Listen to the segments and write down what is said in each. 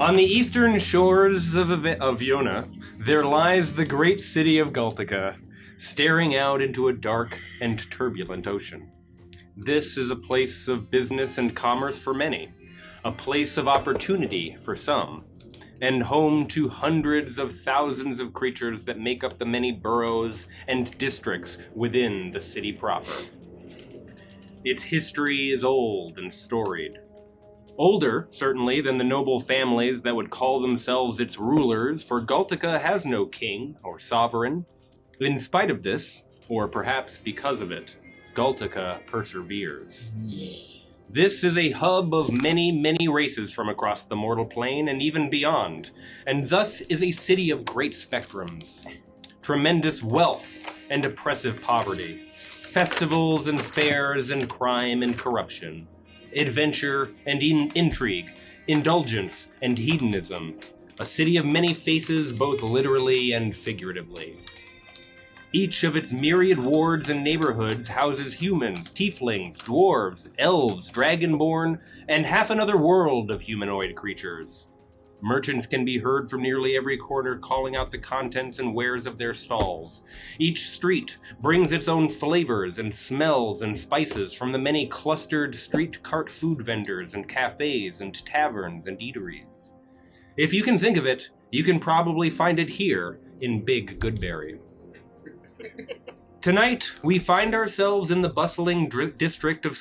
On the eastern shores of Iona, there lies the great city of Galtica, staring out into a dark and turbulent ocean. This is a place of business and commerce for many, a place of opportunity for some, and home to hundreds of thousands of creatures that make up the many boroughs and districts within the city proper. Its history is old and storied. Older, certainly, than the noble families that would call themselves its rulers, for Galtica has no king or sovereign. In spite of this, or perhaps because of it, Galtica perseveres. This is a hub of many, many races from across the mortal plane and even beyond, and thus is a city of great spectrums. Tremendous wealth and oppressive poverty, festivals and fairs and crime and corruption, adventure and intrigue, indulgence and hedonism, a city of many faces both literally and figuratively. Each of its myriad wards and neighborhoods houses humans, tieflings, dwarves, elves, dragonborn, and half another world of humanoid creatures. Merchants can be heard from nearly every corner calling out the contents and wares of their stalls. Each street brings its own flavors and smells and spices from the many clustered street cart food vendors and cafes and taverns and eateries. If you can think of it, you can probably find it here in Big Goodberry. Tonight, we find ourselves in the bustling district of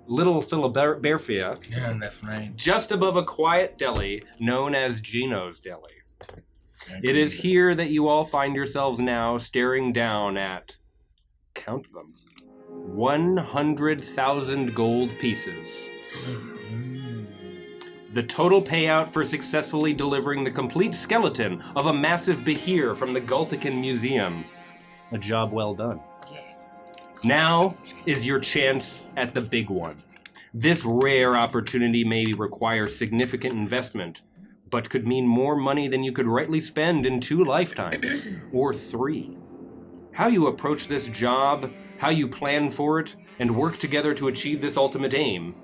Little Philadelphia. Yeah, that's right. Just above a quiet deli known as Gino's Deli. It is here that you all find yourselves now staring down at, count them, 100,000 gold pieces. The total payout for successfully delivering the complete skeleton of a massive behir from the Galtican Museum. A job well done. Now is your chance at the big one. This rare opportunity may require significant investment, but could mean more money than you could rightly spend in 2 lifetimes, or 3. How you approach this job, how you plan for it, and work together to achieve this ultimate aim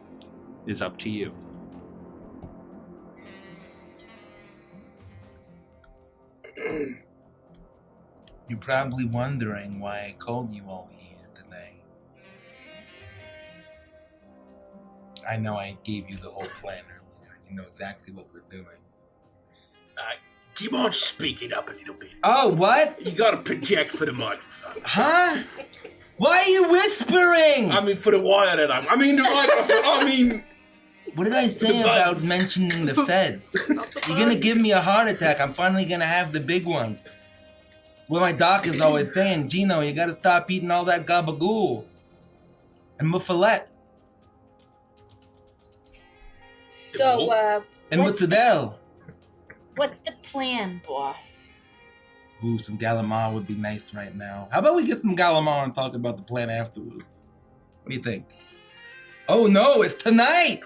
is up to you. You're probably wondering why I called you all here today. I know I gave you the whole plan earlier. You know exactly what we're doing. Do you mind speaking up a little bit? Oh, what? You gotta project for the microphone. Huh? Why are you whispering? I mean, for the wire that the microphone, What did I say about mentioning the feds? You're gonna give me a heart attack. I'm finally gonna have the big one. What my doc is always saying, Gino, you gotta stop eating all that gabagool. And muffalette. So, And mozzarella. what's the plan, boss? Ooh, some Galamar would be nice right now. How about we get some Galamar and talk about the plan afterwards? What do you think? Oh no, it's tonight!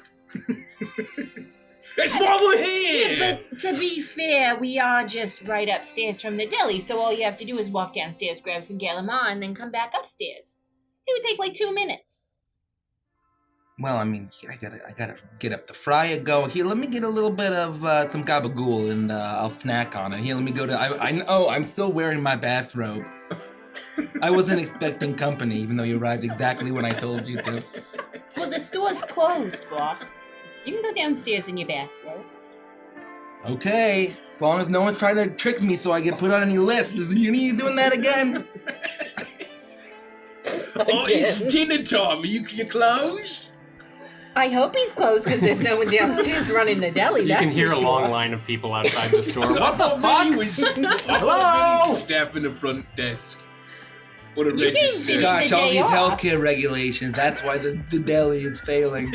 That's why we're here! Yeah, but to be fair, we are just right upstairs from the deli, so all you have to do is walk downstairs, grab some Galamar, and then come back upstairs. It would take like 2 minutes. Well, I mean, I gotta get up the fryer, go. Here, let me get a little bit of some gabagool and I'll snack on it. Here, let me go to, I'm still wearing my bathrobe. I wasn't expecting company, even though you arrived exactly when I told you to. Well, the store's closed, boss. You can go downstairs in your bathrobe. Okay, as long as no one's trying to trick me so I get put on any list. You doing that again? Oh, it's dinner time. Are you closed? I hope he's closed because there's no one downstairs running the deli. You That's can hear for a sure. long line of people outside the store. What the fuck? Hello? Staff in the front desk. What a You didn't register. finish Gosh, the all day these off. healthcare regulations. That's why the deli is failing.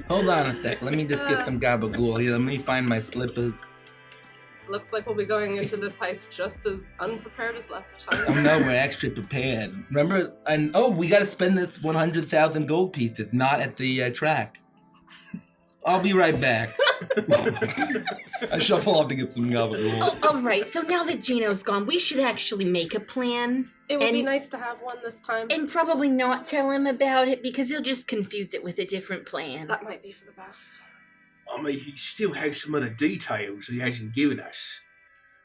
Hold on a sec. Let me just get some gabagool here. Let me find my slippers. Looks like we'll be going into this heist just as unprepared as last Oh time. no, we're extra prepared. Remember, and we gotta spend this 100,000 gold pieces, not at the track. I'll be right back. I shuffle off to get some gabagool. Oh, all right, so now that Gino's gone, we should actually make a plan. It would be And- nice to have one this time. And probably not tell him about it because he'll just confuse it with a different plan. That might be for the best. I mean, he still has some other details he hasn't given us.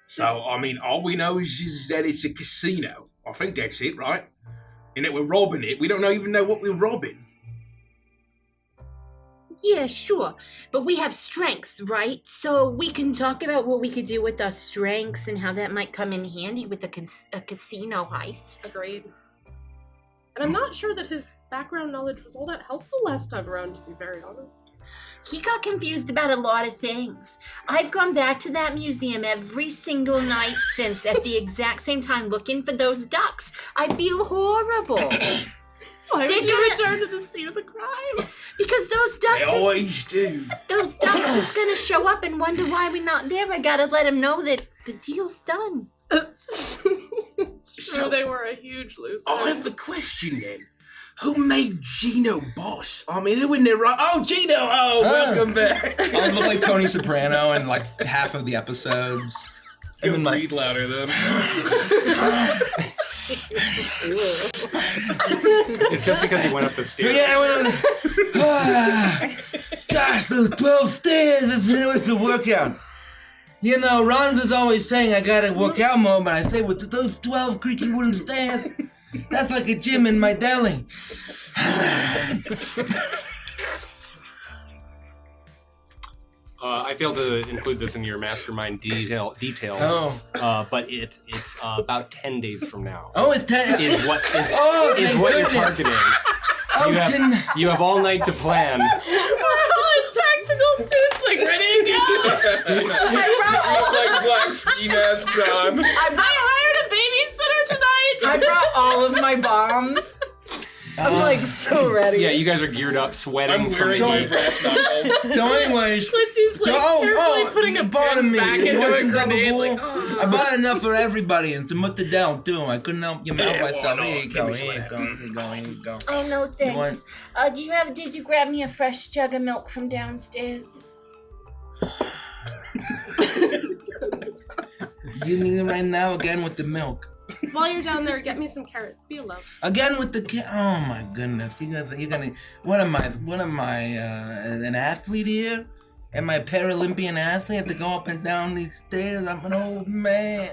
So, I mean, all we know is that it's a casino. I think that's it, right? And that we're robbing it. We don't even know what we're robbing. Yeah, sure. But we have strengths, right? So we can talk about what we could do with our strengths and how that might come in handy with a casino heist. Agreed. And I'm not sure that his background knowledge was all that helpful last time around, to be very honest. He got confused about a lot of things. I've gone back to that museum every single night since at the exact same time looking for those ducks. I feel horrible. Why They're would you gonna- return to the scene of the crime? Because those They ducks always do. those ducks is gonna show up and wonder why we're not there. I gotta let him know that the deal's done. It's true, So- they were a huge loser. I have a question then. Who made Gino boss? I mean, who in there right? Oh, Gino! Oh, welcome back. I look like Tony Soprano in like half of the episodes. And then like louder then. It's just because he went up the stairs. yeah, I went on gosh, those 12 stairs, it's a workout. You know, Rhonda's always saying I gotta work out more, but I say with those 12 creaky wooden stairs, that's like a gym in my deli. I failed to include this in your mastermind details, Oh. but it's about 10 days from now. Oh, it's 10. Is what is, Oh, is thank what you're goodness. targeting. Oh, You have, 10. you have all night to plan. We're all in tactical suits, like ready to go. Like black ski masks on. I hired a babysitter tonight. I brought all of my bombs. I'm like so ready. Yeah, you guys are geared up, sweating I'm from wearing the my heat. brass knuckles. So anyways, Lindsay's like carefully putting a bottom pin back into a grenade. Like, I bought enough for everybody and some put it down too. I couldn't help you out Yeah, myself. well, no, Here you give go, me here you some. go, here you go, here you go. Oh no, thanks. want- Did you grab me a fresh jug of milk from downstairs? You need it right now again with the milk. while you're down there, get me some carrots. Be a love. Again with the oh my goodness. You're gonna what am I, an athlete here? Am I a Paralympian athlete? I have to go up and down these stairs. I'm an old man.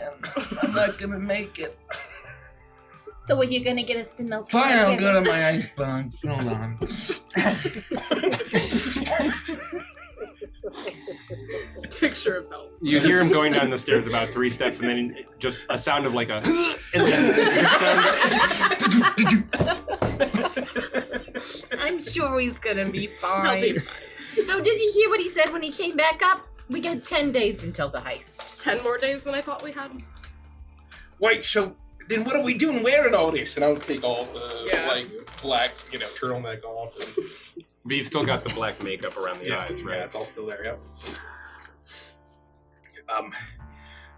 I'm not gonna make it. So are you gonna get us the milk? from Fine, the I'll go to carrots? my ice box. Hold on. Picture of health. You hear him going down the stairs about 3 steps, and then just a sound of like a. And then I'm sure he's gonna be I'll be fine. fine. So did you hear what he said when he came back up? We got 10 days until the heist. 10 more days than I thought we had. Wait, so then what are we doing wearing all this? And I'll take all the Yeah. black, turtleneck off. And, but you've still got the black makeup around the eyes, Yeah, right? it's all still there. Yeah.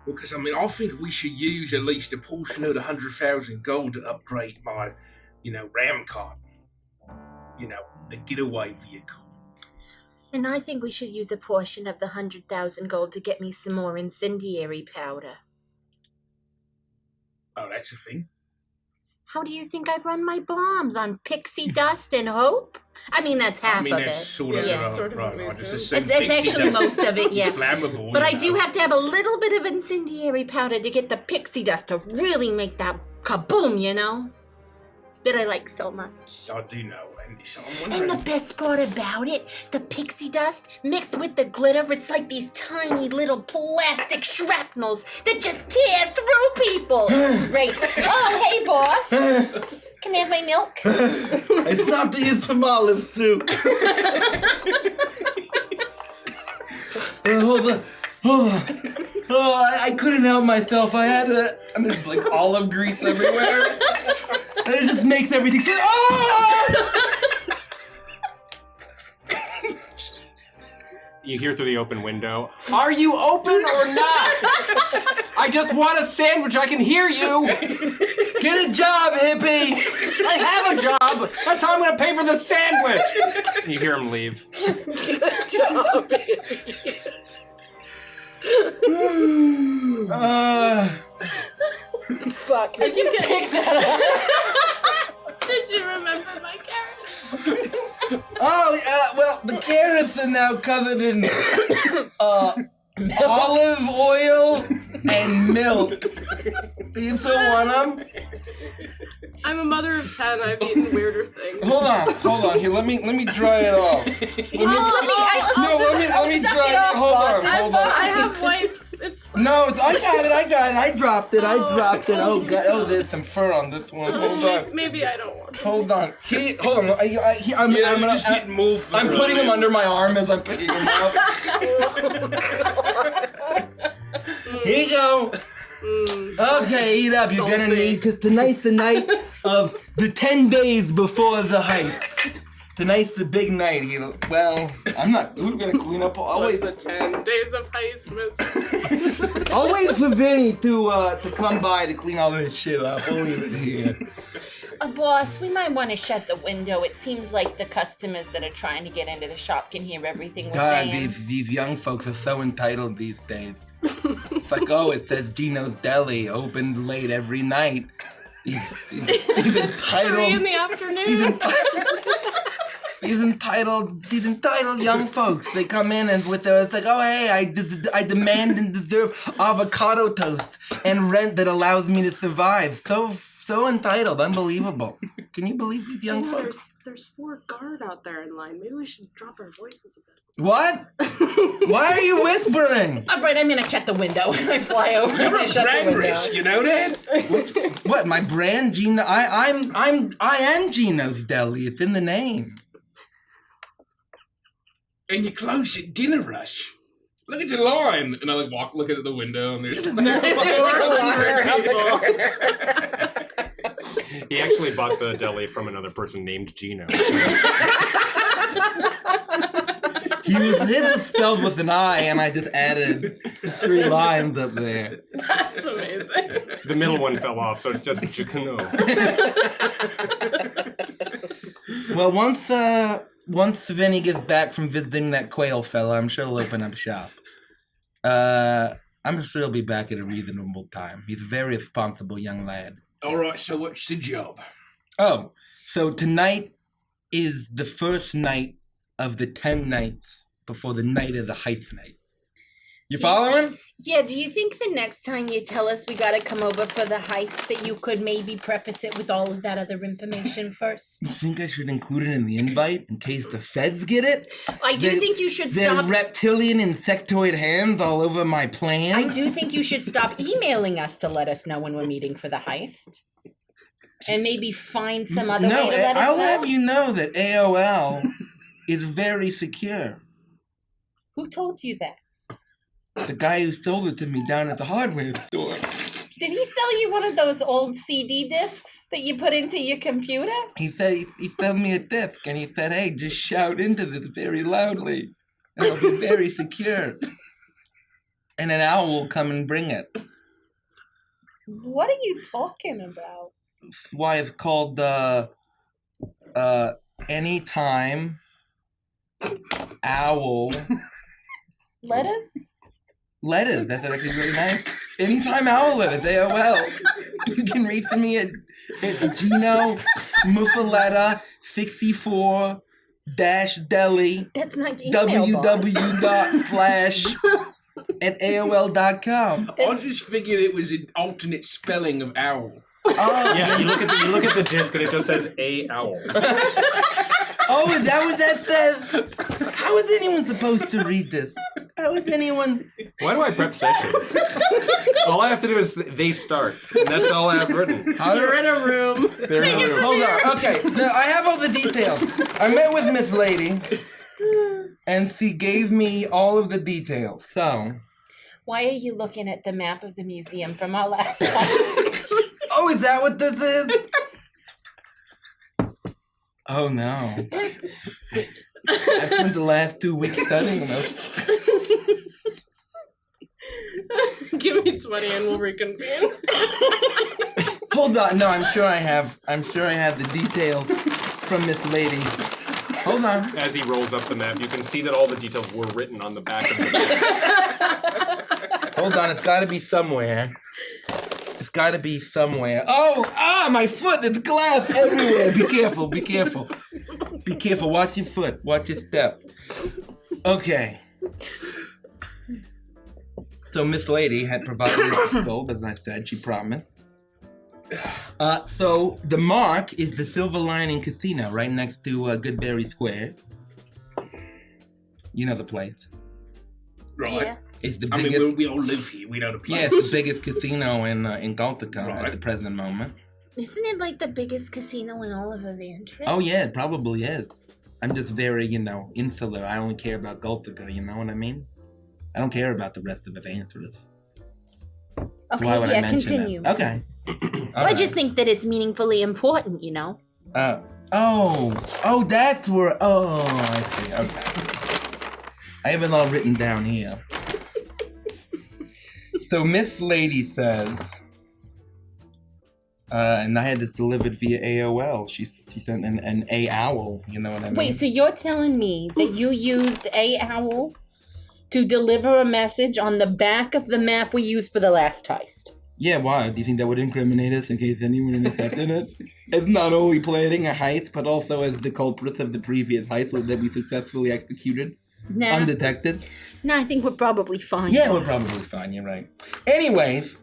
Because I think we should use at least a portion of the 100,000 gold to upgrade my, ram car. The getaway vehicle. And I think we should use a portion of the 100,000 gold to get me some more incendiary powder. Oh, that's a thing. How do you think I run my bombs? On pixie dust and hope? I mean, that's half of that's it. sort of, yeah. sort of right. what we I just assumed. assumed It's pixie actually dust most of it, yeah. is flammable. But I do have to have a little bit of incendiary powder to get the pixie dust to really make that kaboom, that I like so much. I do know, and so I'm And wondering. the best part about it, the pixie dust mixed with the glitter, it's like these tiny little plastic shrapnels that just tear through people. Great. Oh, hey, boss. Can I have my milk? I stopped to eat some olive soup. Hold on. I couldn't help myself. I had to. And there's like olive grease everywhere. And it just makes everything. You hear through the open window, "Are you open or not?" I just want a sandwich. I can hear you. Get a job, hippie! I have a job. That's how I'm going to pay for the sandwich. You hear him leave. Fuck. Did you pick that up? Did you remember my carrots? Well, the carrots are now covered in olive oil and milk. Do you still want them? I'm a mother of 10. I've eaten weirder things. Hold on. Here, let me dry it off. Let me dry it. Hold on. I have wipes. It's fine. No, I got it. I dropped it. Oh god. Oh, there's some fur on this one. Hold on. Maybe I don't want it. Hold on. Hold on. I'm putting them under my arm as I'm picking them up. Here you go. Okay, eat up. You're gonna need, because tonight's the night of the 10 days before the heist. Tonight's the big night. Well, I'm not. Who's gonna clean up? I'll What's wait. the 10 days of heist, miss? I'll wait for Vinny to come by to clean all this shit up. I'll leave it here. Boss, we might want to shut the window. It seems like the customers that are trying to get into the shop can hear everything we're God, saying. these young folks are so entitled these days. It's like, oh, it says Gino's Deli, opened late every night. He's entitled. 3 in the afternoon. These entitled young folks. They come in and it's like, oh hey, I demand and deserve avocado toast and rent that allows me to survive. So entitled, unbelievable. Can you believe these young folks? There's 4 guard out there in line. Maybe we should drop our voices a bit. What? Why are you whispering? All right, I'm gonna shut the window. I fly over You're and a shut the brand window. risk, you know that? What? My brand, Gino? I am Gino's Deli. It's in the name. And you close at dinner rush. Look at the line. And I look at the window, and there's 400 people. He actually bought the deli from another person named Gino. His was spelled with an I, and I just added 3 lines up there. That's amazing. The middle one fell off, so it's just Gino. Well, once Vinny gets back from visiting that quail fella, I'm sure he'll open up shop. I'm sure he'll be back at a reasonable time. He's a very responsible young lad. all right, so what's the job? Oh, so tonight is the first night of the 10 nights before the night of the heist night. You following? Yeah, do you think the next time you tell us we gotta come over for the heist that you could maybe preface it with all of that other information first? You think I should include it in the invite in case the feds get it? I do think you should Their stop... reptilian insectoid hands all over my plan. I do think you should stop emailing us to let us know when we're meeting for the heist. And maybe find some other way to let us I'll know. have you know that AOL is very secure. Who told you that? The guy who sold it to me down at the hardware store. Did he sell you one of those old CD discs that you put into your computer? He said he sold me a disc and he said, hey, just shout into this very loudly and it'll be very secure. And an owl will come and bring it. What are you talking about? That's why it's called Anytime Owl Lettuce? Letters. That's actually really nice. Anytime Owl Letters, AOL. You can reach me at Gino Muffaletta 64 deli That's not email, www.flash@aol.com. I just figured it was an alternate spelling of owl. Oh, Yeah, you look at the disc and it just says a owl. oh, is that what that says? How is anyone supposed to read this? How is anyone? Why do I prep sessions? All I have to do is they start, and that's all I have written. You're in a room. They're in a room. Hold on. Okay, now I have all the details. I met with Miss Lady, and she gave me all of the details. So. Why are you looking at the map of the museum from our last time? Oh, is that what this is? Oh no. I spent the last 2 weeks studying this. Give me sweaty and we'll reconvene. Hold on. No, I'm sure I have the details from this lady. Hold on. As he rolls up the map, you can see that all the details were written on the back of the map. Hold on. It's got to be somewhere. It's got to be somewhere. Oh, my foot. There's glass everywhere. Be careful. Be careful. Be careful. Watch your foot. Watch your step. Okay. So Miss Lady had provided the gold, as I said. She promised. So the mark is the Silver Lining Casino right next to Goodberry Square. You know the place. Right. Yeah. It's the I biggest. mean, we all live here. We know the place. Yeah, it's the biggest casino in Galtica Right. at the present moment. Isn't it like the biggest casino in all of Avantris? Oh yeah, it probably is. I'm just very, insular. I only care about Galtica. You know what I mean? I don't care about the rest of Avantris. Okay, Why would I yeah, mention continue. it? Okay. I just think that it's meaningfully important, you know? That's where. Oh, I see. Okay. I have it all written down here. So Miss Lady says, and I had this delivered via AOL. She sent an A-owl. You know what I mean? Wait, so you're telling me that you used A-owl to deliver a message on the back of the map we used for the last heist? Yeah, why? Do you think that would incriminate us in case anyone intercepted it? As not only planning a heist, but also as the culprits of the previous heist that we successfully executed? Nah. Undetected? No, I think we're probably fine. Yeah, we're boss. probably fine, you're right. Anyways,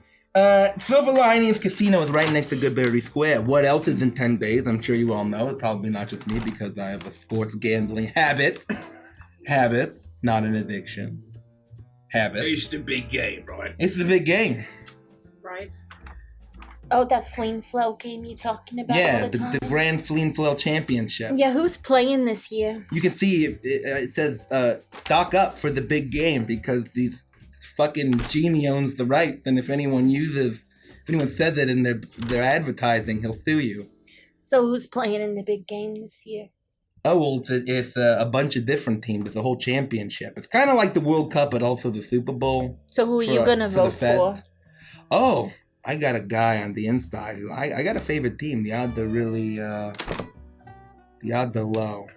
Silver Linings Casino is right next to Goodberry Square. What else is in 10 days? I'm sure you all know. It's probably not just me because I have a sports gambling habit. Habit, not an addiction. Habit. It's the big game, right? It's the big game. Right. Oh, that Flean Flow game you talking about Yeah, all the time? the Grand Flean Flow Championship. Yeah, who's playing this year? You can see it says stock up for the big game because the fucking genie owns the rights, and if anyone says it in their advertising, he'll sue you. So who's playing in the big game this year? Oh, well, it's a bunch of different teams. It's a whole championship. It's kind of like the World Cup, but also the Super Bowl. So who are you gonna for the vote for? Feds. Oh, I got a guy on the inside who I got a favorite team. The odds are really the odds are low.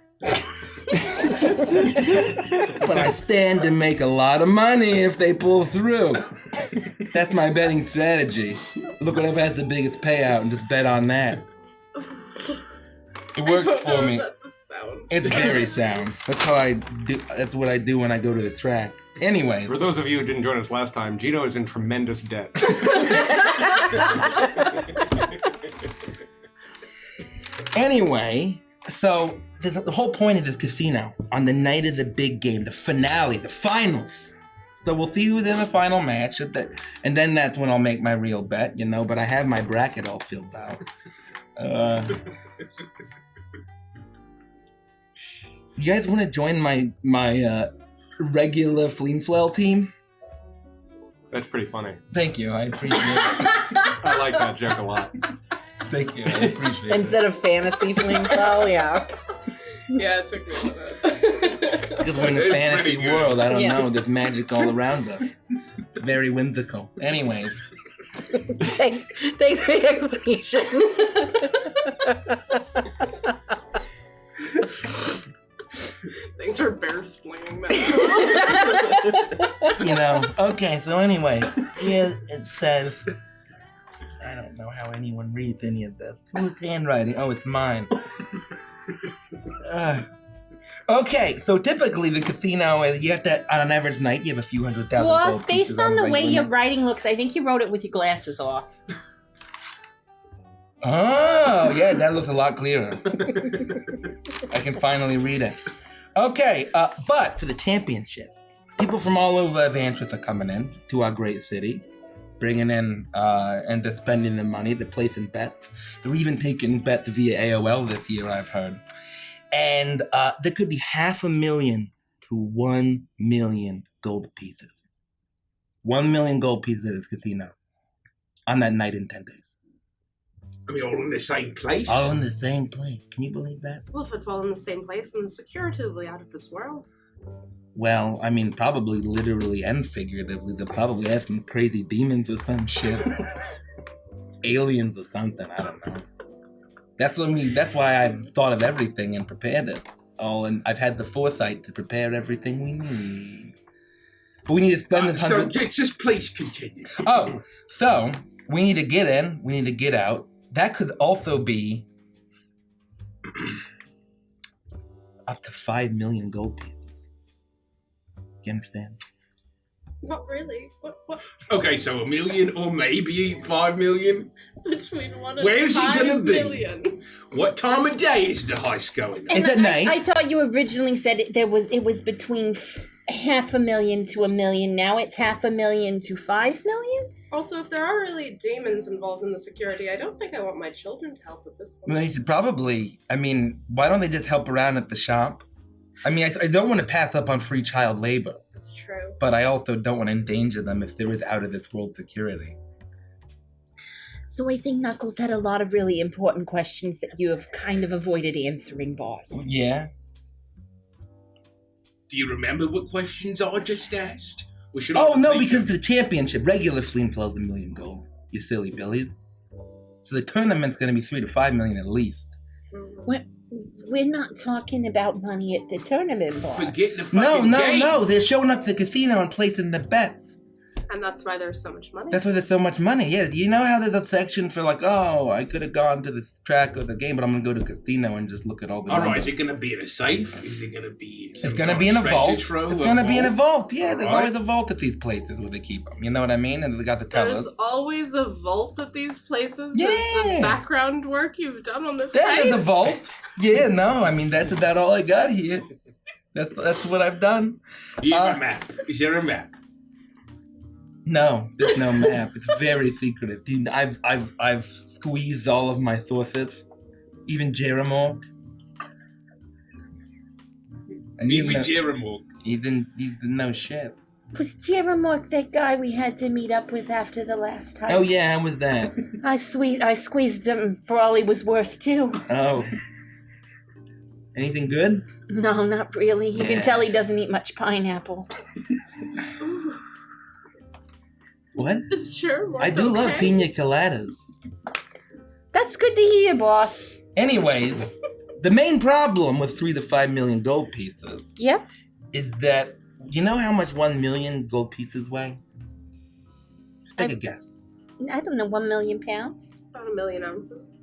But I stand to make a lot of money if they pull through. That's my betting strategy. Look what I've had the biggest payout and just bet on that. It works for me. That's a sound. It's very sound. That's how I do. That's what I do when I go to the track. Anyway. For those of you who didn't join us last time, Gino is in tremendous debt. Anyway, so the whole point of this casino on the night of the big game, the finale, the finals. So we'll see who's in the final match, and then that's when I'll make my real bet, But I have my bracket all filled out. You guys want to join my regular Fleenflell team? That's pretty funny. Thank you, I appreciate it. I like that joke a lot. Thank you, I appreciate it. Instead of fantasy Flean Flow, yeah. Yeah, it took me a minute. Because we're in a It's fantasy pretty good. world, I don't Yeah. know, there's magic all around us. It's very whimsical. Anyways. Thanks for the explanation. Thanks for bear-splaining that. Okay, so anyway, here it says, I don't know how anyone reads any of this. Whose handwriting? Oh, it's mine. Okay, so typically the casino, you have to, on an average night, you have a few $100,000. Boss, gold pieces based on the way regular your night. writing looks, I think you wrote it with your glasses off. Oh, yeah, that looks a lot clearer. I can finally read it. Okay, but for the championship, people from all over Avantris are coming in to our great city, bringing in, and they're spending their money, they're placing bets. They're even taking bets via AOL this year, I've heard. And there could be 500,000 to 1 million gold pieces. 1 million gold pieces at this casino on that night in 10 days. I mean, all in the same place? All in the same place. Can you believe that? Well, if it's all in the same place, then the security will be out of this world. Well, I mean, probably literally and figuratively. They'll probably have some crazy demons or some shit. Aliens or something, I don't know. That's why I've thought of everything and prepared it all, and I've had the foresight to prepare everything we need. But we need to spend the So 100. just please continue. Oh, so we need to get in. We need to get out. That could also be up to 5 million gold pieces. You understand? Not really. What Okay, so 1 million or maybe 5 million. between 1 and Where's he 5 gonna be? million? What time of day is the heist going on? It's at night. I thought you originally said it was between $500,000 to $1 million. Now it's $500,000 to $5 million. Also, if there are really demons involved in the security, I don't think I want my children to help with this one. Well, you should probably. I mean, why don't they just help around at the shop? I mean, I don't want to pass up on free child labor, That's true. but I also don't want to endanger them if there is out of this world security. So I think Knuckles had a lot of really important questions that you have kind of avoided answering, boss. Yeah. Do you remember what questions I just asked? We should Oh all no, repeat because them. the championship regular fleet flows $1 million gold. You silly billies. So the tournament's going to be 3 to 5 million at least. We're not talking about money at the tournament, boss. Forget the fucking No, game. no. They're showing up to the casino and placing the bets. And that's why there's so much money. That's why there's so much money. Yeah, you know how there's a section for like, oh, I could have gone to the track of the game, but I'm gonna go to the casino and just look at all the. All right, numbers. is it going to be in a safe? Is it going to be in some It's gonna kind be in a of vault. treasure It's trove, gonna be in a vault. Yeah, there's Alright. always a vault at these places where they keep them. You know what I mean? And they got the There's tellers. always a vault at these places. Yeah. Is the background work you've done on this Yeah, there's a heist? vault. Yeah, no, I mean that's about all I got here. That's what I've done. You have a map. Is there a map? No, there's no map. It's very secretive. Dude, I've squeezed all of my sources, even Jeremoth. And Even Jeremoth. even no shit. Was Jeremoth that guy we had to meet up with after the last time? Oh yeah, how was that? I squeezed him for all he was worth too. Oh. Anything good? No, not really. You Yeah. can tell he doesn't eat much pineapple. What? Is sure. I do love pina coladas. That's good to hear, boss. Anyways, the main problem with 3 to 5 million gold pieces Yep. is that you know how much 1 million gold pieces weigh? Just take a guess. I don't know, 1 million pounds? About 1 million ounces.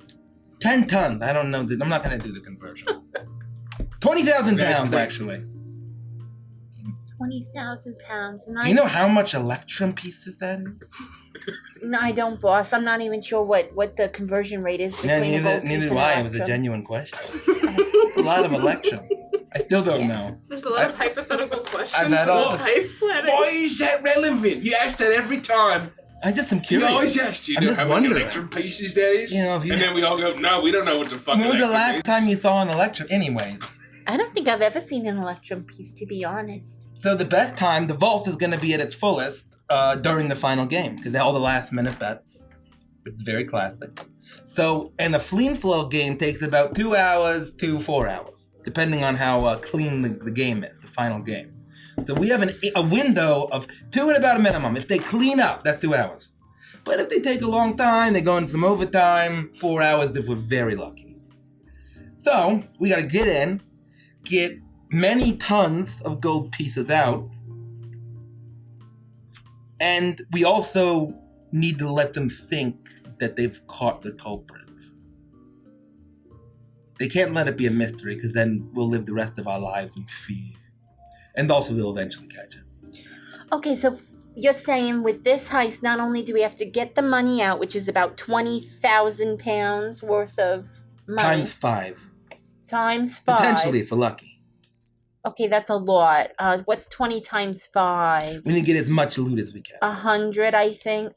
10 tons. I don't know. I'm not going to do the conversion. 20,000 That's pounds, the- actually. 20,000 pounds. Do you know how much electrum pieces that is? No, I don't, boss. I'm not even sure what the conversion rate is No, between a gold piece neither and do I. It was a electrum. genuine question. A lot of electrum. I still don't know. There's a lot of hypothetical questions I've had in all this the- heist planning. Why is that relevant? You ask that every time. I just am You curious. always ask, you I'm know just how many wondering. electrum pieces that is? You know, if you- and then we all go, no, we don't know what the fuck When was the electrum last is. time you saw an electrum? Anyways. I don't think I've ever seen an electrum piece, to be honest. So the best time, the vault is going to be at its fullest during the final game because all the last minute bets. It's very classic. So, and a fleet flow game takes about 2 hours to 4 hours, depending on how clean the game is, the final game. So we have a window of 2 at about a minimum. If they clean up, that's 2 hours. But if they take a long time, they go into some overtime, 4 hours if we're very lucky. So we got to get in, get many tons of gold pieces out, and we also need to let them think that they've caught the culprits. They can't let it be a mystery, because then we'll live the rest of our lives in fear. And also they'll eventually catch us. Okay, so you're saying with this heist, not only do we have to get the money out, which is about 20,000 pounds worth of money. Times 5. Times 5. Potentially, if we're lucky. Okay, that's a lot. What's 20 times 5? We need to get as much loot as we can. 100, I think.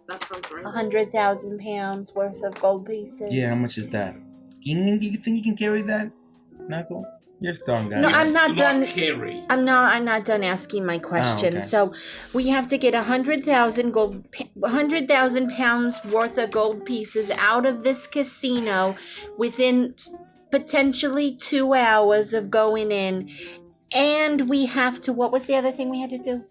That sounds right. 100,000 pounds worth of gold pieces. Yeah, how much is that? You think you can carry that, Knuckle? You're a strong guy. No, I'm not done. Carry. I'm not done asking my question. okay. So we have to get 100,000 pounds worth of gold pieces out of this casino within potentially 2 hours of going in. And we have to. What was the other thing we had to do?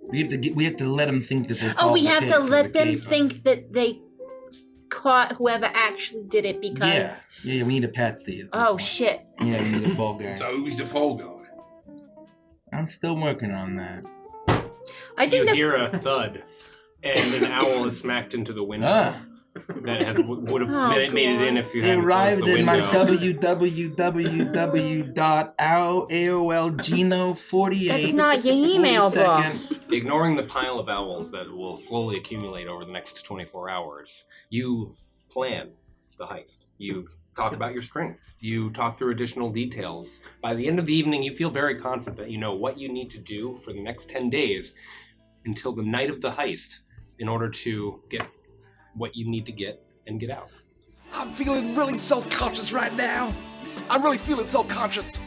We have to let them think that they. Oh, we have to let them think that they caught whoever actually did it because. Yeah, we need a patsy. Oh shit. Yeah, we need a fall guy. So who's the fall guy? I'm still working on that. I think You hear a thud, and an owl is smacked into the window. That would have made it in if you It hadn't arrived closed the in my window. www.aolgino48. That's not your email box. Ignoring the pile of owls that will slowly accumulate over the next 24 hours, you plan the heist. You talk about your strengths. You talk through additional details. By the end of the evening, you feel very confident that you know what you need to do for the next 10 days until the night of the heist in order to get what you need to get and get out. I'm feeling really self-conscious right now. I'm really feeling self-conscious.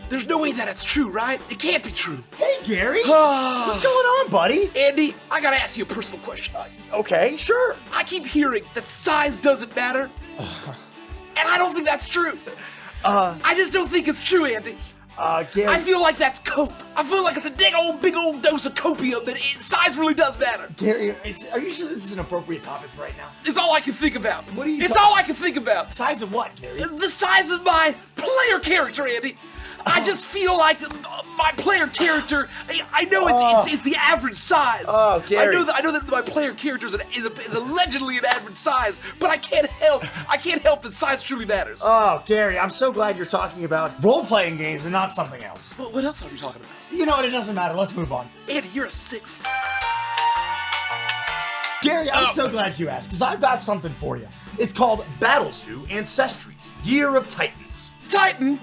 There's no way that it's true, right? It can't be true. Hey, Gary. What's going on, buddy? Andy, I gotta ask you a personal question. Okay, sure. I keep hearing that size doesn't matter. And I don't think that's true. I just don't think it's true, Andy. Gary. I feel like that's cope. I feel like it's a big old dose of copium that size really does matter. Gary, are you sure this is an appropriate topic for right now? It's all I can think about. What are you It's talking- all I can think about. Size of what, Gary? The size of my player character, Andy. I just feel like my player character. I know it's the average size. Oh, Gary. I know that my player character is allegedly an average size, but I can't help that size truly matters. Oh, Gary, I'm so glad you're talking about role-playing games and not something else. What else are we talking about? You know what? It doesn't matter. Let's move on. Andy, you're a sick. Gary, I'm so glad you asked, because I've got something for you. It's called Battlezoo Ancestries, Year of Titans. Titan.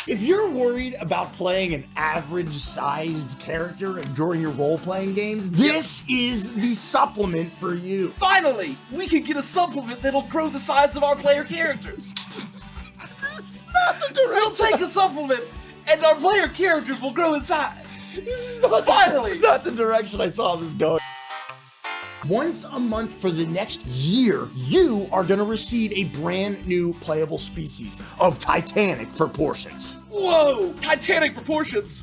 If you're worried about playing an average-sized character during your role-playing games, this is the supplement for you. Finally, we can get a supplement that'll grow the size of our player characters. We'll take a supplement, and our player characters will grow in size. This is not Finally! This is not the direction I saw this going. Once a month for the next year, you are going to receive a brand new playable species of titanic proportions. Whoa! Titanic proportions!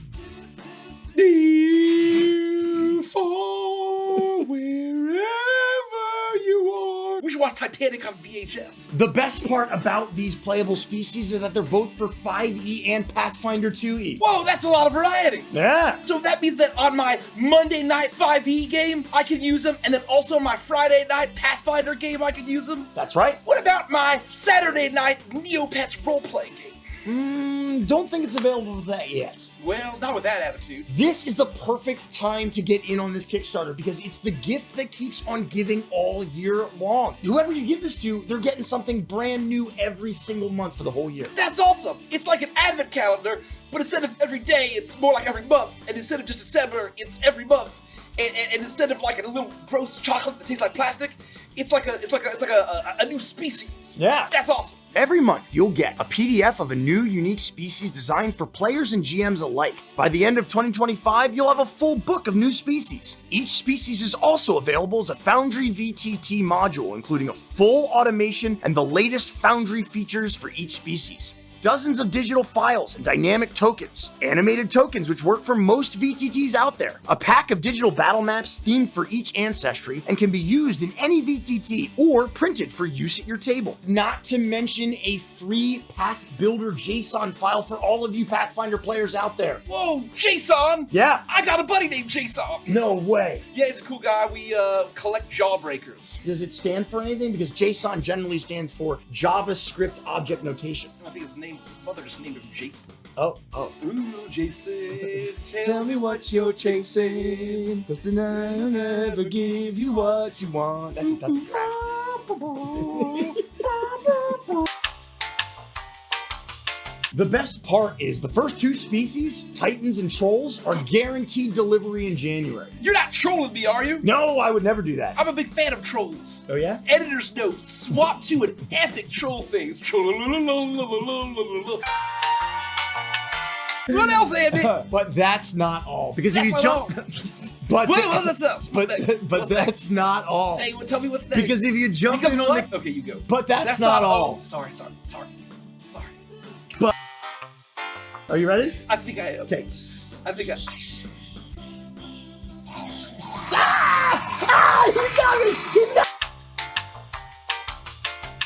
Near, far, wherever you are. We should watch Titanic on VHS. The best part about these playable species is that they're both for 5e and Pathfinder 2e. Whoa, that's a lot of variety. Yeah. So that means that on my Monday night 5e game, I can use them, and then also my Friday night Pathfinder game, I can use them. That's right. What about my Saturday night Neopets role-playing game? Don't think it's available for that yet. Well, not with that attitude. This is the perfect time to get in on this Kickstarter because it's the gift that keeps on giving all year long. Whoever you give this to, they're getting something brand new every single month for the whole year. That's awesome. It's like an advent calendar, but instead of every day, it's more like every month. And instead of just December, it's every month. And instead of like a little gross chocolate that tastes like plastic, it's like a new species. Yeah. That's awesome. Every month, you'll get a PDF of a new, unique species designed for players and GMs alike. By the end of 2025, you'll have a full book of new species. Each species is also available as a Foundry VTT module, including a full automation and the latest Foundry features for each species. Dozens of digital files and dynamic tokens, animated tokens which work for most VTTs out there, a pack of digital battle maps themed for each ancestry and can be used in any VTT or printed for use at your table. Not to mention a free Path Builder JSON file for all of you Pathfinder players out there. Whoa, Jason! Yeah. I got a buddy named Jason. No way. Yeah, he's a cool guy. We collect jawbreakers. Does it stand for anything? Because JSON generally stands for JavaScript Object Notation. I think his mother just named him Jason. Oh. Ooh, Jason, Tell me what you're chasing, 'cause tonight I'll never give you what you want. That's a The best part is the first two species, Titans and Trolls, are guaranteed delivery in January. You're not trolling me, are you? No, I would never do that. I'm a big fan of trolls. Oh yeah? Editor's note, swap to an epic troll phase. What else, Andy? But that's not all. Because if That's you not jump But What's next? but What's that's next? not all. Hey, well, tell me what's next. Because if you jump Because in on what? the, Okay, you go. but that's not all. Oh, sorry. Are you ready? I think I am. Okay. I think I. He's got me. He's got.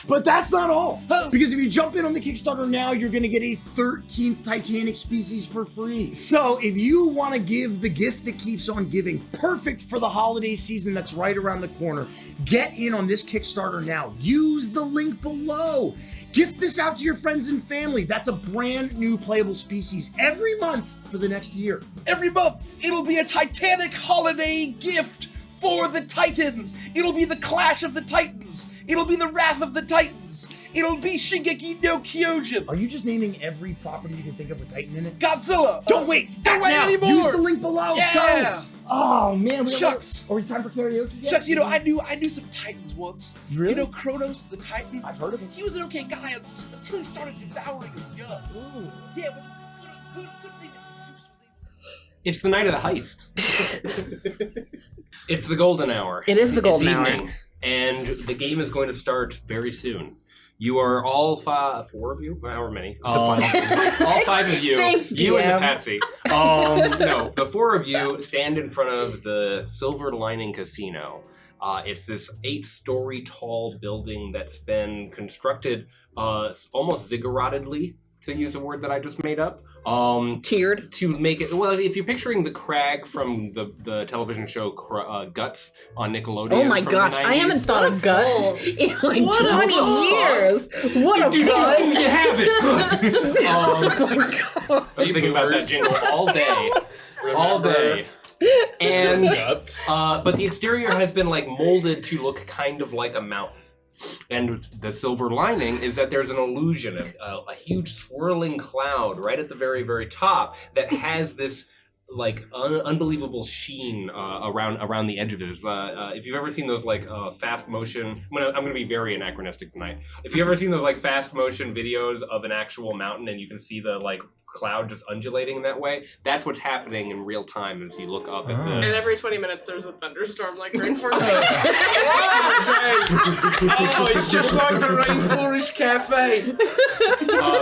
But that's not all. Because if you jump in on the Kickstarter now, you're going to get a 13th Titanic species for free. So if you want to give the gift that keeps on giving, perfect for the holiday season that's right around the corner, get in on this Kickstarter now. Use the link below. Gift this out to your friends and family. That's a brand new playable species every month for the next year. Every month, it'll be a Titanic holiday gift for the Titans. It'll be the Clash of the Titans. It'll be the Wrath of the Titans. It'll be Shingeki no Kyojin. Are you just naming every property you can think of with Titan in it? Godzilla. Don't wait! Don't wait now. anymore. Use the link below. Yeah. Go. Oh man, Shucks. Are we time for karaoke? Yet? Shucks, you know, I knew some Titans once. Really? You know Kronos, the Titan? I've heard of him. He was an okay guy until he started devouring his young. Ooh. Yeah, but good thing that Zeus was able. It's the night of the heist. It's the golden hour. It is the golden It's hour. evening, and the game is going to start very soon. You are all four of you, however many. All five of you. Thanks, you and DM. the Patsy. No, the four of you stand in front of the Silver Lining Casino. It's this 8-story tall building that's been constructed almost zigguratedly, to use a word that I just made up. Tiered. To make it, well, if you're picturing the crag from the television show Guts on Nickelodeon. Oh my from gosh, the 90s. I haven't thought of guts in like What a 20 years. What a You gut. have it. Oh my god. I'm thinking about that jingle all day. All day. And Guts. but the exterior has been like molded to look kind of like a mountain. And the silver lining is that there's an illusion of a huge swirling cloud right at the very, very top that has this like unbelievable sheen around the edge of it. If you've ever seen those like fast motion, I'm gonna be very anachronistic tonight. If you've ever seen those like fast motion videos of an actual mountain and you can see the like cloud just undulating in that way, that's what's happening in real time as you look up at And the. every 20 minutes there's a thunderstorm like rainforest. Oh, it's just like the Rainforest Cafe.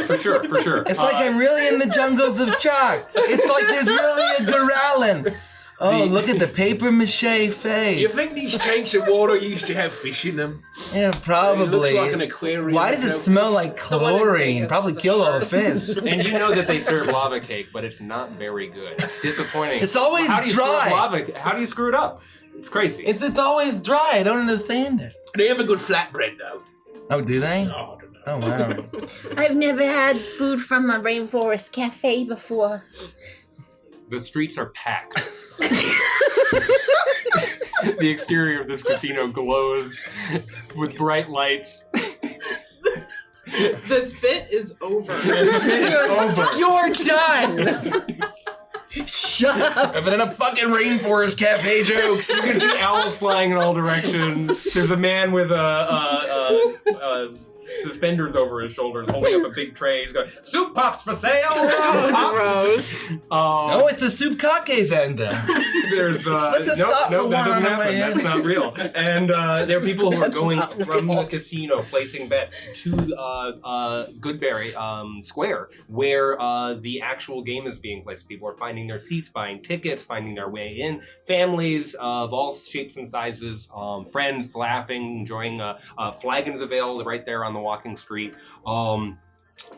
For sure. It's like I'm really in the jungles of Char. It's like there's really a Goralin. Oh, look at the paper mache face. You think these tanks of water used to have fish in them? Yeah, It probably. looks like an aquarium. Why does it smell like The one in chlorine? Vegas Probably is a killed all the shark. fish. And you know that they serve lava cake, but it's not very good. It's disappointing. It's always How do you dry. screw up lava? How do you screw it up? It's crazy. It's always dry. I don't understand it. They have a good flatbread though. Oh, do they? Oh, I don't know. Oh, wow. I've never had food from a rainforest cafe before. The streets are packed. The exterior of this casino glows with bright lights. This bit is over. You're done. Shut up. I've been in a fucking rainforest cafe jokes. You can see owls flying in all directions. There's a man with suspenders over his shoulders holding up a big tray. He's going, soup pops for sale! Soup pops! Gross. Oh, it's the soup kake vendor. There's Let's just nope, stop for that one doesn't on the way happen. in. That's not real. And there are people who are That's going not from real. the casino, placing bets to Goodberry Square, where the actual game is being placed. People are finding their seats, buying tickets, finding their way in. Families of all shapes and sizes, friends laughing, enjoying flagons of ale right there on the walking street.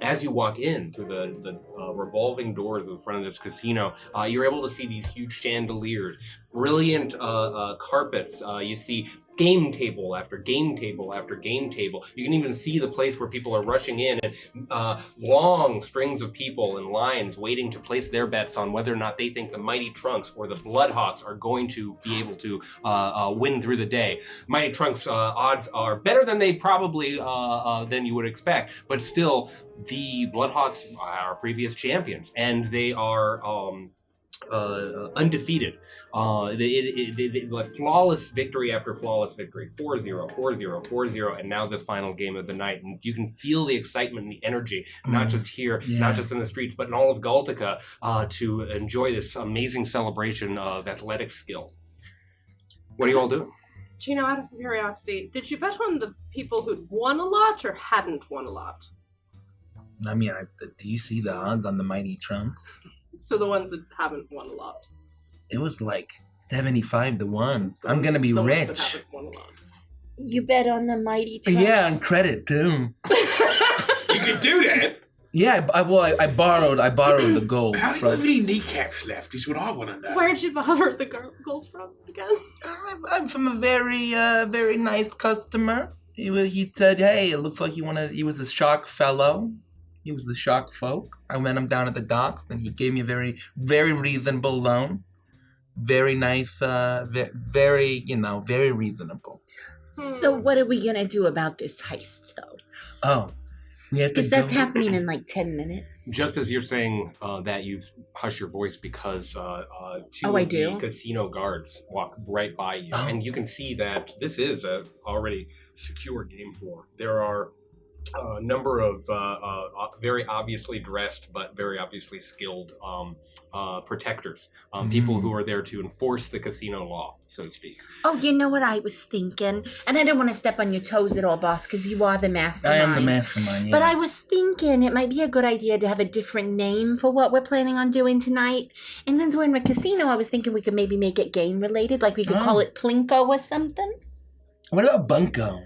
As you walk in through the revolving doors in front of this casino, you're able to see these huge chandeliers, brilliant carpets. You see game table after game table after game table. You can even see the place where people are rushing in, and long strings of people in lines waiting to place their bets on whether or not they think the Mighty Trunks or the Bloodhawks are going to be able to win through the day. Mighty Trunks odds are better than they probably than you would expect, but still the Bloodhawks are previous champions, and they are undefeated. Like flawless victory after flawless victory. 4-0, 4-0, 4-0, and now the final game of the night. And you can feel the excitement and the energy, not just here, not just in the streets, but in all of Galtica, to enjoy this amazing celebration of athletic skill. What are you all doing? Gino, out of curiosity, did you bet on the people who'd won a lot or hadn't won a lot? I mean, do you see the odds on the mighty trunks? So the ones that haven't won a lot. It was like 75-1. I'm gonna be the rich. Ones that haven't won a lot. You bet on the mighty trunks? Yeah, on credit too. You could do that. Yeah, I borrowed the gold. How do you have any kneecaps left is what I want to know. Where'd you borrow the gold from again? I'm from a very nice customer. He said, hey, it looks like he was a shark fellow. He was the shark folk. I met him down at the docks, and he gave me a very, very reasonable loan. Very nice, very reasonable. So what are we going to do about this heist, though? Oh, we have to Because that's happening in like 10 minutes. Just as you're saying that, you hush your voice because two I of do? the casino guards walk right by you, and you can see that this is a already secure game floor. There are a number of very obviously dressed but very obviously skilled protectors, people who are there to enforce the casino law, so to speak. Oh, you know what I was thinking? And I don't want to step on your toes at all, boss, because you are the mastermind. I am the mastermind, yeah. But I was thinking it might be a good idea to have a different name for what we're planning on doing tonight. And since we're in a casino, I was thinking we could maybe make it game-related, like we could call it Plinko or something. What about Bunko?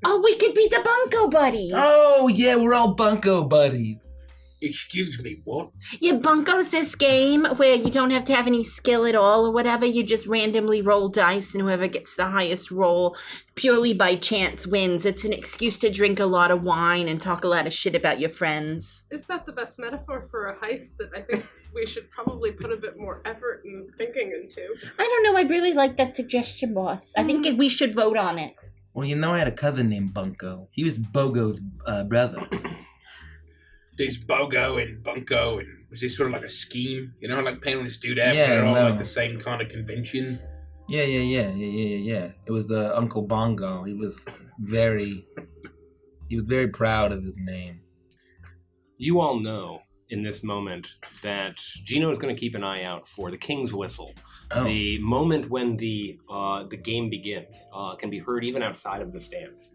Oh, we could be the Bunko buddies. Oh, yeah, we're all Bunko buddies. Excuse me, what? Yeah, Bunko's this game where you don't have to have any skill at all or whatever. You just randomly roll dice, and whoever gets the highest roll purely by chance wins. It's an excuse to drink a lot of wine and talk a lot of shit about your friends. Is that the best metaphor for a heist that I think we should probably put a bit more effort and thinking into? I don't know. I really like that suggestion, boss. I think we should vote on it. Well, you know I had a cousin named Bunko. He was Bogo's brother. There's Bogo and Bunko, and was this sort of like a scheme? You know, like penguins do that, Yeah, but they're all no. like the same kind of convention. Yeah. It was the Uncle Bongo. He was very proud of his name. You all know in this moment that Gino is going to keep an eye out for the King's Whistle. Oh. The moment when the game begins can be heard even outside of the stands.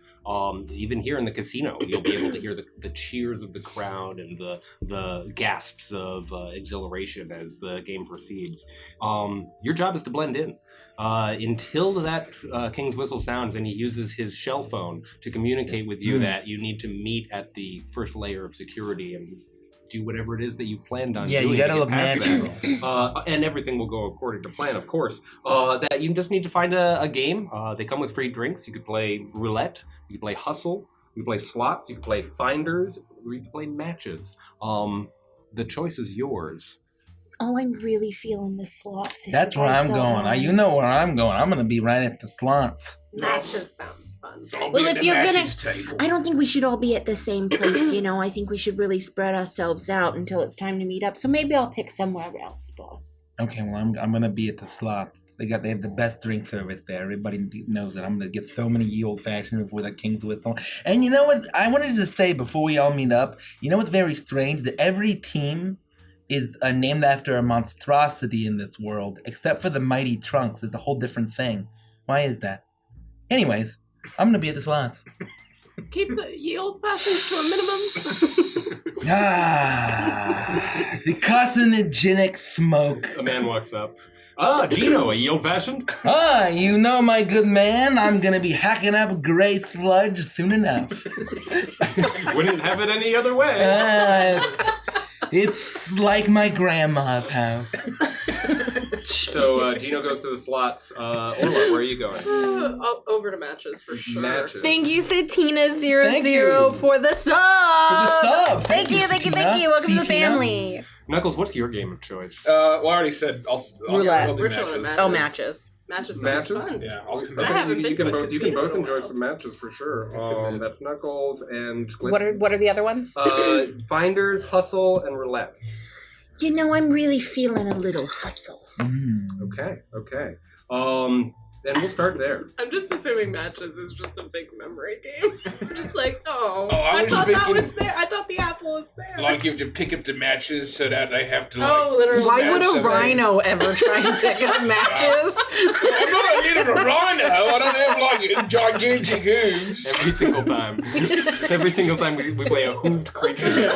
Even here in the casino, you'll be able to hear the cheers of the crowd and the gasps of exhilaration as the game proceeds. Your job is to blend in. Until that King's Whistle sounds and he uses his shell phone to communicate with you that you need to meet at the first layer of security and do whatever it is that you've planned on doing. You gotta to look get past magical. that. And everything will go according to plan, of course. That you just need to find a game. They come with free drinks. You could play roulette. You could play hustle. You could play slots. You could play finders. Or you could play matches. The choice is yours. Oh, I'm really feeling the slots. That's where I'm going. You know where I'm going. I'm gonna be right at the slots. Matches sounds fun. I'll Well, be at if the you're gonna- matches table. I don't think we should all be at the same place, you know. I think we should really spread ourselves out until it's time to meet up. So maybe I'll pick somewhere else, boss. Okay, well I'm gonna be at the slots. They have the best drink service there. Everybody knows that. I'm gonna get so many old fashioned before that King's Whistle. And you know what? I wanted to say before we all meet up. You know what's very strange? That every team is named after a monstrosity in this world, except for the Mighty Trunks. It's a whole different thing. Why is that? Anyways, I'm gonna be at the slots. Keep the old fashions to a minimum. The carcinogenic smoke. A man walks up. Gino, are you old-fashioned? You know, my good man, I'm gonna be hacking up gray sludge soon enough. Wouldn't have it any other way. It's like my grandma's house. So Gino goes to the slots. Orla, where are you going? Over to matches for sure. Matches. Thank you, Satina00 Thank you. for the sub. For the sub. Thank you. Satina. Welcome to the Satina. family. Knuckles, what's your game of choice? Well, I already said I'll Roulette. I'll do We're chilling matches. at Oh, matches. Matches sounds Matches? fun. Yeah, I'll do some I matches. haven't been you can to a both casino in a enjoy while. some matches for sure. Commit. That's Knuckles and What are the other ones? Finders, Hustle, and Roulette. You know, I'm really feeling a little hustle. Okay. Then we'll start there. I'm just assuming matches is just a big memory game. I'm just like, I was thought that thinking- was there. I thought the apple was there. Like you have to pick up the matches so that I have to literally. Why would smash a rhino ever try and pick up matches? I'm not a little rhino. I don't have like gigantic hooves. Every single time. Every single time we play a hooved creature.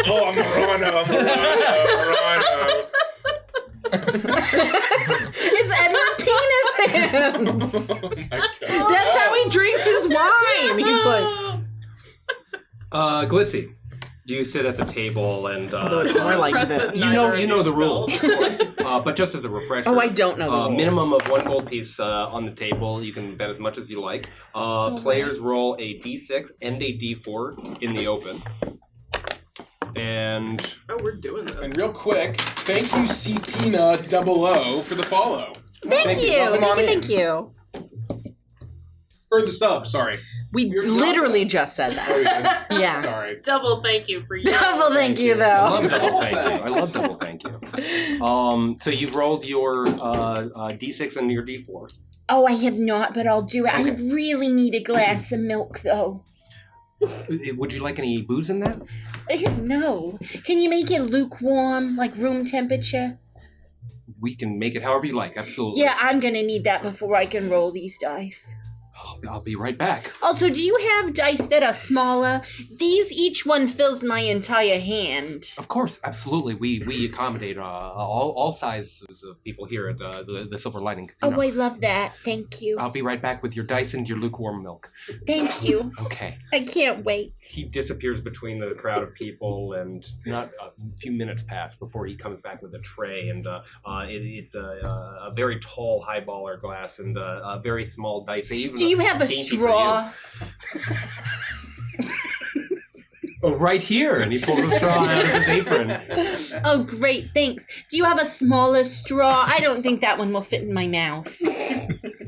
Oh, I'm a rhino. It's Edward Penis Hands. Oh my god. That's how he drinks his wine. He's like, Glitzy, you sit at the table and although it's more like Press this. the you know Neither the of rules, these of course. But just as a refresher. Oh, I don't know the rules. Minimum of 1 gold piece on the table. You can bet as much as you like. Players roll a d6 and a d4 in the open. And Oh, we're doing this. And real quick, thank you, CTina 00 for the follow. Thank you. Welcome on in. Thank you. Or the sub, sorry. We You're literally just said that. Yeah. Sorry. Double thank you for you. Double thank you, I though. love double thank you. I love double thank you. So you've rolled your d6 and your d4. Oh, I have not, but I'll do it. I Okay. really need a glass of milk, though. Would you like any booze in that? No. Can you make it lukewarm, like room temperature? We can make it however you like. Absolutely. Yeah, I'm gonna need that before I can roll these dice. I'll be right back. Also, do you have dice that are smaller? These, each one fills my entire hand. Of course, absolutely. We accommodate all sizes of people here at the Silver Lining Casino. Oh, I love that. Thank you. I'll be right back with your dice and your lukewarm milk. Thank you. Okay. I can't wait. He disappears between the crowd of people, and not a few minutes pass before he comes back with a tray, and it's a very tall highballer glass and a very small dice. Even Do you have a dainty for straw? Oh, right here, and he pulls a straw out of his apron. Oh, great, thanks. Do you have a smaller straw? I don't think that one will fit in my mouth.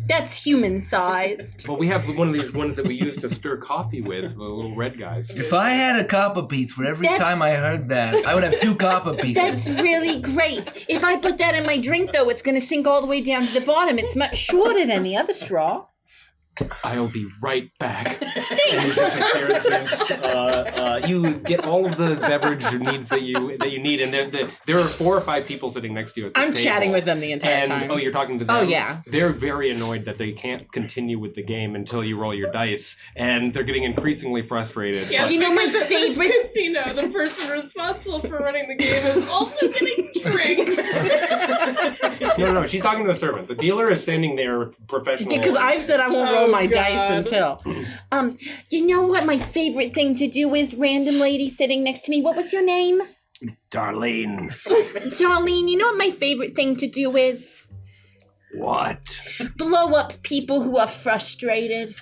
That's human sized. Well, we have one of these ones that we use to stir coffee with, the little red guys. If I had a copper piece for every That's- time I heard that, I would have 2 copper pieces. That's really great. If I put that in my drink, though, it's going to sink all the way down to the bottom. It's much shorter than the other straw. I'll be right back. And he disappears, and, you get all of the beverage needs that you need, and there are 4 or 5 people sitting next to you at the I'm table. chatting with them the entire And time. oh, you're talking to them. Oh, yeah. They're very annoyed that they can't continue with the game until you roll your dice, and they're getting increasingly frustrated. Yeah, You know my because at this favorite- casino, the person responsible for running the game is also getting drinks. No, she's talking to the servant. The dealer is standing there professionally. Because I've said I won't roll Oh, my dice God. until. You know what my favorite thing to do is, random lady sitting next to me? What was your name? Darlene. Darlene, you know what my favorite thing to do is? What? Blow up people who are frustrated.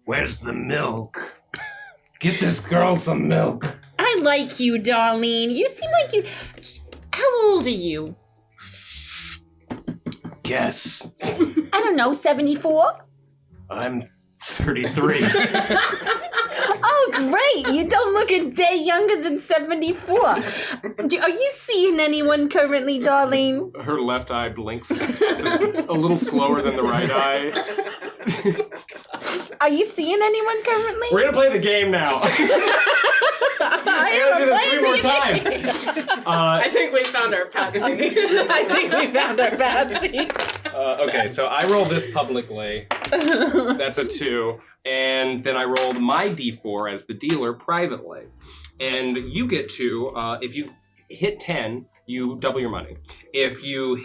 Where's the milk? Get this girl some milk. I like you, Darlene. You seem like you... How old are you? Guess. I don't know, 74? I'm 33. Oh, great. You don't look a day younger than 74. Are you seeing anyone currently, Darlene? Her left eye blinks a little slower than the right eye. Are you seeing anyone currently? We're gonna play the game now. I We're gonna do haven't this 3 more times. I think we found our Patsy. I think we found our Patsy. Okay, so I roll this publicly. That's a 2. And then I rolled my d4 as the dealer privately. And you get to, if you hit 10, you double your money. If you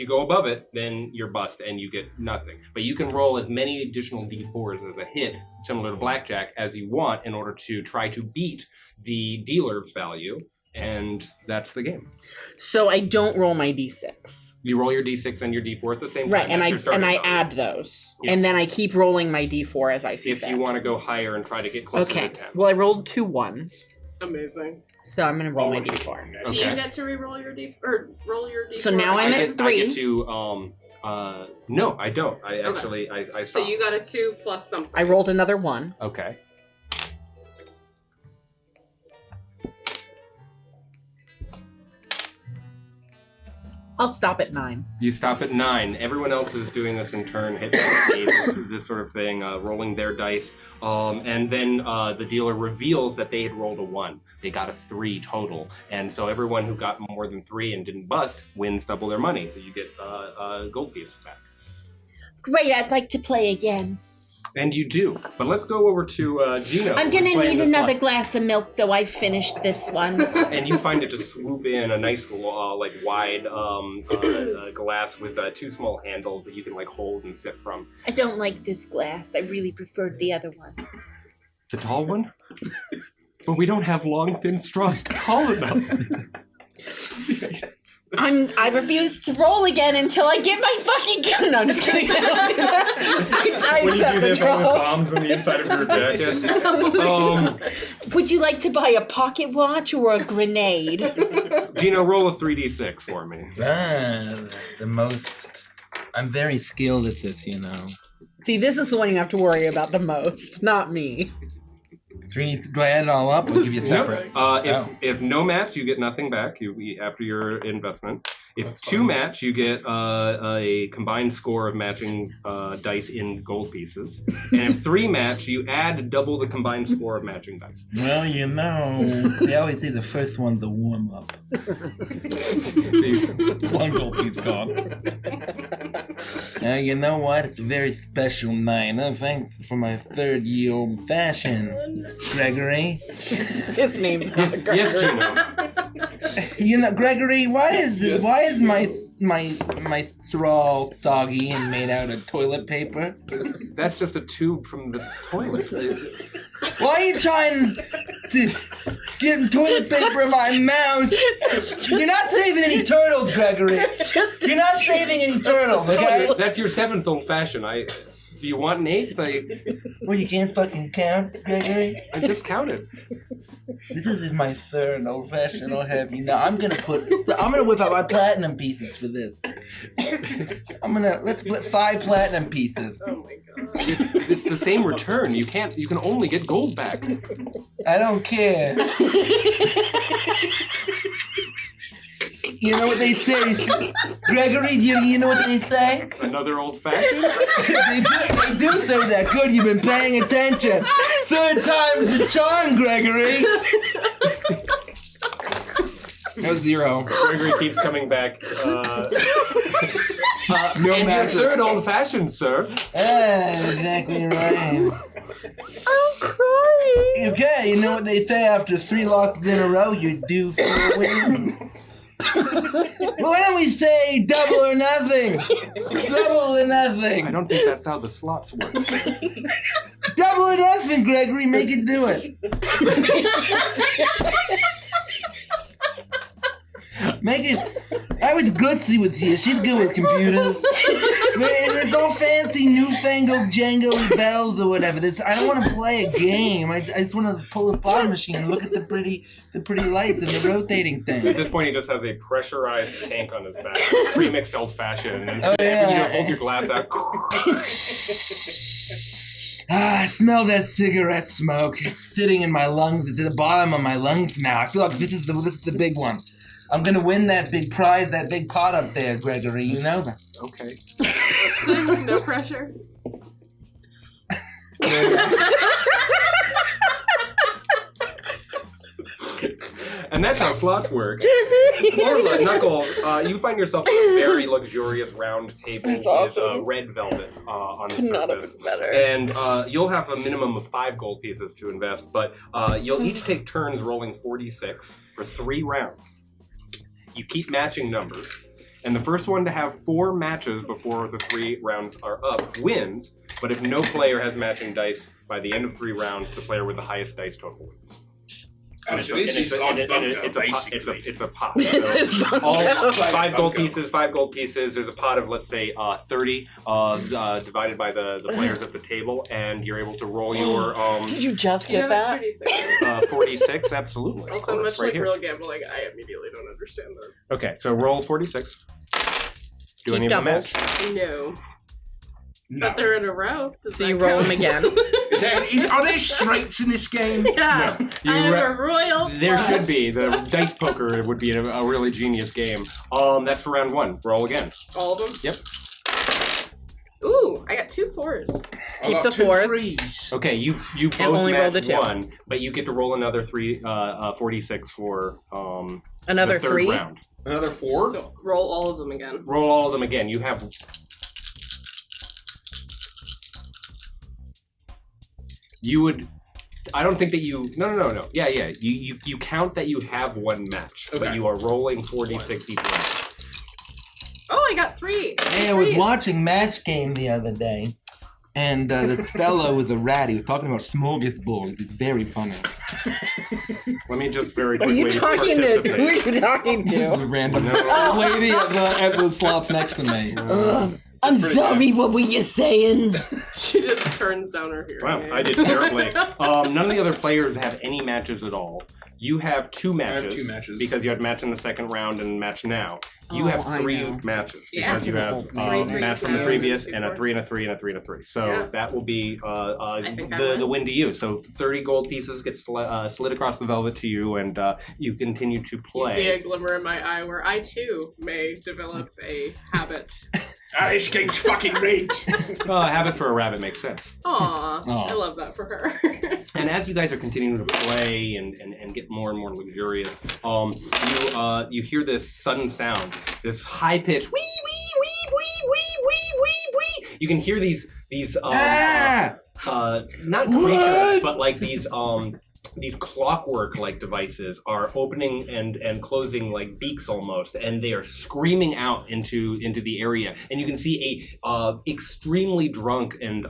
go above it, then you're bust and you get nothing. But you can roll as many additional d4s as a hit, similar to blackjack, as you want in order to try to beat the dealer's value. And that's the game. So I don't roll my d6. You roll your d6 and your d4 at the same time. Right, and That's your starting I value. add those. Yes. And then I keep rolling my d4 as I see If fit. you want to go higher and try to get closer Okay. to 10. Well, I rolled 2 1s. Amazing. So I'm going to roll my Oh, d4. Do you Okay. get to re-roll your D or roll your D4? So now I'm at 3. I get to, no, I don't. I actually, I So stop. you got a 2 plus something. I rolled another 1. Okay. I'll stop at 9. You stop at 9. Everyone else is doing this in turn, hit this sort of thing, rolling their dice. And then the dealer reveals that they had rolled a 1. They got a 3 total. And so everyone who got more than 3 and didn't bust wins double their money. So you get a gold piece back. Great, I'd like to play again. And you do. But let's go over to Gino. I'm gonna who's playing need this another one. glass of milk, though I finished this one. And you find it to swoop in a nice, wide glass with 2 small handles that you can hold and sip from. I don't like this glass. I really preferred the other one. The tall one? But we don't have long, thin straws tall enough. I refuse to roll again until I get my fucking gun. No, I'm just kidding. I don't do that. I When you accept do the this with troll. bombs on the inside of your jacket. Would you like to buy a pocket watch or a grenade? Gino, roll a 3d6 for me. The most. I'm very skilled at this, you know. See, this is the one you have to worry about the most, not me. 3, do I add it all up? I'll give you a separate. If no match, you get nothing back after your investment. If That's 2 fine. match, you get a combined score of matching dice in gold pieces. And if 3 match, you add double the combined score of matching dice. Well, you know, they always say the first one's the warm up. So you, 1 gold piece gone. You know what? It's a very special night. Thanks for my 3rd year old fashioned, Gregory. His name's not Gregory. yes, Gino. You know, Gregory, why is this? Why is my straw soggy and made out of toilet paper? That's just a tube from the toilet. Why are you trying to get toilet paper in my mouth? You're not saving any turtles, Gregory. You're not saving any turtles, okay? That's your 7th old fashioned. Do you want an 8th? Well, you can't fucking count, Gregory. I just counted. This is my 3rd old fashioned. I'll have you know. I'm gonna whip out my platinum pieces for this. Let's split 5 platinum pieces. Oh my god. It's the same return. You can only get gold back. I don't care. You know what they say, Gregory? You know what they say? Another old fashioned? They do say that. Good, you've been paying attention. 3rd time's the charm, Gregory. No 0. Gregory keeps coming back. No and matches. your 3rd old fashioned, sir. Exactly right. I'm crying. Okay, you know what they say? After 3 losses in a row, you're due for a win. Well, why don't we say double or nothing? Double or nothing. I don't think that's how the slots work. Double or nothing, Gregory. Make it do it. Make it. I wish Glitzy was here. She's good with computers. It's all fancy, newfangled, jangly bells or whatever. I don't want to play a game. I just want to pull a slot machine and look at the pretty lights and the rotating At thing. this point, he just has a pressurized tank on his back, pre-mixed old fashioned, and Oh, yeah. you hold your glass out. I smell that cigarette smoke. It's sitting in my lungs, at the bottom of my lungs now. I feel like this is the big one. I'm gonna win that big prize, that big pot up there, Gregory. You know that. Okay. No pressure. And that's how slots work. Orla, Knuckle, you find yourself at a very luxurious round table That's with awesome. red velvet on the Could not have surface. been better. And you'll have a minimum of 5 gold pieces to invest, but you'll each take turns rolling 46 for 3 rounds. You keep matching numbers, and the first one to have 4 matches before the 3 rounds are up wins, but if no player has matching dice, by the end of 3 rounds, the player with the highest dice total wins. Oh, so this is on bunker, basically. It's a pot. This So is bunker. all 5 gold Bunker. pieces, 5 gold pieces. There's a pot of, let's say, 30 divided by the players at the table, and you're able to roll your Did you just Do you get have that? extra D6? 46. Absolutely. of Also, course, much right like here. real gambling, I immediately don't understand this. Okay, so roll 46. Do Keep any of them doubles. match? No. No. But they're in a row. Does So that you roll count? them again. Are there straights in this game? Yeah, You I have re- a royal There flush. should be. The dice poker would be a really genius game. That's for round 1. Roll again. All of them? Yep. Ooh, I got 2 4s. I Keep got the 2 4s. 3s. Okay, you both only roll the matched 2. 1, but you get to roll another 46 for Another the third 3. round. Another 4? So roll all of them again. Roll all of them again. You have. You would. I don't think that you. No. Yeah. You count that you have 1 match, but Okay. you are rolling 46 each round. Oh, I got 3. Hey, I was watching Match Game the other day, and this fellow was a rat. He was talking about smorgasbord. It was very funny. Let me just very Are quickly you talking to? participate. Who are you talking The to? random No. lady at the slots next to me. I'm pretty sorry. What were you saying? She just turns down her hearing Wow, aid. I did terribly. None of the other players have any matches at all. You have 2 I matches. have 2 matches. Because you had match in the second round and match now. You Oh, have I 3 know. matches Yeah. because you have Three match from the now previous and and a before. 3 and a 3 and a 3 and a 3. So Yeah. that will be think I the win. win to you. So 30 gold pieces get slid across the velvet to you, and you continue to You see play. a glimmer in my eye where I too may develop a habit. This game's fucking rigged. Habit for a rabbit makes sense. Aw, Aw. I love that for her. And as you guys are continuing to play and get more and more luxurious, you hear this sudden sound, this high pitched wee wee wee wee wee wee wee wee. You can hear these Ah! not creatures, but like these clockwork like devices are opening and closing like beaks almost, and they are screaming out into the area, and you can see a extremely drunk and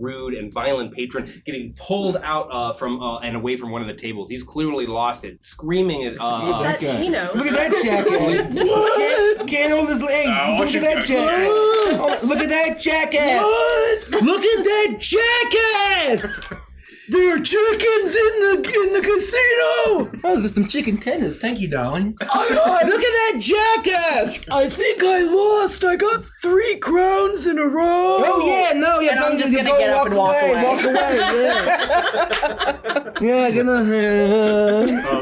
rude and violent patron getting pulled out from and away from one of the tables. He's clearly lost it, screaming at Is that Okay. Chino? Look at that jacket. Can't hold his leg. Look at that jacket. Oh, look at that jacket. Look at that jacket. There are chickens in the casino! Oh, there's some chicken tenders. Thank you, darling. Look at that jacket! I think I lost. I got 3 crowns in a row. Oh yeah, no, yeah. And I'm don't just you gonna go get up and walk away. Walk away. Yeah. Yeah, gonna.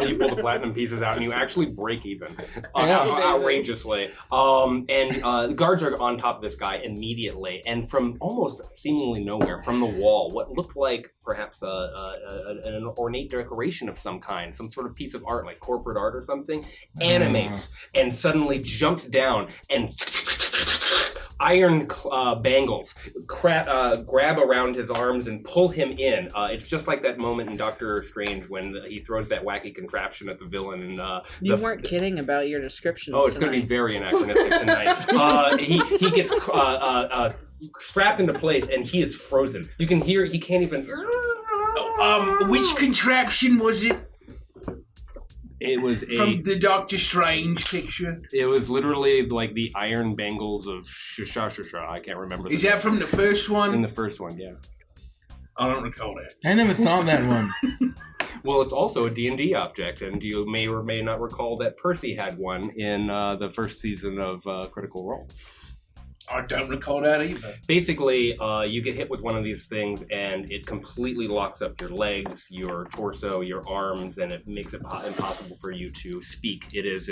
You pull the platinum pieces out, and you actually break even Yeah. outrageously. The guards are on top of this guy immediately, and from almost seemingly nowhere, from the wall, what looked like perhaps an ornate decoration of some kind, some sort of piece of art, like corporate art or something, animates and suddenly jumps down and iron bangles grab around his arms and pull him in. It's just like that moment in Doctor Strange when he throws that wacky contraption at the villain. And You weren't kidding about your descriptions. oh, it's going to be very anachronistic tonight. He gets strapped into place, and he is frozen. You can hear he can't even. Which contraption was it It was from the Doctor Strange picture? It was literally like the iron bangles of Shasha. I can't remember. Is that from the first in one? the first one? Yeah. I don't recall that. I never saw that one. Well, it's also a D&D object, and you may or may not recall that Percy had one in the first season of Critical Role. I don't recall that either. Basically, you get hit with one of these things, and it completely locks up your legs, your torso, your arms, and it makes it impossible for you to speak. It is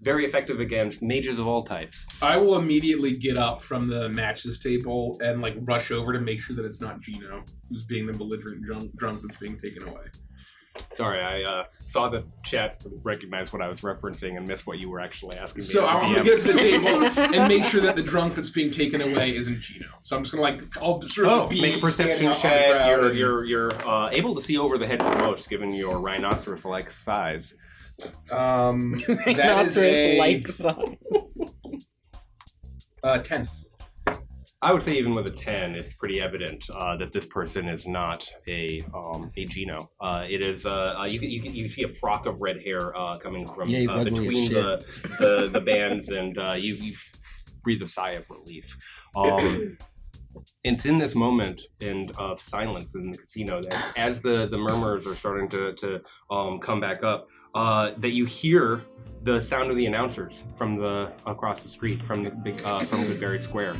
very effective against mages of all types. I will immediately get up from the matches table and like rush over to make sure that it's not Gino who's being the belligerent drunk that's being taken away. Sorry, I saw the chat recognize what I was referencing and missed what you were actually asking me. So as a I'm gonna DM. get up to the table and make sure that the drunk that's being taken away isn't Gino. So I'm just gonna I'll sort of be Make a perception standing out on the check. ground You're able to see over the heads of most, given your rhinoceros-like size. and, that is Rhinoceros-like size. 10. I would say even with a 10, it's pretty evident that this person is not a Gino. It is you see a frock of red hair coming from Yeah, he's ugly as between shit. the bands, and you breathe a sigh of relief. It's in this moment of silence in the casino that as the murmurs are starting to come back up, that you hear the sound of the announcers from across the street from the big from Goodberry Square.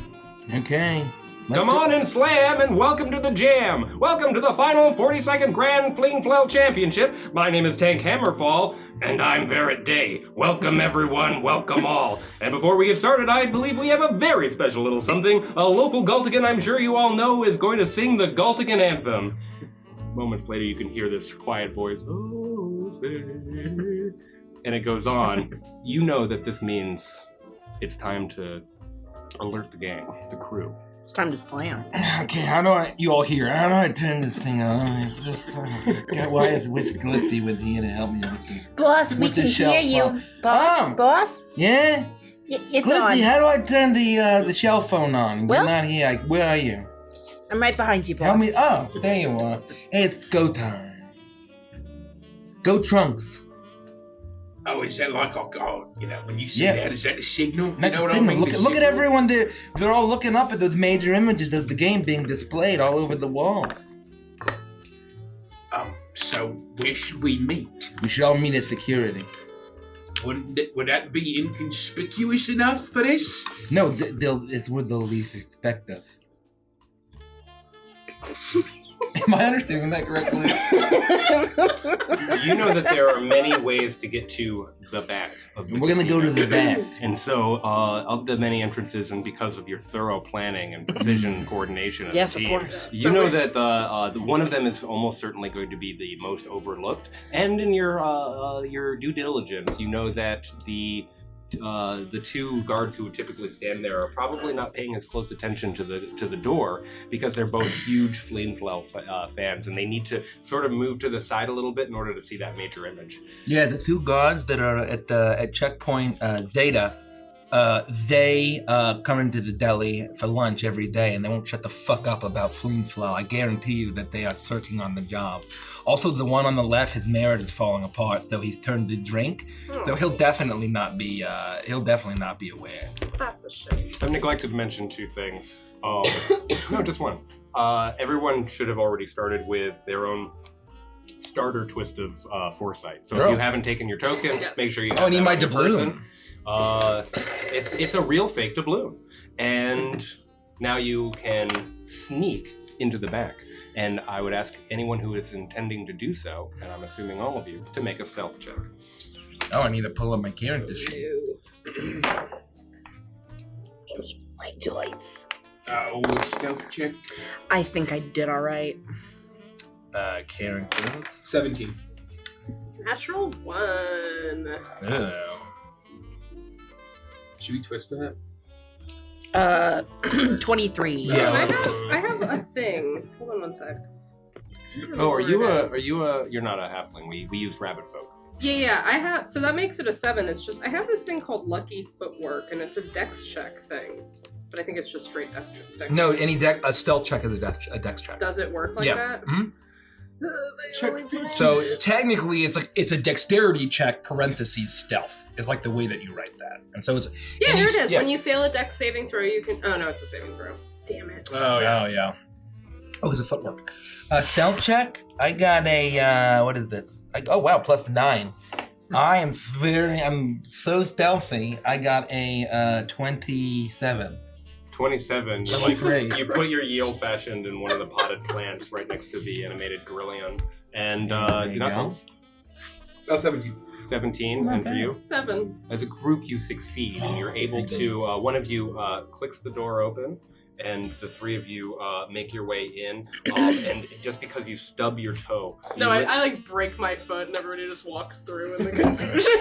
Okay. Come on and slam, and welcome to the jam. Welcome to the final 42nd Grand Fling Flell Championship. My name is Tank Hammerfall, and I'm Verret Day. Welcome, everyone. Welcome all. And before we get started, I believe we have a very special little something. A local Galtigan I'm sure you all know is going to sing the Galtigan Anthem. Moments later, you can hear this quiet voice. Oh, say. And it goes on. You know that this means it's time to alert the gang, the crew. It's time to slam. Okay, you all hear? How do I turn this thing on? It's just, why is Witch Glitzy with here to help me with the... Boss, we With the can shelf hear you. phone. Boss, Oh. boss, Yeah? it's Glitzy, on. how do I turn the cell phone on? Well- You're not here. Where are you? I'm right behind you, boss. Help me. Oh, there you are. Hey, it's go time. Go Trunks. Oh, is that like, when you see Yeah. that, is that the signal? You That's know the what I thing. mean? Look The at signal? everyone. They're all looking up at those major images of the game being displayed all over the walls. So where should we meet? We should all meet at security. Would that be inconspicuous enough for this? No, it's where they'll least expect us. Am I understanding that correctly? You know that there are many ways to get to the back of the We're gonna go to the back. And so, of the many entrances, and because of your thorough planning and precision coordination of Yes, the of team, course. you know that the one of them is almost certainly going to be the most overlooked. And in your due diligence, you know that the two guards who would typically stand there are probably not paying as close attention to the door because they're both huge Flainflow fans, and they need to sort of move to the side a little bit in order to see that major image. Yeah, the two guards that are at checkpoint Zeta, they come into the deli for lunch every day, and they won't shut the fuck up about Flainflow. I guarantee you that they are searching on the job. Also, the one on the left, his marriage is falling apart, so he's turned to drink. So he'll definitely not be aware. That's a shame. I've neglected to mention two things. No, just one. Everyone should have already started with their own starter twist of foresight. So if you haven't taken your token, make sure you have I need that my on your doubloon. person. It's a real fake doubloon. And now you can sneak into the back. And I would ask anyone who is intending to do so, and I'm assuming all of you, to make a stealth check. Oh, I need to pull up my character sheet. My toys. Stealth check. I think I did all right. Character. 17. Natural 1. Oh. Should we twist that? 23. Yeah. I have a thing. Hold on one sec. Oh, are you you're not a halfling. We used rabbit folk. Yeah, I have, so that makes it a 7. It's just, I have this thing called Lucky Footwork, and it's a dex check thing. But I think it's just straight dex check. No, a stealth check is a dex check. Does it work like Yeah. that? Mhm. Check. So technically, it's a dexterity check parentheses stealth is like the way that you write that, and so it's Yeah, here it is. Yeah. When you fail a dex saving throw, you can, oh no, it's a saving throw. Damn it. Oh yeah. Oh, it's a footwork. Stealth check. I got a what is this? Oh wow, +9. I'm so stealthy. I got a 27. 27. That's Like, great. you put your ye old-fashioned in one of the potted plants right next to the animated Gorillion. And There you Knuckles, 17. 17. And for you? 7. As a group, you succeed, and you're able to. One of you clicks the door open, and the three of you make your way in. And just because you stub your toe, No, you I like break my foot and everybody just walks through in the confusion.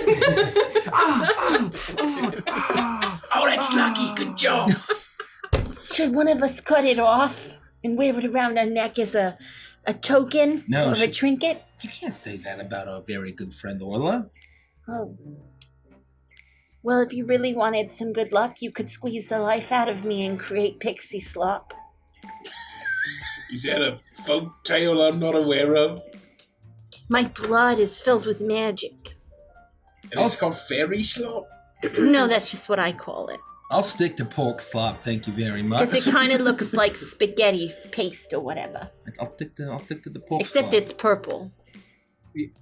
Oh, that's lucky. Good job. Should one of us cut it off and wear it around our neck as a token No, or a trinket? You can't say that about our very good friend Orla. Oh. Well, if you really wanted some good luck, you could squeeze the life out of me and create pixie slop. Is that a folk tale I'm not aware of? My blood is filled with magic. And it's called fairy slop? No, that's just what I call it. I'll stick to pork slop, thank you very much. Because it kind of looks like spaghetti paste or whatever. I'll stick to the pork Except slop. it's purple.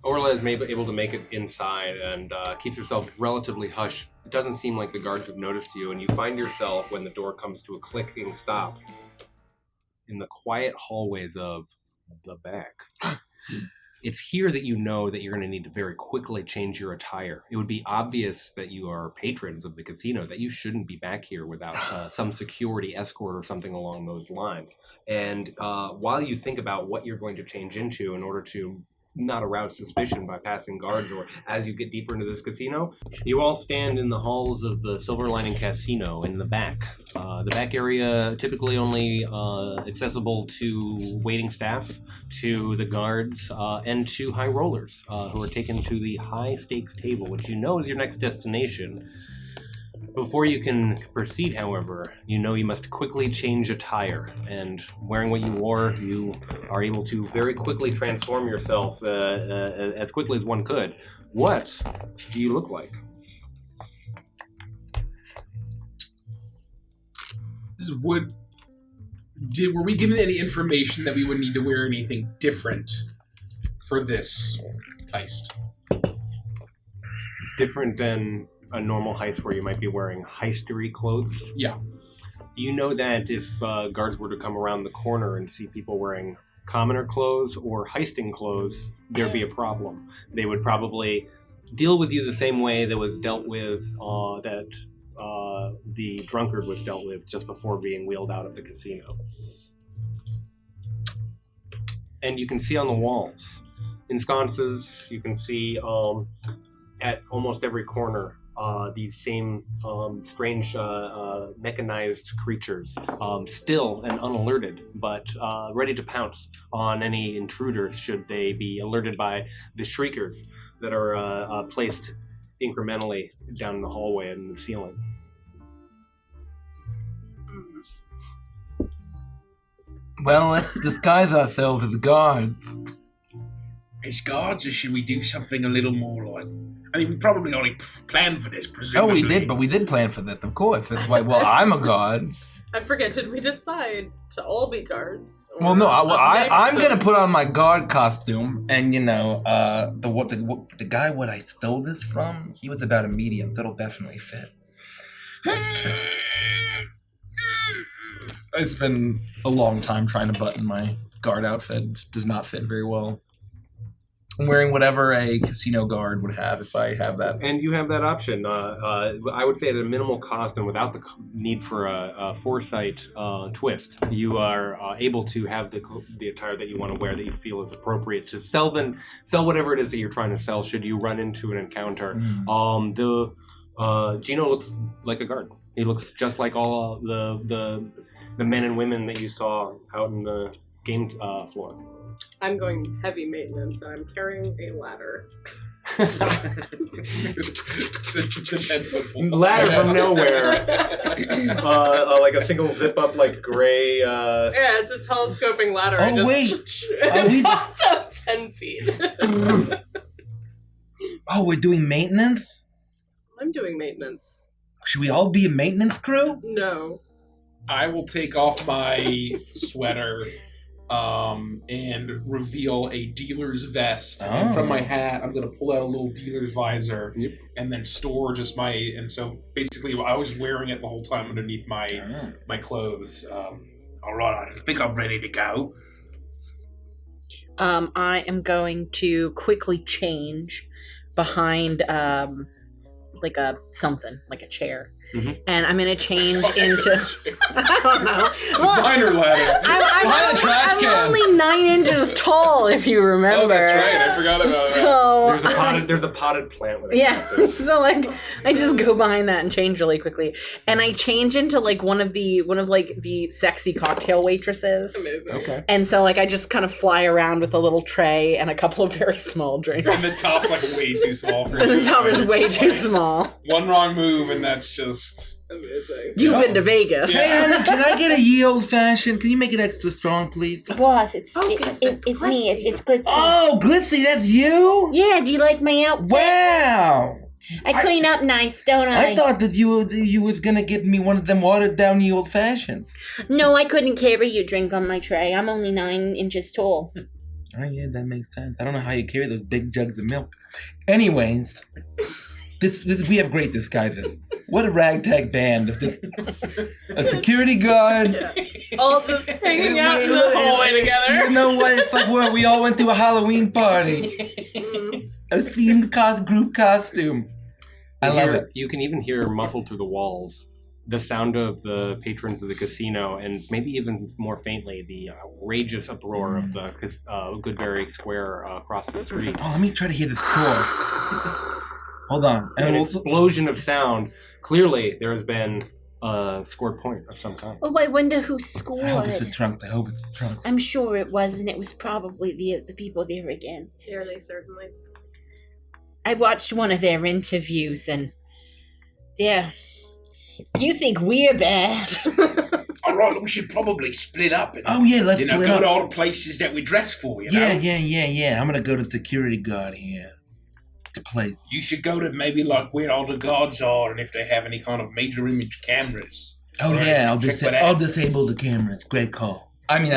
Orla is able to make it inside and keeps herself relatively hushed. It doesn't seem like the guards have noticed you, and you find yourself, when the door comes to a clicking stop, in the quiet hallways of the back. It's here that you know that you're going to need to very quickly change your attire. It would be obvious that you are patrons of the casino, that you shouldn't be back here without some security escort or something along those lines. And while you think about what you're going to change into in order to not arouse suspicion by passing guards or as you get deeper into this casino, you all stand in the halls of the Silver Lining Casino in the back. The back area typically only accessible to waiting staff, to the guards, and to high rollers who are taken to the high stakes table, which you know is your next destination. Before you can proceed, however, you know you must quickly change attire, and wearing what you wore, you are able to very quickly transform yourself as quickly as one could. What do you look like? Were we given any information that we would need to wear anything different for this heist? Different than a normal heist where you might be wearing heistery clothes? Yeah. You know that if guards were to come around the corner and see people wearing commoner clothes or heisting clothes, there'd be a problem. They would probably deal with you the same way that was dealt with, the drunkard was dealt with just before being wheeled out of the casino. And you can see on the walls, in sconces, you can see at almost every corner these same strange mechanized creatures, still and unalerted, but ready to pounce on any intruders should they be alerted by the shriekers that are placed incrementally down in the hallway and the ceiling. Well, let's disguise ourselves as guards. As guards, or should we do something a little more like... I mean, we probably already planned for this, Oh, presumably. we did, but we did plan for this, of course. That's why, well, I'm a guard. I forget, did we decide to all be guards? Well, no, I'm going gonna put on my guard costume, and you know, the guy what I stole this from, he was about a medium, so it'll definitely fit. It's been a long time trying to button my guard outfit. It does not fit very well. I'm wearing whatever a casino guard would have if I have that. And you have that option. I would say at a minimal cost and without the need for a foresight twist, you are able to have the attire that you want to wear that you feel is appropriate to sell whatever it is that you're trying to sell should you run into an encounter. Gino looks like a guard. He looks just like all the men and women that you saw out in the game floor. I'm going heavy maintenance, and I'm carrying a ladder. Ladder from nowhere. Like a single zip up, like gray. Yeah, it's a telescoping ladder. Oh, wait. And we- it pops out 10 feet. Oh, we're doing maintenance? I'm doing maintenance. Should we all be a maintenance crew? No. I will take off my sweater and reveal a dealer's vest. And from my hat, I'm going to pull out a little dealer's visor and then store just my... And so basically, I was wearing it the whole time underneath my clothes. All right, I think I'm ready to go. I am going to quickly change behind like a chair. Mm-hmm. And I'm going to change into... I don't know. Well, Minor ladder. Behind the trash I'm can. only 9 inches tall, if you remember. Oh, that's right. I forgot about that. So There's a potted plant with it. yeah, so like I just go behind that and change really quickly, and I change into like one of the sexy cocktail waitresses. Amazing. Okay. And so like I just kind of fly around with a little tray and a couple of very small drinks. And the top's like way too small for And you. the top is way It's too like small. One wrong move and that's just... Amazing. You've been to Vegas. Yeah. Hey, honey, can I get a ye old fashioned? Can you make it extra strong, please? Boss, it's Oh, it's me. It's Glitzy. Oh, Glitzy, that's you? Yeah, do you like my outfit? Wow! I clean up nice, don't I? I thought that you was gonna get me one of them watered down ye old fashions. No, I couldn't carry your drink on my tray. I'm only 9 inches tall. Oh yeah, that makes sense. I don't know how you carry those big jugs of milk. Anyways, this we have great disguises. What a ragtag band of just a security guard. Yeah. All just hanging out in the hallway together. You know what? It's like we all went to a Halloween party. A themed group costume. I love it. You can even hear muffled through the walls the sound of the patrons of the casino, and maybe even more faintly, the outrageous uproar of the Goodberry Square across the street. Oh, let me try to hear the score. Hold on. An explosion of sound. Clearly, there has been a scored point of some kind. Oh, I wonder who scored. I hope it's the trunk. I hope it's the trunks. I'm sure it was, and it was probably the people they were against. Yeah, they certainly. I watched one of their interviews, and you think we're bad. All right, we should probably split up. And, Oh yeah, let's split go up. to all the places that we dress for. You know? Yeah. I'm gonna go to security guard here. To play. You should go to maybe like where all the guards are, and if they have any kind of major image cameras. Oh Right, yeah, check I'll disable the cameras. Great call. I mean,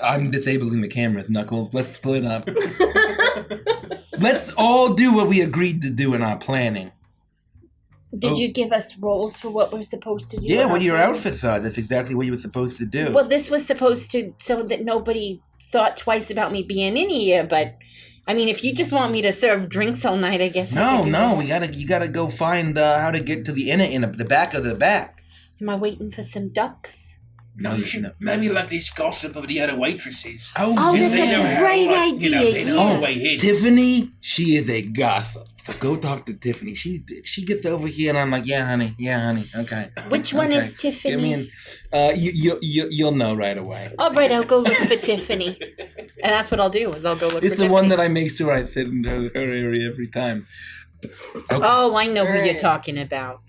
I'm disabling the cameras, Knuckles. Let's split up. Let's all do what we agreed to do in our planning. Did you give us roles for what we're supposed to do? Yeah, what your outfits are. That's exactly what you were supposed to do. Well, this was supposed to, so that nobody thought twice about me being in here, but... I mean, if you just want me to serve drinks all night, I guess I could do that. you gotta go find how to get to the the back of the back. Am I waiting for some ducks? No, you should maybe let this gossip of the other waitresses. Oh, that's a great idea. They know the way in. Tiffany, she is a gossip. So go talk to Tiffany. She gets over here, and I'm like, yeah, honey, okay. Which one okay. is Tiffany? Give me you'll know right away. All right, I'll go look for Tiffany. And that's what I'll do, is I'll go look for It's the Tiffany. one that I make sure I sit in her area every time. Okay. Oh, I know who you're Alright. talking about.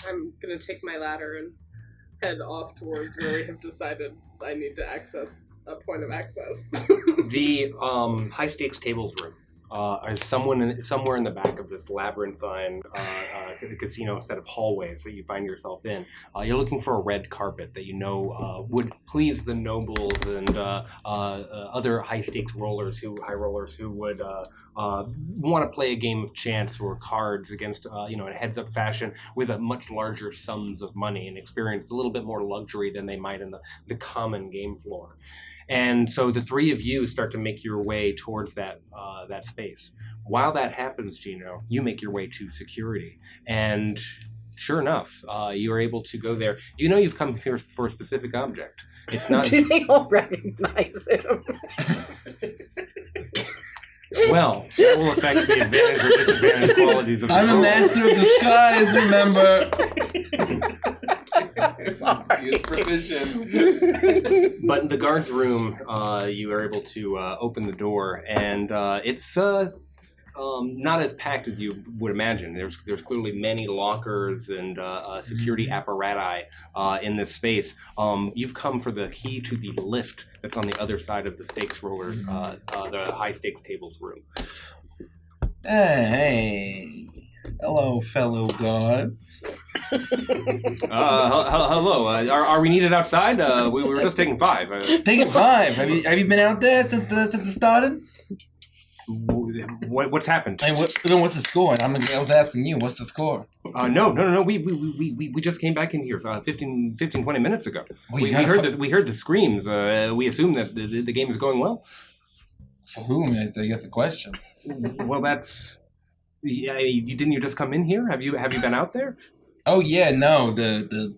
I'm gonna take my ladder and head off towards where we have decided I need to access a point of access. The high stakes tables room is somewhere in the back of this labyrinthine casino set of hallways that you find yourself in. You're looking for a red carpet that you know would please the nobles and other high stakes high rollers who would want to play a game of chance or cards against in a heads up fashion with a much larger sums of money and experience a little bit more luxury than they might in the common game floor. And so the three of you start to make your way towards that space. While that happens, Gino, you make your way to security. And sure enough, you are able to go there. You know you've come here for a specific object. It's not... Do they all recognize him? Well, that will affect the advantage or disadvantage qualities of the I'm a roll. master of disguise, remember? It's provision. But in the guard's room, you are able to open the door, and it's not as packed as you would imagine. There's clearly many lockers and security apparati in this space. You've come for the key to the lift that's on the other side of the stakes roller, the high stakes tables room. Hey. Hello, fellow gods. Hello. Are we needed outside? We were just taking 5. Taking 5. Have you been out there since it started? What's happened? Hey, what's the score? I was asking you, what's the score? No. We just came back in here 15, 20 minutes ago. Well, we heard the screams. We assume that the game is going well. For whom? I guess the question. Well, that's. Yeah, didn't you just come in here? Have you been out there? Oh yeah, no, the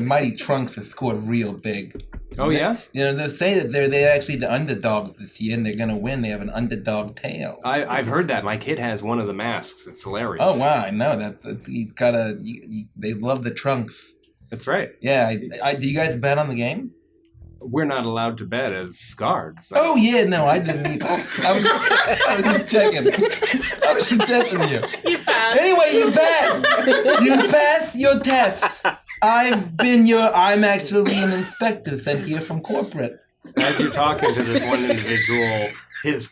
mighty Trunks have scored real big. Oh yeah? They say that they're actually the underdogs this year, and they're gonna win. They have an underdog tail. I've heard that. My kid has one of the masks. It's hilarious. Oh wow, I know that. He's got they love the Trunks. That's right. Yeah, do you guys bet on the game? We're not allowed to bet as guards. Oh yeah, no, I didn't either. I was just checking. I was just testing you. You passed. Anyway, you passed. You passed your test. I'm actually an inspector sent here from corporate. As you're talking to this one individual, his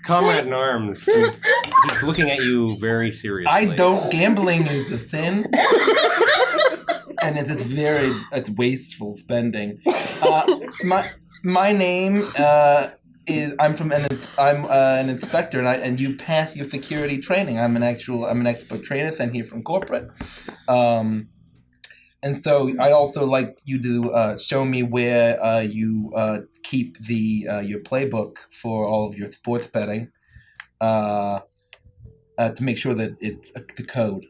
comrade in arms, he's looking at you very seriously. Gambling is a sin. And it's wasteful spending. My name I'm an inspector, and you pass your security training. I'm an expert trainer sent here from corporate. And so I also like you to show me where you keep your playbook for all of your sports betting, to make sure that it's the code.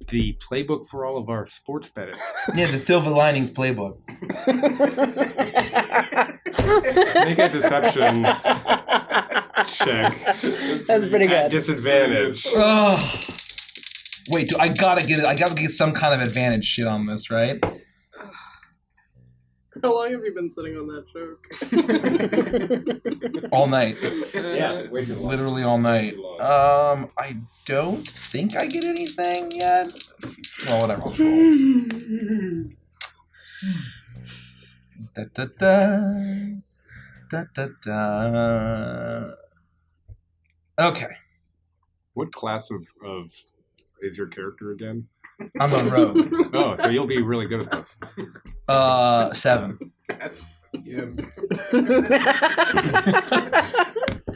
The playbook for all of our sports betting. Yeah, the Silver Linings playbook. Make a deception check. That's pretty At good. disadvantage. Oh. Wait, I gotta get some kind of advantage shit on this, right? How long have you been sitting on that joke? All night. Yeah, way too long. Literally all night. Too long. I don't think I get anything yet. Well, whatever. I'll roll. Da, da, da. Da, da, da. Okay, What class of is your character again? I'm a rogue. Oh, so you'll be really good at this. 7. That's yeah.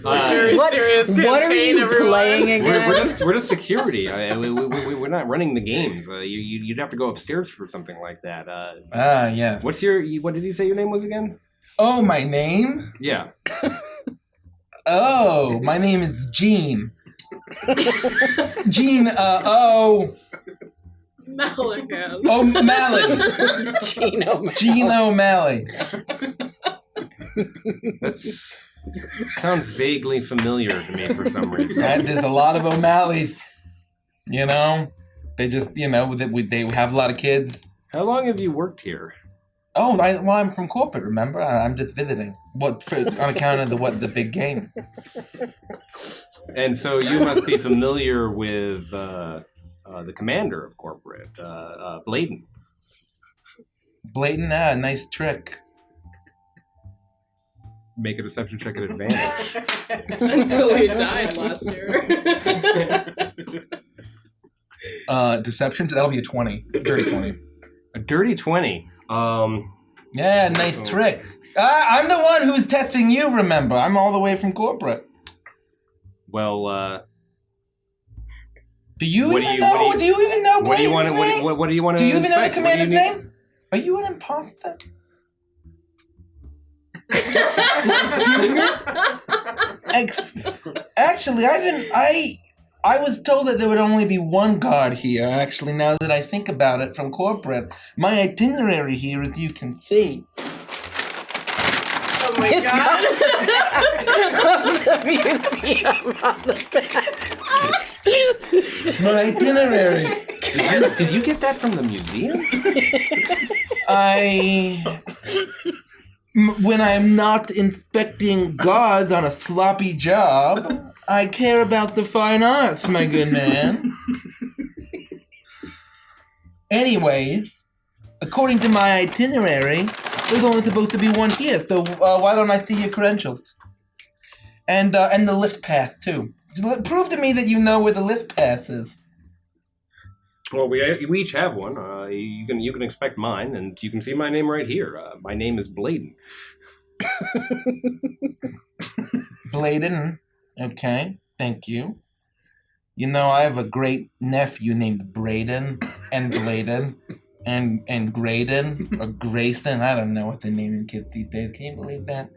Very serious What are campaign, you everyone. playing again? We're just security. We're not running the games. You'd have to go upstairs for something like that. Yeah. What did you say your name was again? Oh, my name? Yeah. Oh, my name is Gene. Gene, Malahan. O'Malley. Gene O'Malley. That sounds vaguely familiar to me for some reason. There's a lot of O'Malleys. You know? They just, they have a lot of kids. How long have you worked here? Oh, I'm from corporate, remember? I'm just visiting. On account of the big game. And so you must be familiar with the commander of corporate, Bladen. Blatant, nice trick. Make a deception check at advantage. Until he died last year. Deception, that'll be a 20. Dirty 20. A dirty 20. Yeah, nice trick. I'm the one who's testing you, remember? I'm all the way from corporate. Well, do you even know What do you want to? Bladen's name? What do you want to? Do you even know the inspect? What do you commander's need- name? Are you an imposter? Actually, I was told that there would only be one guard here. Actually, now that I think about it, from corporate, my itinerary here, as you can see. Oh my god. My itinerary. Did you get that from the museum? When I'm not inspecting guards on a sloppy job, I care about the fine arts, my good man. Anyways, according to my itinerary, there's only supposed to be one here, so why don't I see your credentials? And the lift path, too. Prove to me that you know where the lift path is. Well, we each have one. You can expect mine, and you can see my name right here. My name is Bladen. Bladen. Okay, thank you. You know, I have a great nephew named Braden and Bladen and Graydon or Grayson. I don't know what they're naming kids these days. Can you believe that?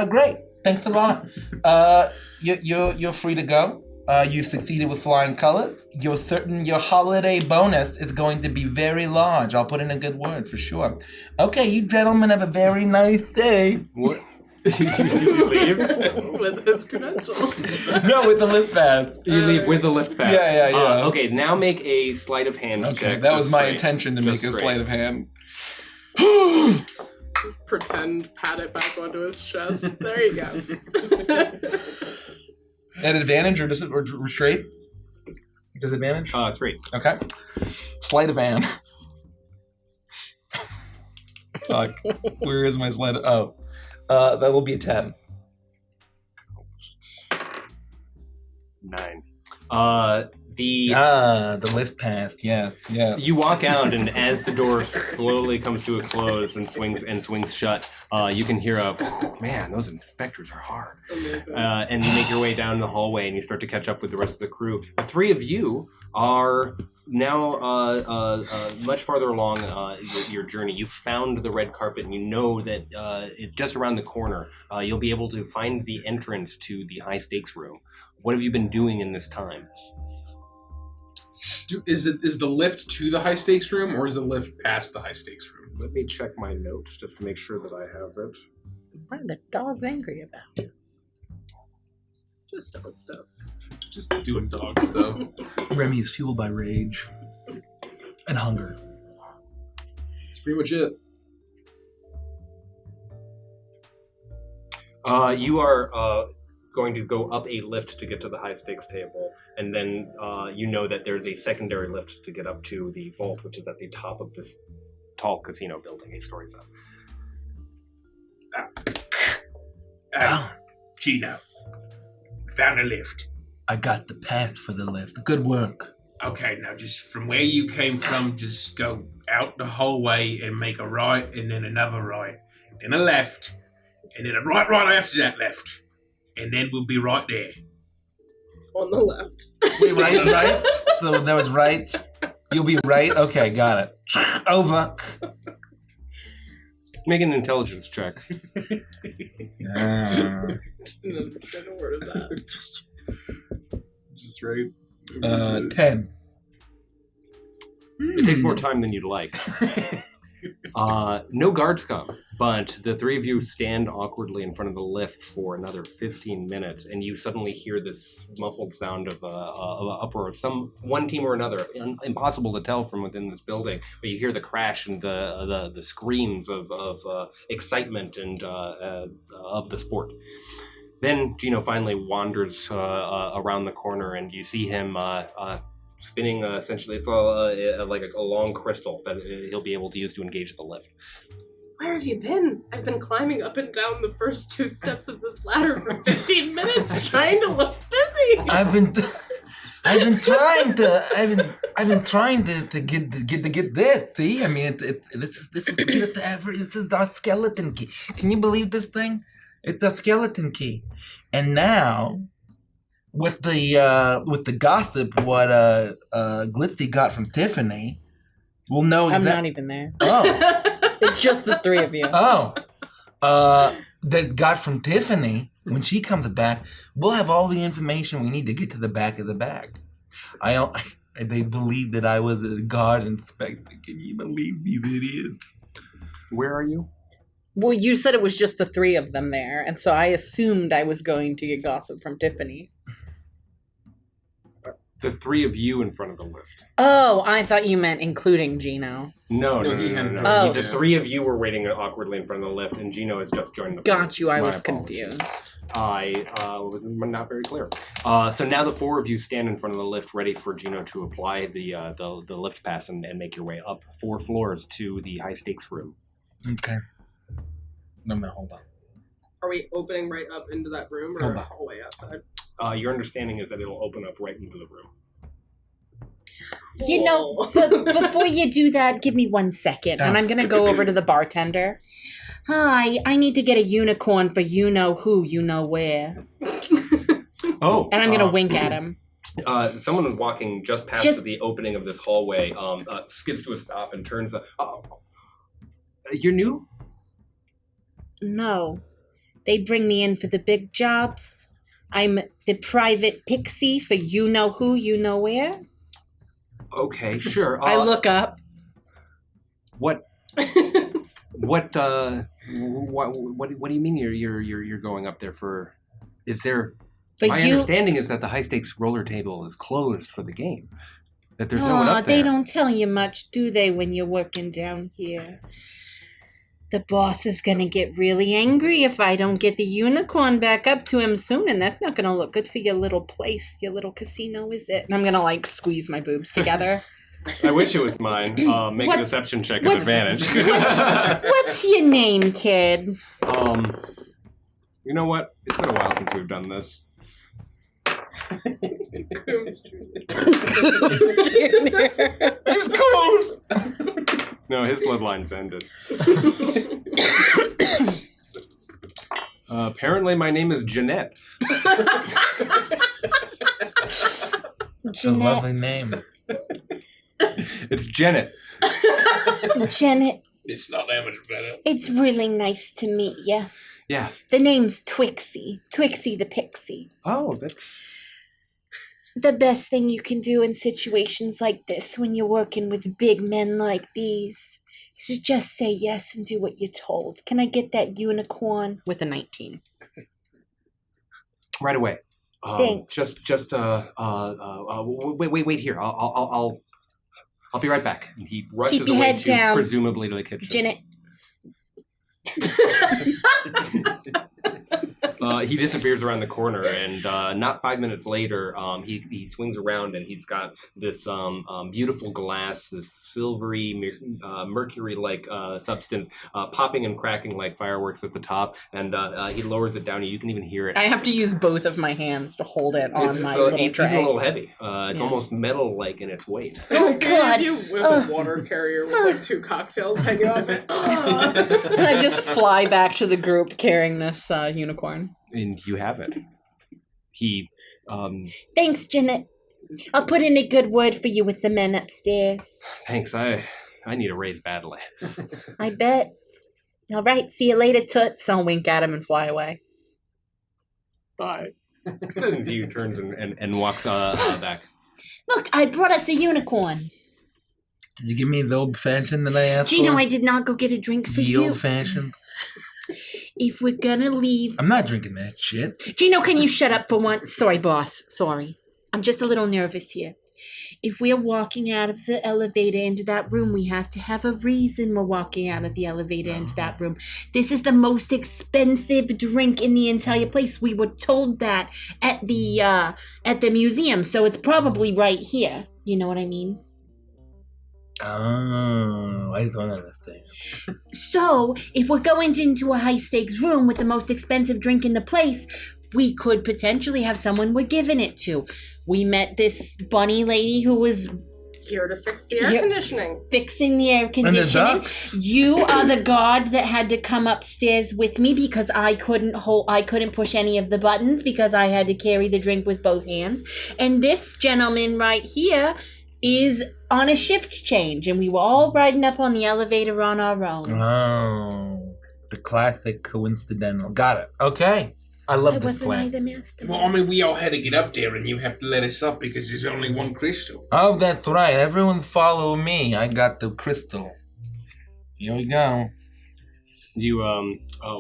Great. Thanks a lot. You're free to go. You succeeded with flying colors. Your holiday bonus is going to be very large. I'll put in a good word for sure. Okay, you gentlemen have a very nice day. What? You leave? With his credentials. No, with the lift pass. You leave with the lift pass. Yeah. Okay, now make a sleight of hand Okay, check. that was Just my straight. intention to Just make a straight. sleight of hand. Just pretend, pat it back onto his chest. There you go. At advantage or straight? Disadvantage? Straight. Okay. Sleight of hand. Fuck. Where is my sleight of... Oh. That will be a 10. 9. The lift path. Yeah. You walk out, and as the door slowly comes to a close and swings shut, you can hear man, those inspectors are hard. And you make your way down the hallway, and you start to catch up with the rest of the crew. The three of you are now much farther along your journey. You've found the red carpet, and you know that just around the corner, you'll be able to find the entrance to the high stakes room. What have you been doing in this time? Is the lift to the high stakes room, or is the lift past the high stakes room? Let me check my notes just to make sure that I have it. What are the dogs angry about? Just dog stuff. Just doing dog stuff. Remy is fueled by rage and hunger. That's pretty much it. You are going to go up a lift to get to the high stakes table, and then you know that there's a secondary lift to get up to the vault, which is at the top of this tall casino building, 8 stories up. Gino, found a lift. I got the path for the lift. Good work. Okay, now just from where you came from, just go out the hallway and make a right, and then another right, then a left, and then a right after that left. And then we'll be right there. On the left. Wait, right? So there was right. You'll be right? Okay, got it. Over. Make an intelligence check. Didn't understand a word of that. Just right. 10. It takes more time than you'd like. No guards come, but the three of you stand awkwardly in front of the lift for another 15 minutes, and you suddenly hear this muffled sound of uproar of one team or another. Impossible to tell from within this building, but you hear the crash and the screams of excitement and of the sport. Then Gino finally wanders around the corner, and you see him spinning. Essentially, it's like a long crystal that he'll be able to use to engage the lift. Where have you been? I've been climbing up and down the first 2 steps of this ladder for 15 minutes, trying to look busy. I've been trying to get this. See, I mean, this is our skeleton key. Can you believe this thing? It's a skeleton key, and now with the gossip, what Glitzy got from Tiffany, we'll know. I'm not even there. Oh, It's just the three of you. oh, that got from Tiffany. When she comes back, we'll have all the information we need to get to the back of the bag. They believed that I was a guard inspector. Can you believe these idiots? Where are you? Well, you said it was just the three of them there, and so I assumed I was going to get gossip from Tiffany. The three of you in front of the lift. Oh, I thought you meant including Gino. No. Oh. The three of you were waiting awkwardly in front of the lift, and Gino has just joined the Got you, I My was apologies. confused. I was not very clear. So now the four of you stand in front of the lift, ready for Gino to apply the lift pass and make your way up 4 floors to the high stakes room. Okay. No, hold on. Are we opening right up into that room or Hold a on. hallway outside? Your understanding is that it'll open up right into the room. You know, before you do that, give me 1 second. And I'm going to go over to the bartender. Hi, I need to get a unicorn for you know who, you know where. Oh. And I'm going to wink at him. Someone walking just past the opening of this hallway skids to a stop and turns. You're new? No, they bring me in for the big jobs. I'm the private pixie for you know who, you know where. Okay, sure. I look up. What do you mean you're going up there for? Is there? For My you, understanding is that the high stakes roller table is closed for the game. That there's no one up there. They don't tell you much, do they, when you're working down here? The boss is gonna get really angry if I don't get the unicorn back up to him soon, and that's not gonna look good for your little place, your little casino, is it? And I'm going to like squeeze my boobs together. I wish it was mine. Make a deception check with advantage. What's your name, kid? You know what? It's been a while since we've done this. Who's Coombs? No, his bloodline's ended. Apparently, my name is Jeanette. It's a lovely name. It's Janet. Janet, It's not that much better. it's really nice to meet you. Yeah. The name's Twixie. Twixie the Pixie. Oh, that's... The best thing you can do in situations like this when you're working with big men like these is to just say yes and do what you're told. Can I get that unicorn? With a 19. Right away. Thanks. Wait here. I'll be right back. And he rushes Keep your away head to, down. presumably to the kitchen. Janet. He disappears around the corner, and not 5 minutes later, he swings around, and he's got this beautiful glass, this silvery, mercury-like substance popping and cracking like fireworks at the top, and he lowers it down, and you can even hear it. I have to use both of my hands to hold it on my little it's tray. even a little heavy. It's Yeah. almost metal-like in its weight. Oh, God. You with a water carrier with like 2 cocktails hanging off it. And I just fly back to the group carrying this unicorn. And you have it. He, Thanks, Janet. I'll put in a good word for you with the men upstairs. thanks, I need a raise badly. I bet. All right, see you later, Toots. So I'll wink at him and fly away. Bye. And he turns and walks back. Look, I brought us a unicorn. Did you give me the old fashioned that I asked Gino, for? I did not go get a drink for The you. old fashioned? If we're gonna leave... I'm not drinking that shit. Gino, can you shut up for once? Sorry, boss. Sorry. I'm just a little nervous here. If we're walking out of the elevator into that room, we have to have a reason we're walking out of the elevator into that room. This is the most expensive drink in the entire place. We were told that at the museum, so it's probably right here. You know what I mean? Oh, I don't understand. So, if we're going into a high-stakes room with the most expensive drink in the place, we could potentially have someone we're giving it to. We met this bunny lady who was Here to fix the air Yep. conditioning. fixing the air And the conditioning. ducks? You are the guard that had to come upstairs with me because I couldn't push any of the buttons because I had to carry the drink with both hands. And this gentleman right here is on a shift change, and we were all riding up on the elevator on our own. Oh, the classic coincidental. Got it. Okay. I love this Wasn't I plan. the master? Well, I mean, we all had to get up there, and you have to let us up because there's only one crystal. Oh, that's right. Everyone follow me. I got the crystal. Here we go. You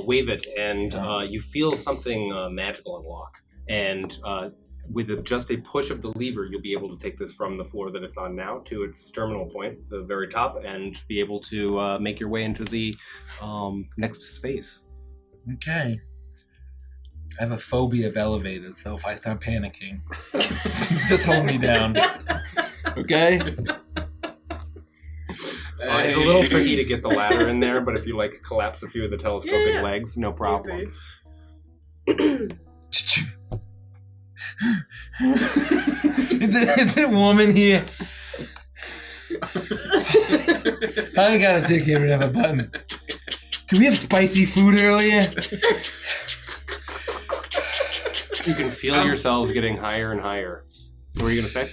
wave it, and you feel something magical unlock. And with just a push of the lever, you'll be able to take this from the floor that it's on now to its terminal point, the very top, and be able to make your way into the next space. Okay. I have a phobia of elevators, so if I start panicking, just hold me down. Okay? It's a little tricky to get the ladder in there, but if you collapse a few of the telescoping Yeah. legs, no problem. Is the woman here? I gotta take care of a button. Do we have spicy food earlier? You can feel yourselves getting higher and higher. What were you gonna say?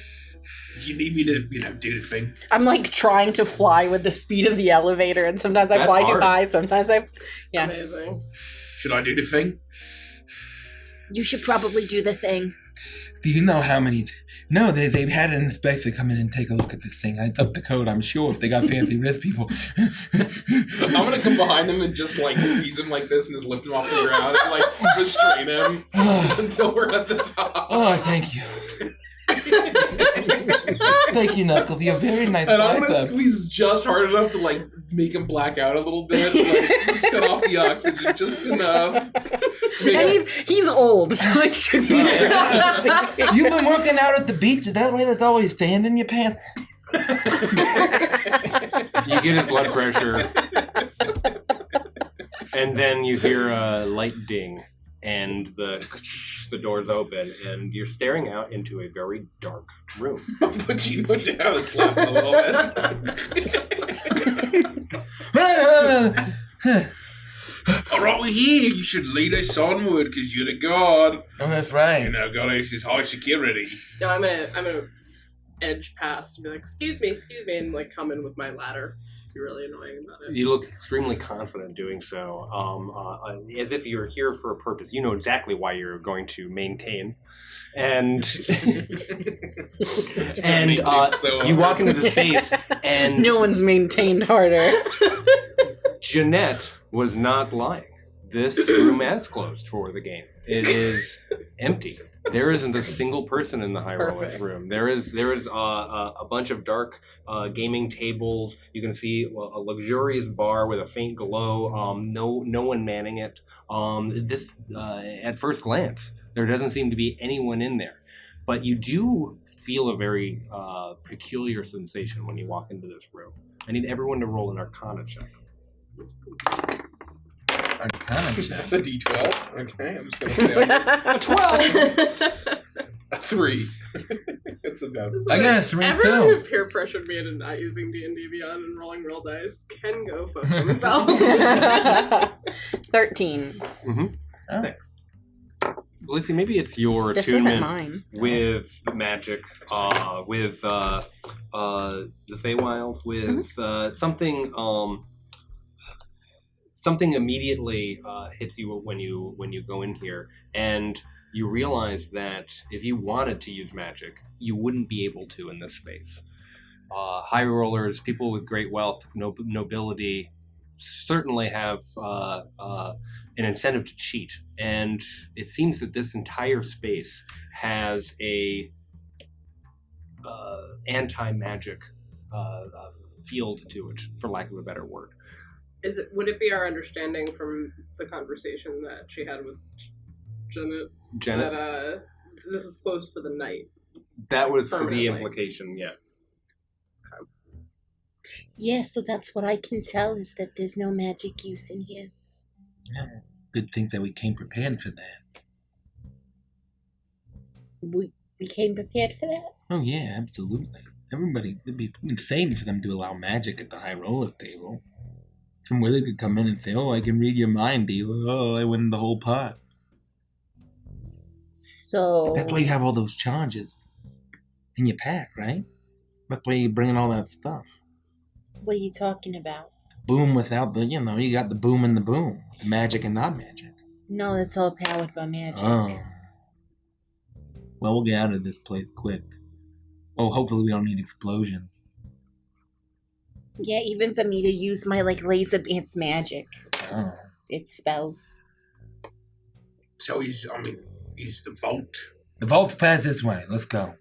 Do you need me to, do the thing? I'm trying to fly with the speed of the elevator, and sometimes I That's fly hard. too high, sometimes I... Yeah. Amazing. Should I do the thing? You should probably do the thing. Do you know how many? No, they've had an inspector come in and take a look at this thing. I up the code, I'm sure, if they got fancy wrist people. I'm gonna come behind him and just squeeze him like this and just lift him off the ground and restrain him just until we're at the top. Oh, thank you. Thank you, Knuckles. You're very nice. And I'm gonna bicep. squeeze just hard enough to make him black out a little bit, just cut off the oxygen just enough. And he's old, so it should be... You've been working out at the beach. Is that why there's always sand in your pants? You get his blood pressure, and then you hear a light ding, and the the doors open, and you're staring out into a very dark room. But you know down and slap a little bit. All right, we're here. You should lead us onward because you're the god. Oh, that's right. You know, goddess is high security. No, I'm gonna edge past and be like, excuse me, and like come in with my ladder. Be really annoying about it. You look extremely confident doing so, as if you're here for a purpose. You know exactly why you're going to maintain. And you walk into the space, and No one's maintained harder. Jeanette was not lying. This room has closed for the game. It is empty. There isn't a single person in the High Rollers room. There is a bunch of dark gaming tables. You can see a luxurious bar with a faint glow. No one manning it. At first glance, there doesn't seem to be anyone in there. But you do feel a very peculiar sensation when you walk into this room. I need everyone to roll an Arcana check. Arcana check. That's a D12. Okay, I'm just going to fail this. A 12! A 3. It's about I got a 3 Everyone who too. peer pressured me into not using D&D Beyond and rolling real dice can go fuck themselves. 13. Mm-hmm. Oh. 6. Lacey, maybe it's your This isn't attunement mine. with magic, with the Feywild, with something immediately hits you when you go in here, and you realize that if you wanted to use magic, you wouldn't be able to in this space. High rollers, people with great wealth, nobility, certainly have an incentive to cheat, and it seems that this entire space has a anti-magic field to it, for lack of a better word. Would it be our understanding from the conversation that she had with Janet that this is closed for the night? That was the Permanently. implication, yeah. Yeah, so that's what I can tell is that there's no magic use in here. Good thing that we came prepared for that. We came prepared for that? Oh yeah, absolutely. Everybody, it'd be insane for them to allow magic at the High Rollers table. Some wizard could come in and say, "Oh, I can read your mind, dealer. Oh, I win the whole pot." So... That's why you have all those charges in your pack, right? That's why you're bringing all that stuff. What are you talking about? Boom without the, you got the boom and the boom. The magic and not magic. No, that's all powered by magic. Oh. Well, we'll get out of this place quick. Oh, hopefully we don't need explosions. Yeah, even for me to use my, laser, it's magic. Oh. It spells. So is the vault. The vault's past this way. Let's go.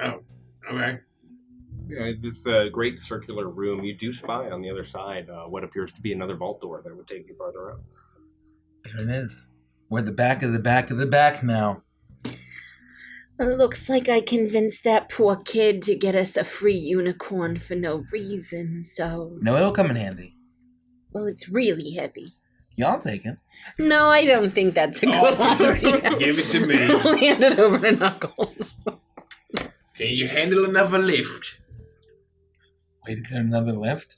Oh, okay. This great circular room, you do spy on the other side what appears to be another vault door that would take you farther up. There it is. We're at the back of the back of the back now. It looks like I convinced that poor kid to get us a free unicorn for no reason, so... No, it'll come in handy. Well, it's really heavy. Y'all take it. No, I don't think that's a good idea. Give it to me. I'll hand it over to Knuckles. Can you handle another lift? Wait, is there another lift?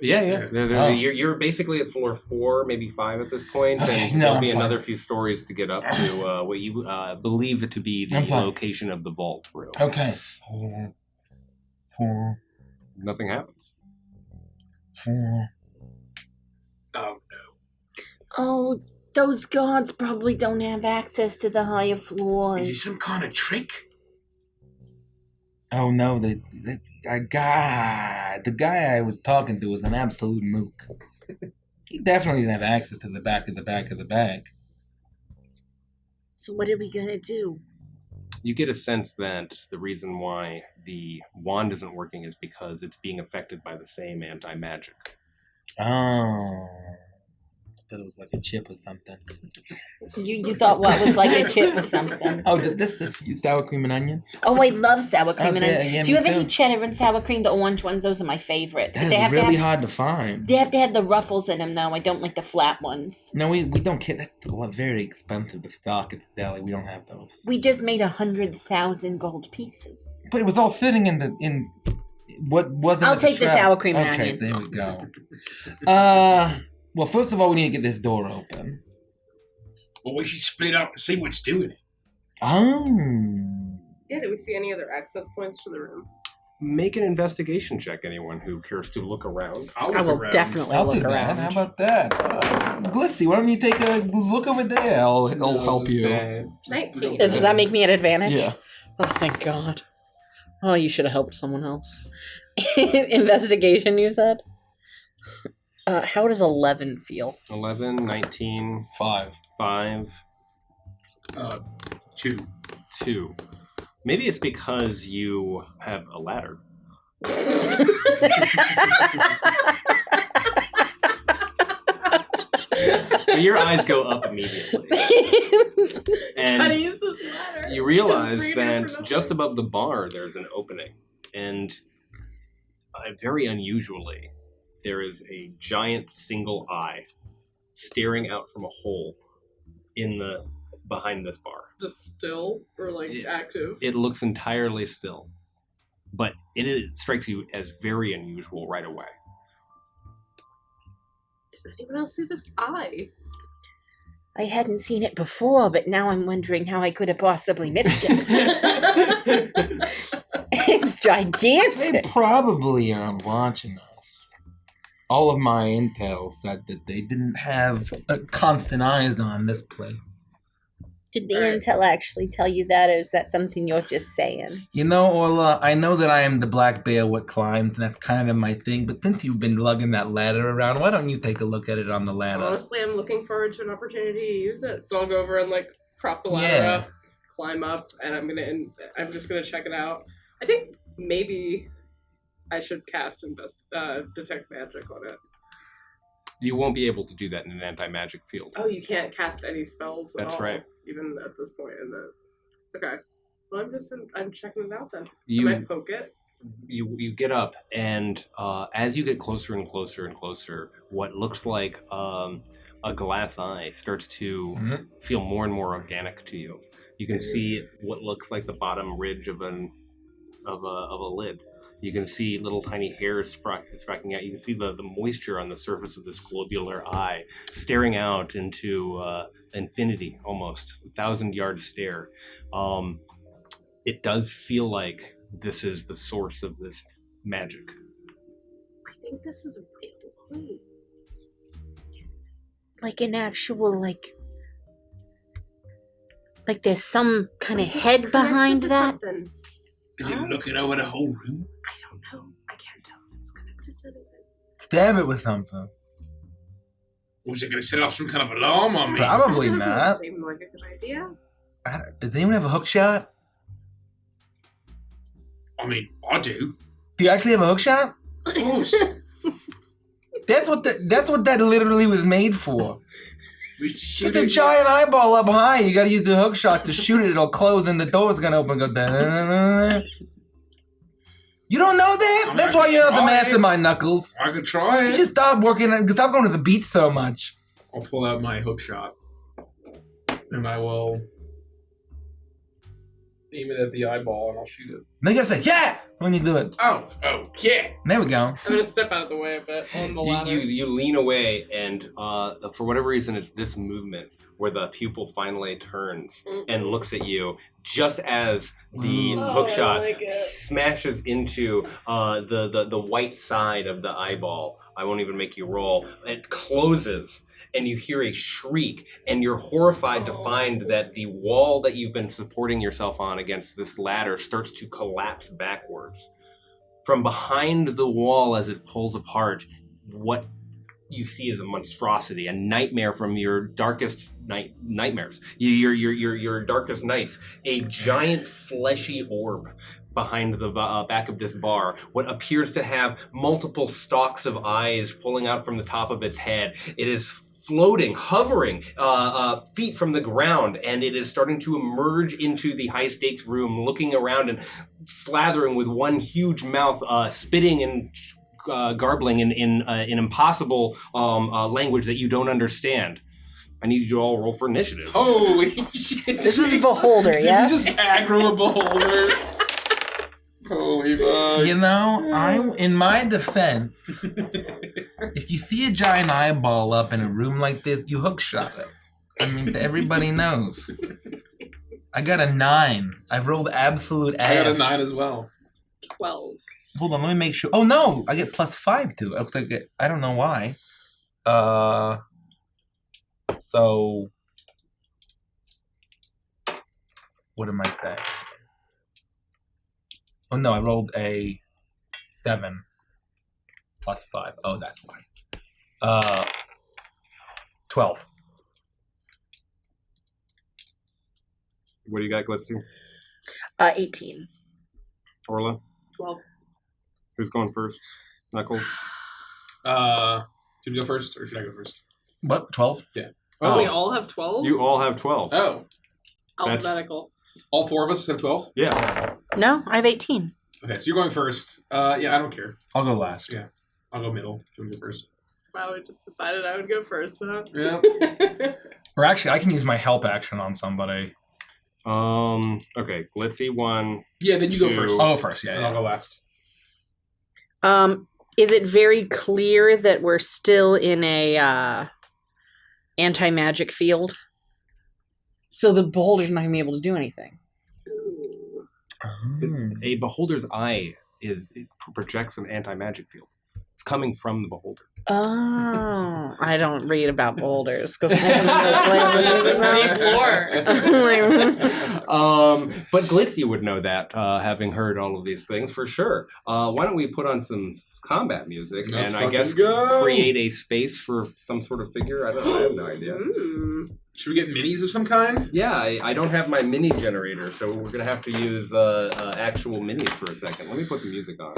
Yeah. Oh. You're basically at floor 4, maybe 5 at this point, Okay, and no, there'll I'm be fine. another few stories to get up to what you believe to be the I'm fine. location of the vault room. Okay. Four. Nothing happens. Oh no. Oh, those guards probably don't have access to the higher floors. Is it some kind of trick? Oh no, the guy I was talking to was an absolute mook. He definitely didn't have access to the back of the back of the bag. So what are we gonna do? You get a sense that the reason why the wand isn't working is because it's being affected by the same anti-magic. Oh. thought it was like a chip or something. You thought what was like a chip or something? Oh, this sour cream and onion? Oh, I love sour cream and onion. yeah, Do you me have any too. cheddar and sour cream? The orange ones, those are my favorite. That They is have to really have- hard to find. They have to have the ruffles in them, though. I don't like the flat ones. No, we don't care. That's very expensive to stock at the deli. We don't have those. We just made 100,000 gold pieces. But it was all sitting in what wasn't. I'll at take the trap. sour cream and okay, onion. there we go. Well, first of all, we need to get this door open. Well, we should split up and see what's doing it. Oh. Yeah, do we see any other access points to the room? Make an investigation check, anyone who cares to look around. I'll I look will around. definitely I'll look do that. around. How about that? Glitzy, why don't you take a look over there? I'll help you. 19. Does that make me at advantage? Yeah. Oh, thank God. Oh, you should have helped someone else. Investigation, you said? How does 11 feel? 11, 19, 5. 5, 2. 2. Maybe it's because you have a ladder. But your eyes go up immediately. Gotta And use this ladder. you realize Freedom for that nothing. just above the bar there's an opening. And very unusually, there is a giant single eye staring out from a hole in the behind this bar. Just still or like Yeah. active? It looks entirely still, but it strikes you as very unusual right away. Does anyone else see this eye? I hadn't seen it before, but now I'm wondering how I could have possibly missed it. It's They gigantic. probably aren't watching us. All of my intel said that they didn't have constant eyes on this place. Did the Alright. intel actually tell you that, or is that something you're just saying? You know, Orla, I know that I am the black bear what climbs, and that's kind of my thing, but since you've been lugging that ladder around, why don't you take a look at it on the ladder? Honestly, I'm looking forward to an opportunity to use it. So I'll go over and like prop the ladder Yeah. up, climb up, and I'm just gonna check it out. I think maybe I should cast detect magic on it. You won't be able to do that in an anti-magic field. Oh, you can't cast any spells. at That's all, right. Even at this point in the. Okay. Well, I'm checking it out then. You I might poke it. you get up, and as you get closer and closer and closer, what looks like a glass eye starts to feel more and more organic to you. You can see what looks like the bottom ridge of a lid. You can see little tiny hairs sprockling out. You can see the moisture on the surface of this globular eye staring out into infinity, almost 1,000-yard stare. It does feel like this is the source of this magic. I think this is a real one. Like an actual, like there's some kind of head behind Connected to that? something. Is it looking over the whole room? I don't know. I can't tell if it's connected to anything. Stab it with something. Or is it going to set off some kind of alarm on me? Probably That doesn't not. seem like a good idea. Does anyone have a hook shot? I mean, I do. Do you actually have a hook shot? Of course. That's what that literally was made for. We should shoot Just a it. giant eyeball up high. You gotta use the hook shot to shoot it. It'll close and the door's gonna open and go da-da-da-da. You don't know that? That's why you're not the mastermind, Knuckles. I could try You it. should stop working stop going to the beach so much. I'll pull out my hook shot. And I will aim it at the eyeball and I'll shoot it. Then you gotta say, yeah! When you do it. Oh, yeah. There we go. I'm gonna step out of the way a bit on the ladder. You lean away, and for whatever reason, it's this movement where the pupil finally turns and looks at you just as the hook shot smashes into the white side of the eyeball. I won't even make you roll. It closes, and you hear a shriek, and you're horrified to find that the wall that you've been supporting yourself on against this ladder starts to collapse backwards. From behind the wall as it pulls apart, what you see is a monstrosity, a nightmare from your darkest nightmares, your darkest nights, a giant fleshy orb behind the back of this bar, what appears to have multiple stalks of eyes pulling out from the top of its head. It is floating, hovering feet from the ground, and it is starting to emerge into the high-stakes room, looking around and slathering with one huge mouth, spitting and garbling in an impossible language that you don't understand. I need you to all roll for initiative. Holy shit. This is Beholder, Did yes? we just aggro a Beholder? Holy fuck. You know, in my defense, if you see a giant eyeball up in a room like this, you hookshot it. I mean, everybody knows. I got a 9. I've rolled absolute ass. I got a 9 as well. 12. Hold on, let me make sure. Oh no, I get +5 to it. Looks like I don't know why. So what am I saying? Oh no, I rolled a 7 +5. Oh, that's why. 12. What do you got, Glitzy? 18. Orla? 12. Who's going first? Knuckles? Should we go first, or should I go first? What? 12? Yeah. Oh, we all have 12? You all have 12. Oh. Alphabetical. All 4 of us have 12? Yeah. No, I have 18. Okay, so you're going first. Yeah, I don't care. I'll go last. Yeah. I'll go middle. You want to go first? Wow, we just decided I would go first, huh? Yeah. Or actually, I can use my help action on somebody. Okay, Glitzy 1. Yeah, then you go 2. first. I'll go first, yeah. And I'll go last. Is it very clear that we're still in a anti-magic field? So the beholder's not going to be able to do anything. A beholder's eye it projects an anti-magic field. It's coming from the beholder. Oh, I don't read about beholders because deep lore. But Glitzy would know that, having heard all of these things for sure. Why don't we put on some combat music Let's and I guess go. create a space for some sort of figure? I have no idea. Should we get minis of some kind? Yeah, I don't have my mini generator, so we're gonna have to use actual minis for a second. Let me put the music on.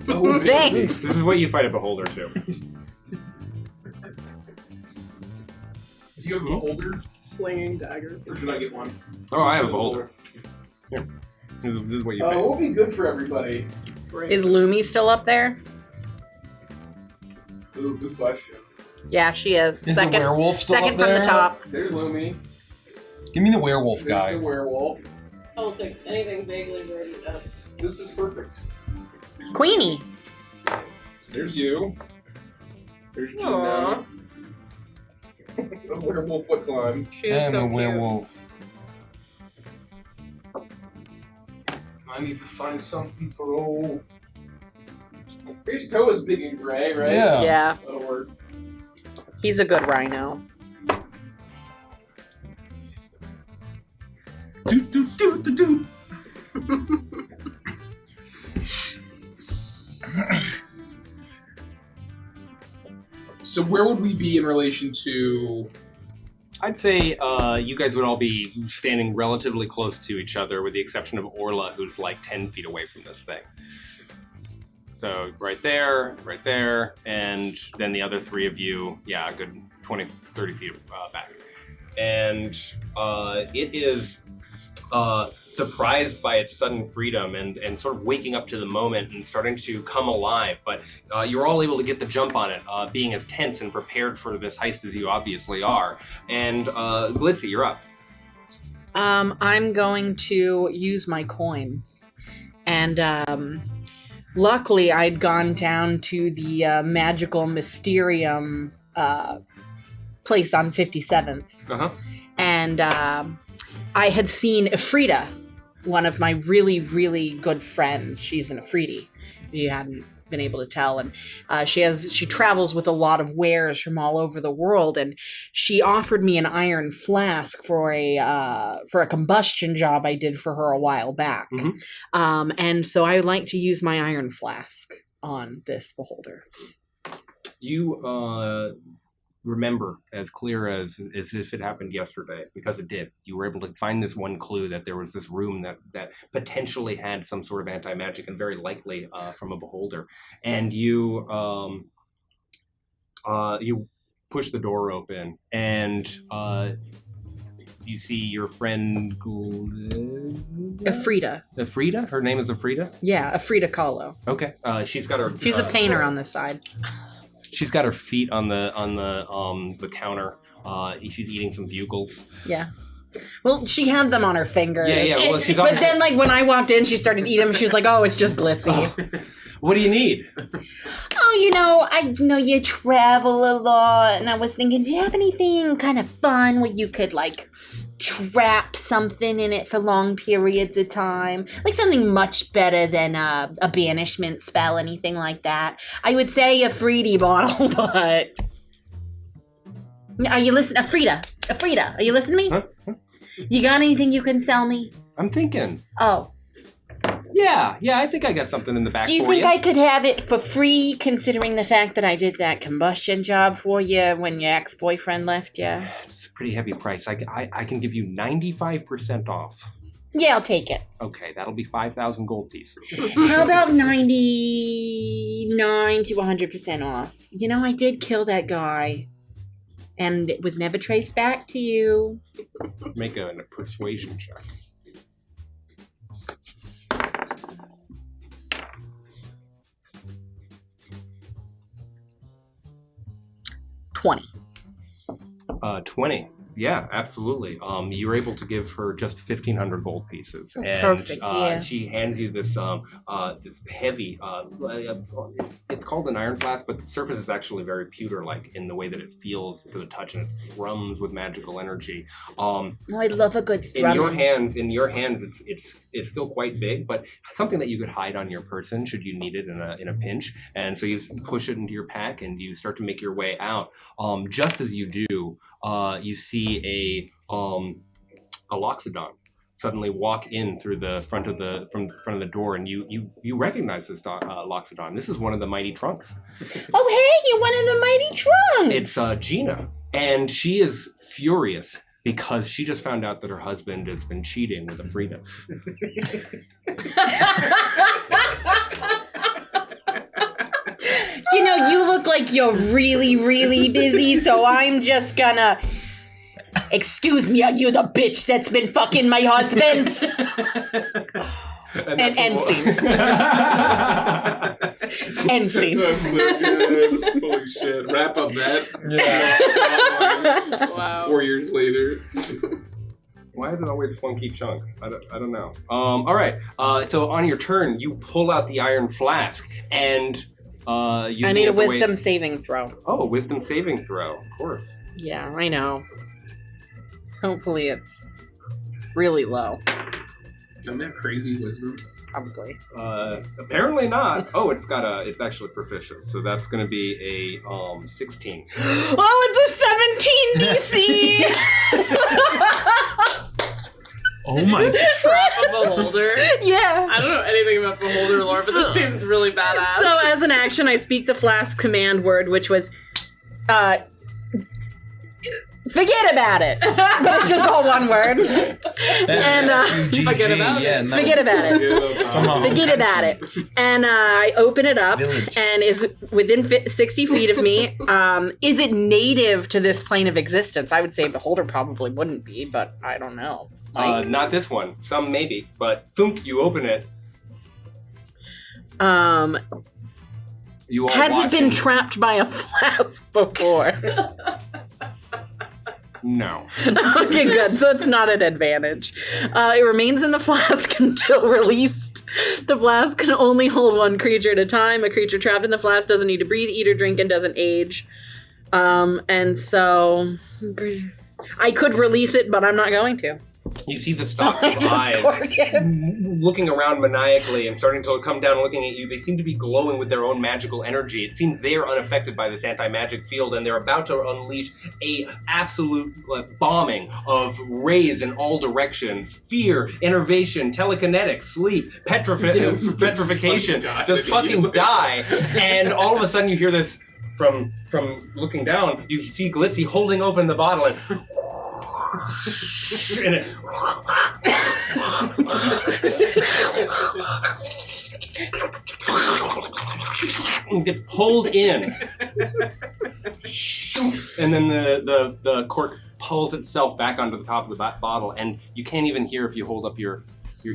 Oh, Thanks. This is what you fight a beholder to. Do you have a beholder? Slinging daggers. Or should I get one? Oh, I have a beholder. Here. This is what you face. What would be good for everybody? Great. Is Lumi still up there? Ooh, good question. Yeah, she is. Is the werewolf still second up from the there? top. There's Lumi. Give me the werewolf There's guy. the werewolf. Oh, so anything vaguely wordy does. This is perfect. Queenie. So there's you. There's Gina. Aww. The werewolf foot climbs. She is And so the cute. werewolf. I need to find something for old. His toe is big and gray, right? Yeah. Yeah, That'll work. he's a good rhino. Do do do do do. So where would we be in relation to? I'd say you guys would all be standing relatively close to each other, with the exception of Orla, who's like 10 feet away from this thing. So right there, and then the other 3 of you, yeah, a good 20, 30 feet back. And it is surprised by its sudden freedom and sort of waking up to the moment and starting to come alive. But you're all able to get the jump on it, being as tense and prepared for this heist as you obviously are. And Glitzy, you're up. I'm going to use my coin. And luckily, I'd gone down to the Magical Mysterium place on 57th. Uh-huh. And I had seen Afrida, one of my really, really good friends. She's an Afridi. You hadn't been able to tell. And she travels with a lot of wares from all over the world. And she offered me an iron flask for a combustion job I did for her a while back. Mm-hmm. And so I would like to use my iron flask on this beholder. You remember as clear as if it happened yesterday, because it did. You were able to find this one clue that there was this room that potentially had some sort of anti-magic, and very likely from a beholder. And you push the door open, and you see your friend Afrida. Afrida? Her name is Afrida? Yeah, Afrida Kahlo. Okay. She's got her. She's a painter on this side. She's got her feet on the counter. She's eating some bugles. Yeah. Well, she had them on her fingers. Yeah. Well, she's but then, like, when I walked in, she started eating them. She was like, "Oh, it's just glitzy." Oh. What do you need? Oh, I know you travel a lot, and I was thinking, do you have anything kind of fun where you could, like, trap something in it for long periods of time? Like something much better than a banishment spell, anything like that. I would say a Freedy bottle, but... Are you listening? Afrida, are you listening to me? Huh? You got anything you can sell me? I'm thinking. Oh. Yeah, I think I got something in the back for you. Do you think I could have it for free, considering the fact that I did that combustion job for you when your ex-boyfriend left you? It's a pretty heavy price. I can give you 95% off. Yeah, I'll take it. Okay, that'll be 5,000 gold pieces. How about 99 to 100% off? You know, I did kill that guy, and it was never traced back to you. Make a persuasion check. 20. 20. Yeah, absolutely. You were able to give her just 1,500 gold pieces, and perfect, yeah. She hands you this this heavy. It's called an iron flask, but the surface is actually very pewter-like in the way that it feels to the touch, and it thrums with magical energy. I love a good thrumming. In your hands, it's still quite big, but something that you could hide on your person should you need it in a pinch. And so you push it into your pack, and you start to make your way out. Just as you do, you see a Loxodon suddenly walk in through the front of the door, and you recognize this Loxodon. This is one of the mighty trunks. Oh, hey, you're one of the mighty trunks. It's Gina, and she is furious because she just found out that her husband has been cheating with Afrida. You know, you look like you're really, really busy, so I'm just gonna... Excuse me, are you the bitch that's been fucking my husband? And end scene. End scene. That's so good. Holy shit. Wrap up that. Yeah. Wow. 4 years later. Why is it always Funky Chunk? I don't know. All right. So on your turn, you pull out the iron flask, and I need a wisdom saving throw. Oh, wisdom saving throw, of course. Yeah, I know. Hopefully it's really low. Doesn't that crazy wisdom? Probably. Apparently not. Oh, it's actually proficient, so that's going to be a 16. Oh, it's a 17 DC! Oh my god. Trap a beholder. Yeah. I don't know anything about beholder lore, but this seems really badass. So as an action, I speak the flask command word, which was, forget about it. But it's just all one word. And Forget about it. Forget about it. Forget about it. And I open it up, and is within 60 feet of me. Is it native to this plane of existence? I would say beholder probably wouldn't be, but I don't know. Mike? Not this one. Some maybe, but thunk, you open it. You all Has it been watching. trapped by a flask before? No. Okay, good. So it's not an advantage. It remains in the flask until released. The flask can only hold one creature at a time. A creature trapped in the flask doesn't need to breathe, eat, or drink, and doesn't age. And so I could release it, but I'm not going to. You see the So stalks I of just eyes cork it. looking around maniacally and starting to come down and looking at you. They seem to be glowing with their own magical energy. It seems they are unaffected by this anti-magic field, and they're about to unleash a absolute bombing of rays in all directions. Fear, enervation, telekinetic, sleep, petrification. Just Just fucking die. And all of a sudden you hear this, from looking down, you see Glitzy holding open the bottle and it gets pulled in, and then the cork pulls itself back onto the top of the bottle, and you can't even hear if you hold up your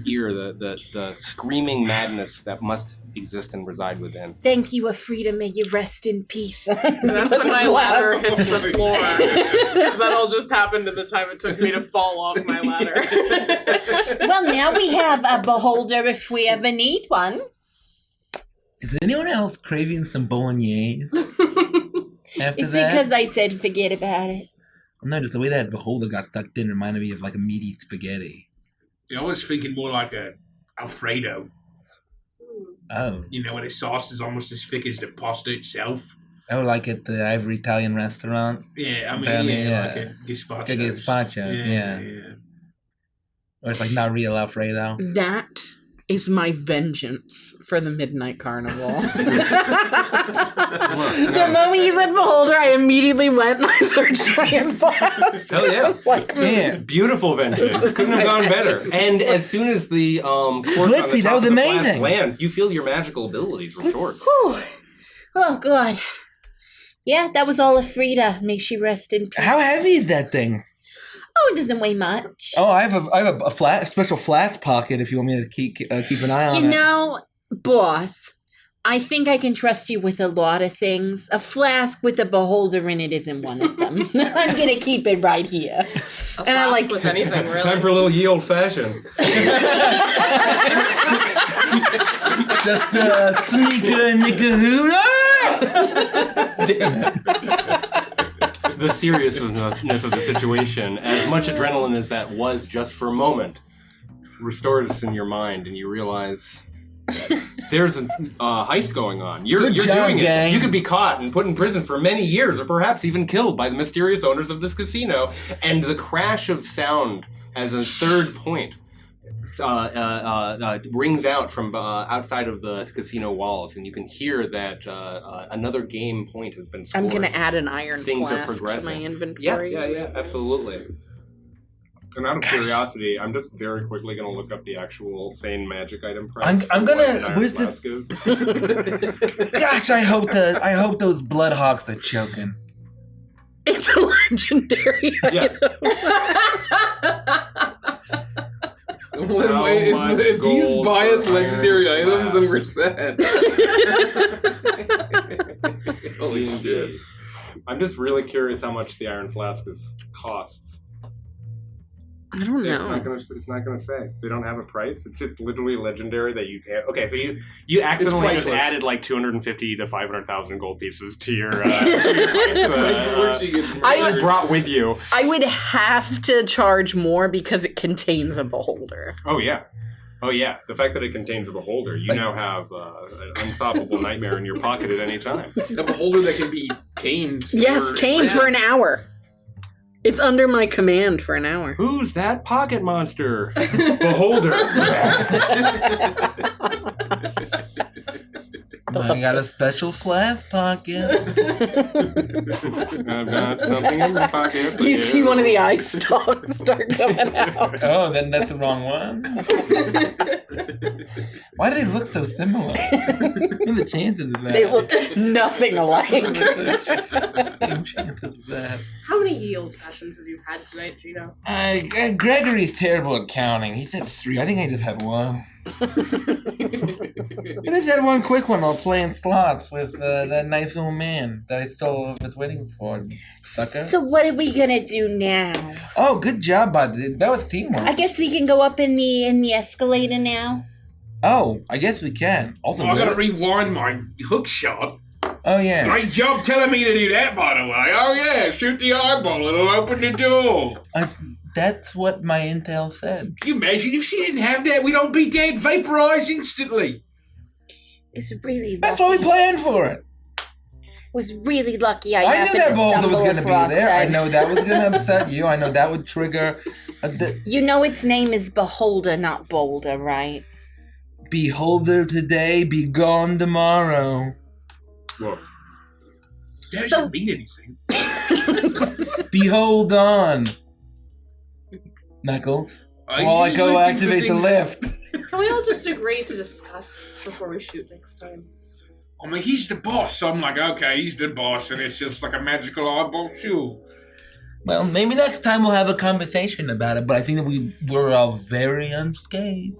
ear the screaming madness that must exist and reside within. Thank you, Afrida. May you rest in peace. That's when my ladder hits the floor. Because that all just happened in the time it took me to fall off my ladder. Well, now we have a beholder if we ever need one. Is anyone else craving some bolognese? After It's that? because I said forget about it. No, just the way that beholder got stuck in reminded me of like a meaty spaghetti. I was thinking more like a Alfredo. Oh. You know, where the sauce is almost as thick as the pasta itself. Oh, like at the Ivory Italian restaurant? Yeah, I mean, Apparently, like a gazpacho. Like a gazpacho, yeah. Or it's like not real Alfredo. That is my vengeance for the Midnight Carnival. The moment you said beholder, I immediately went and I searched Giant Flask. Hell yeah. I was like, Yeah. Beautiful vengeance. Couldn't have gone better. And as soon as the cork on the Glitzy, that top was of the flask amazing. lands, you feel your magical abilities restored. Whew. Oh, God. Yeah, that was all Afrida. May she rest in peace. How heavy is that thing? Oh, it doesn't weigh much. Oh, I have a special flask pocket if you want me to keep an eye on it. You know, boss, I think I can trust you with a lot of things. A flask with a beholder in it isn't one of them. I'm going to keep it right here. And I like with anything, really. Time for a little ye old fashioned. Just a sneaker nickahoona! Damn it. The seriousness of the situation, as much adrenaline as that was just for a moment, restores in your mind, and you realize there's a heist going on. You're Good job, doing it. gang. You could be caught and put in prison for many years, or perhaps even killed by the mysterious owners of this casino. And the crash of sound as a third point rings out from outside of the casino walls, and you can hear that another game point has been scored. I'm going to add an iron Things are flask to progressing. my inventory. Yeah, absolutely. And out of curiosity, I'm just very quickly going to look up the actual sane magic item price. I'm for gonna- what an iron where's the- flask is. Gosh, I hope those Bloodhawks are choking. It's a legendary Yeah. How much If he's gold buy us for legendary iron items, then we're flask? set. Holy shit. I'm just really curious how much the iron flask costs. I don't It's know. not gonna say. They don't have a price. It's just literally legendary that you can't. Okay, so you accidentally just priceless. added like 250 to 500,000 gold pieces to your price. She gets You brought with you. I would have to charge more because it contains a beholder. Oh yeah. The fact that it contains a beholder, you now have an unstoppable nightmare in your pocket at any time. a beholder that can be tamed. Yes, tamed for an hour. It's under my command for an hour. Who's that pocket monster? Beholder. I got a special flask pocket. I've got something in my pocket. You see one of the eye stalks start coming out. Oh, then that's the wrong one. Why do they look so similar? What are the chances of that? They look nothing alike. Same chances of that. How many yield fashions have you had tonight, Gino? Gregory's terrible at counting. He said 3. I think I just had 1. I just had 1 quick one while playing slots with that nice old man that I stole his wedding for, sucker. So what are we going to do now? Oh, good job, bud. That was teamwork. I guess we can go up in the escalator now. Oh, I guess we can. Also, I gotta rewind my hook shot. oh yeah. Great job telling me to do that, by the way. Oh yeah, shoot the eyeball, it'll open the door. That's what my intel said. Can you imagine if she didn't have that? We'd all be dead, vaporized instantly. It's really lucky. That's why we planned for it. Was really lucky I I knew happened that to boulder was stumble going to be across there. I that. know that was going to upset you. I know that would trigger You know its name is Beholder, not Boulder, right? beholder today, be gone tomorrow. Woof. That doesn't mean anything. Behold on, Knuckles. While I go activate the lift. Can we all just agree to discuss before we shoot next time? I mean, he's the boss, so I'm like, okay, he's the boss, and it's just like a magical eyeball shoe. Well, maybe next time we'll have a conversation about it, but I think that we were all very unscathed.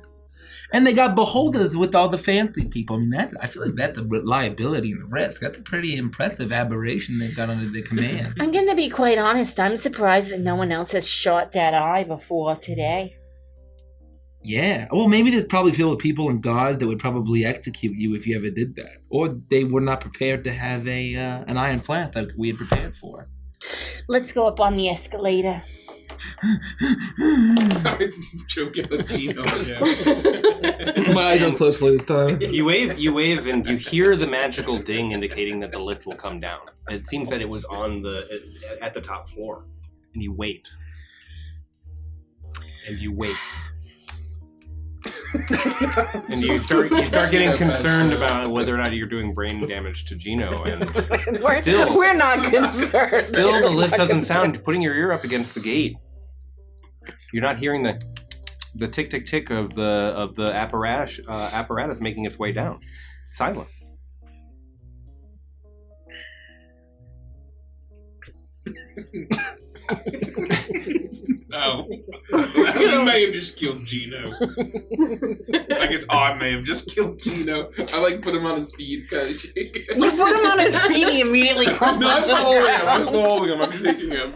And they got beholders with all the fancy people. I mean, I feel like that's the liability and the risk. That's a pretty impressive aberration they've got under their command. I'm gonna be quite honest. I'm surprised that no one else has shot that eye before today. Yeah. Well, maybe there's probably filled with people and gods that would probably execute you if you ever did that. Or they were not prepared to have an iron flat like we had prepared for. Let's go up on the escalator. I'm joking with Gino again. My eyes are closed for this time. You wave, and you hear the magical ding indicating that the lift will come down. It seems that it was at the top floor, and you wait, and you wait, and you start getting concerned about whether or not you're doing brain damage to Gino, and We're not concerned. still the lift doesn't sound. Putting your ear up against the gate, you're not hearing the tick tick tick of the apparatus making its way down. Silent. Oh. We may have just killed Gino. I guess I may have just killed Gino. I like put him on his feet because You put him on his feet, he immediately crumples. No, I'm still holding him. I'm still holding him. I'm shaking him.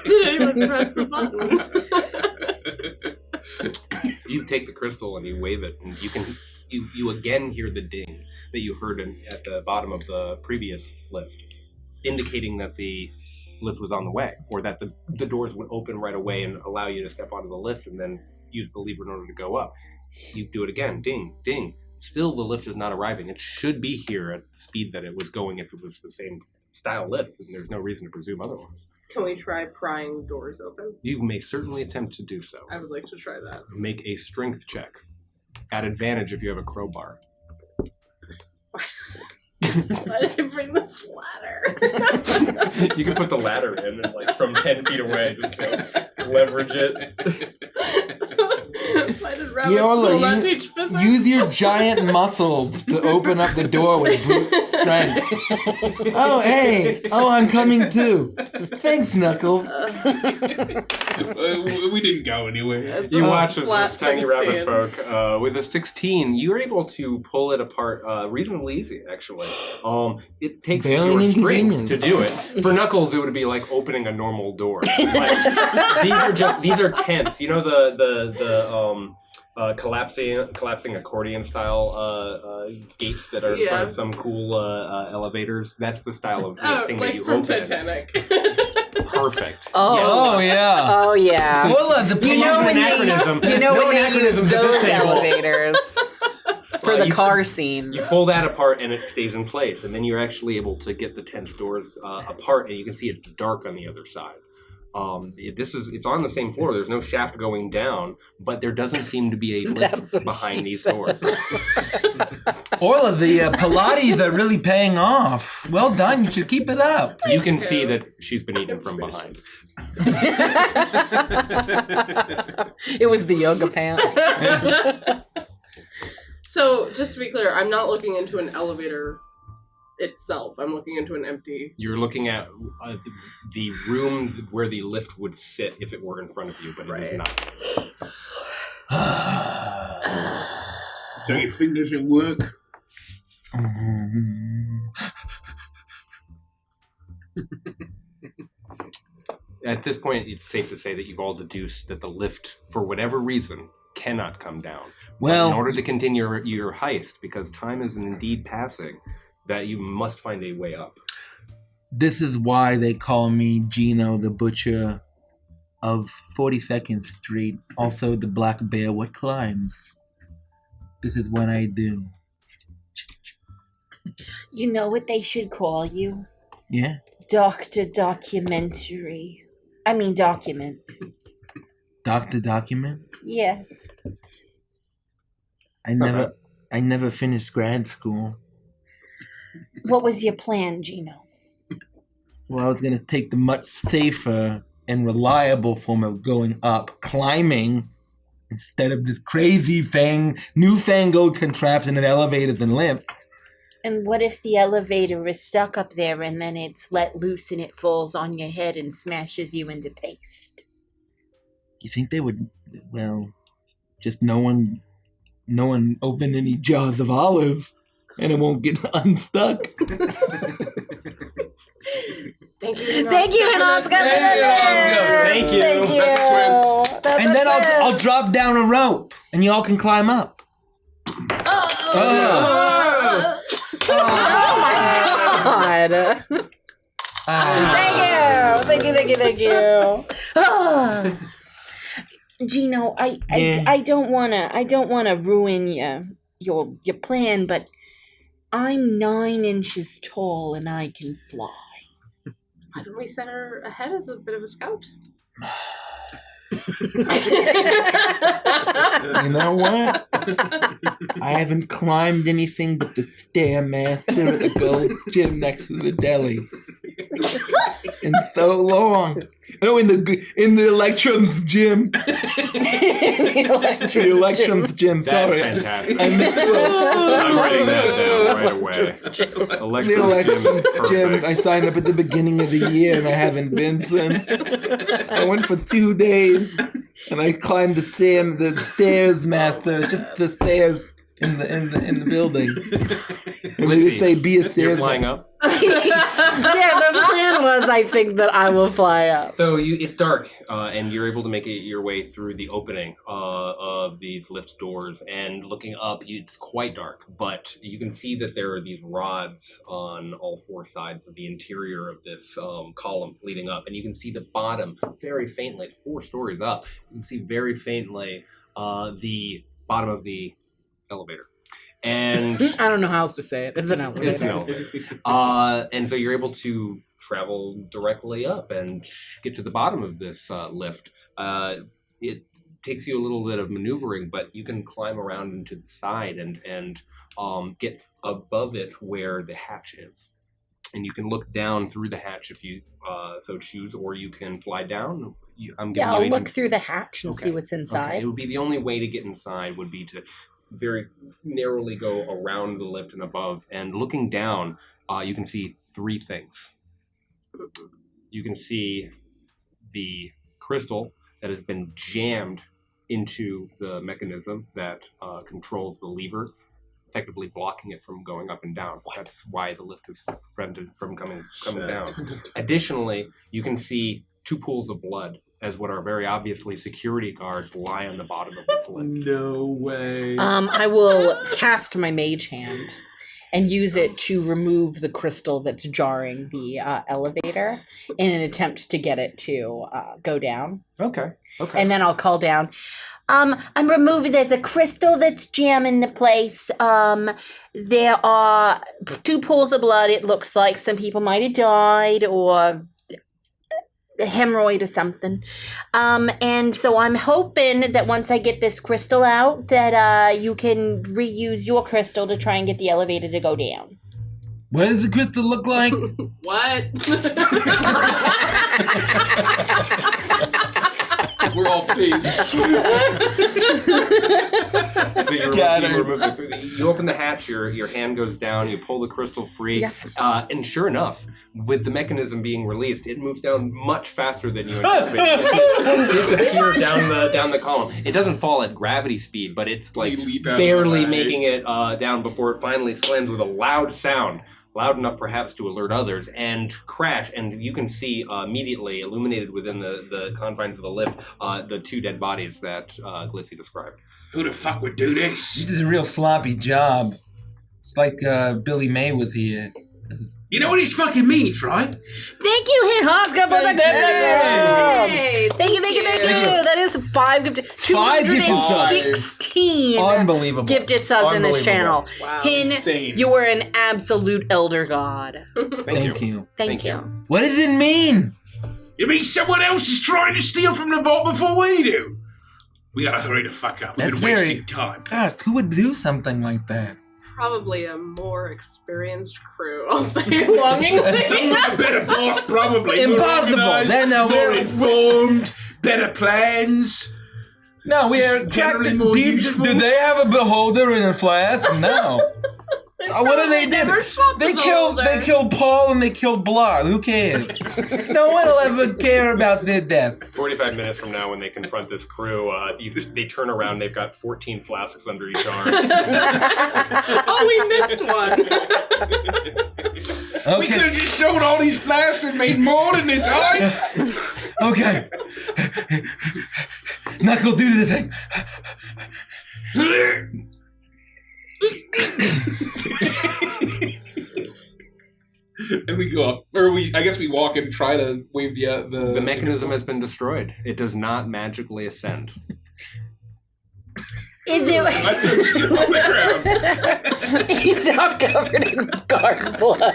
Did anyone press the button? You take the crystal and you wave it, and you again hear the ding that you heard at the bottom of the previous lift, indicating that the lift was on the way, or that the doors would open right away and allow you to step onto the lift and then use the lever in order to go up. You do it again, ding, ding. Still, the lift is not arriving. It should be here at the speed that it was going if it was the same style lift, and there's no reason to presume otherwise. Can we try prying doors open? You may certainly attempt to do so. I would like to try that. Make a strength check. At advantage if you have a crowbar. Why did I bring this ladder? You can put the ladder in and from 10 feet away, just leverage it. Why did rabbits not teach physics? Use your giant muscles to open up the door with brute strength. Oh, hey. Oh, I'm coming too. Thanks, Knuckles. We didn't go anywhere. You watch as this tiny rabbit folk, with a 16, you're able to pull it apart reasonably easy, actually. It takes your strength to do it. For Knuckles, it would be like opening a normal door. These are tents. You know the collapsing accordion style gates that are in front of some cool elevators. That's the style of thing that you from open. Titanic. Perfect. Oh, yeah. Oh yeah. When they use those elevators for the car scene. You pull that apart and it stays in place, and then you're actually able to get the tent's doors apart, and you can see it's dark on the other side. It's on the same floor. There's no shaft going down, but there doesn't seem to be a lift behind these doors. Orla, the Pilates are really paying off. Well done. You should keep it up. You can see that she's been eaten from behind. It was the yoga pants. So, just to be clear, I'm not looking into an elevator itself. I'm looking into an empty... You're looking at the room where the lift would sit if it were in front of you, but it is not. So your thing doesn't work? At this point, it's safe to say that you've all deduced that the lift, for whatever reason, cannot come down. Well, but in order to continue your heist, because time is indeed passing, that you must find a way up. This is why they call me Gino the Butcher of 42nd Street, also the Black Bear what climbs. This is what I do. You know what they should call you? Yeah? Dr. Documentary. I mean document. Dr. Document? Yeah. I never finished grad school. What was your plan, Gino? Well, I was going to take the much safer and reliable form of going up, climbing, instead of this crazy newfangled contraption of elevators and lifts. And what if the elevator is stuck up there and then it's let loose and it falls on your head and smashes you into paste? You think they would, well, just no one open any jars of olives and it won't get unstuck. Thank you, Thank you, Oscar. Thank you. Thank you. That's a twist. That's And a then twist. I'll drop down a rope and y'all can climb up. Oh my god! Thank you. Gino, I don't wanna ruin your plan, but I'm 9 inches tall and I can fly. Why don't we set her ahead as a bit of a scout? You know what? I haven't climbed anything but the Stairmaster at the Gold Gym next to the deli in so long. No, in the Electrum's gym. The Electrum's gym. That's Sorry, fantastic. I misspelled. I'm writing that down right away. The Electrum's gym. I signed up at the beginning of the year and I haven't been since. I went for 2 days and I climbed the stairs, master. Just the stairs in the building. And they just say be a You're stairs. flying up. Yeah, the plan was, I think, that I will fly up. So it's dark, and you're able to make your way through the opening of these lift doors. And looking up, it's quite dark, but you can see that there are these rods on all 4 sides of the interior of this column leading up, and you can see the bottom very faintly. It's 4 stories up. You can see very faintly the bottom of the elevator. And I don't know how else to say it. It's an elevator. it's an elevator. And so you're able to travel directly up and get to the bottom of this lift. It takes you a little bit of maneuvering, but you can climb around into the side and get above it where the hatch is. And you can look down through the hatch if you so choose, or you can fly down. I'll look through the hatch and see what's inside. Okay. It would be the only way to get inside would be to very narrowly go around the lift and above. And looking down, you can see 3 things. You can see the crystal that has been jammed into the mechanism that controls the lever, effectively blocking it from going up and down. That's why the lift is prevented from coming down. Additionally, you can see 2 pools of blood, as what are very obviously security guards lie on the bottom of this lift. No way. I will cast my mage hand and use it to remove the crystal that's jarring the elevator in an attempt to get it to go down. Okay. And then I'll call down. I'm removing. There's a crystal that's jamming the place. There are 2 pools of blood. It looks like some people might have died or a hemorrhoid or something. And so I'm hoping that once I get this crystal out, that you can reuse your crystal to try and get the elevator to go down. What does the crystal look like? What? We're all pissed. So you open the hatch, your hand goes down, you pull the crystal free, and sure enough, with the mechanism being released, it moves down much faster than you anticipated. It disappears down the column. It doesn't fall at gravity speed, but it's like barely making it down before it finally slams with a loud sound. Loud enough perhaps to alert others, and crash, and you can see immediately illuminated within the confines of the lift the 2 dead bodies that Glitzy described. Who the fuck would do this? This is a real sloppy job. It's like Billy May was here. You know what this fucking means, right? Thank you, Oscar, for the good Hey, Thank you. That is 5 gifted, 5 gifted subs. 216 Unbelievable. gifted subs in this channel. Wow. Hin, Insane. you are an absolute elder god. Thank you. Thank you. What does it mean? It means someone else is trying to steal from the vault before we do. We gotta hurry the fuck up. We're That's wasting very- time. Gosh, who would do something like that? Probably a more experienced crew, I'll say longingly. Someone with a better boss, probably. Impossible. More organised, Then, more informed, better plans. No, we are generally more useful. Do they have a beholder in a flask? No. What do they do? Never shot the beholder. They killed Paul and they killed Blood. Who cares? No one will ever care about their death. 45 minutes from now, when they confront this crew, they turn around. They've got 14 flasks under each arm. Oh, we missed one. We could have just sold all these flasks and made more than this heist. Okay. Knuckle, do the thing. And we go up, or I guess we walk and try to wave The mechanism has been destroyed. It does not magically ascend. Is it? I threw you on the ground. He's now covered in guard blood.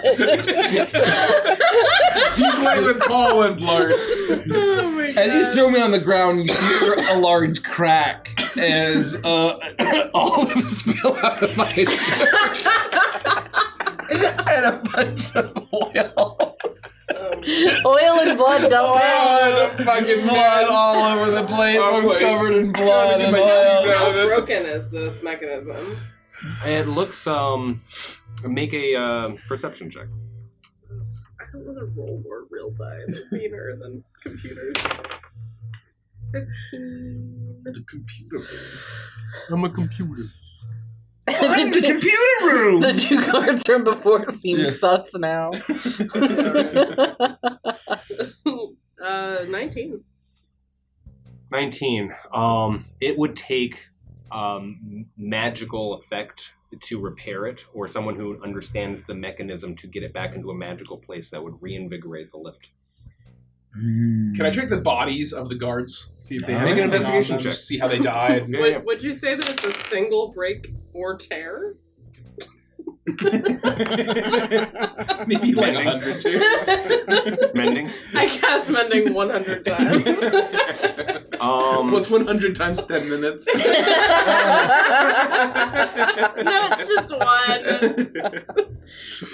He's laying with Paul and blood. Oh my God. As you throw me on the ground, you hear a large crack as olives spill out of my shirt. And a bunch of oil. Oil and blood don't mix. Fucking blood all over the place. I'm covered in blood and How oil. broken is this mechanism? It looks. Make a perception check. I don't want to roll more real time. It's meaner than computers. 15. The computer. I'm a computer. I'm in the computer room. The two cards from before seem sus now. 19. 19. It would take magical effect to repair it, or someone who understands the mechanism to get it back into a magical place that would reinvigorate the lift. Can I check the bodies of the guards? See if they have Make an anything on investigation them, check. See how they died. Would you say that it's a single break or tear? Maybe like 100 tears. Mending? I cast mending 100 times. What's 100 times 10 minutes? No, it's just one.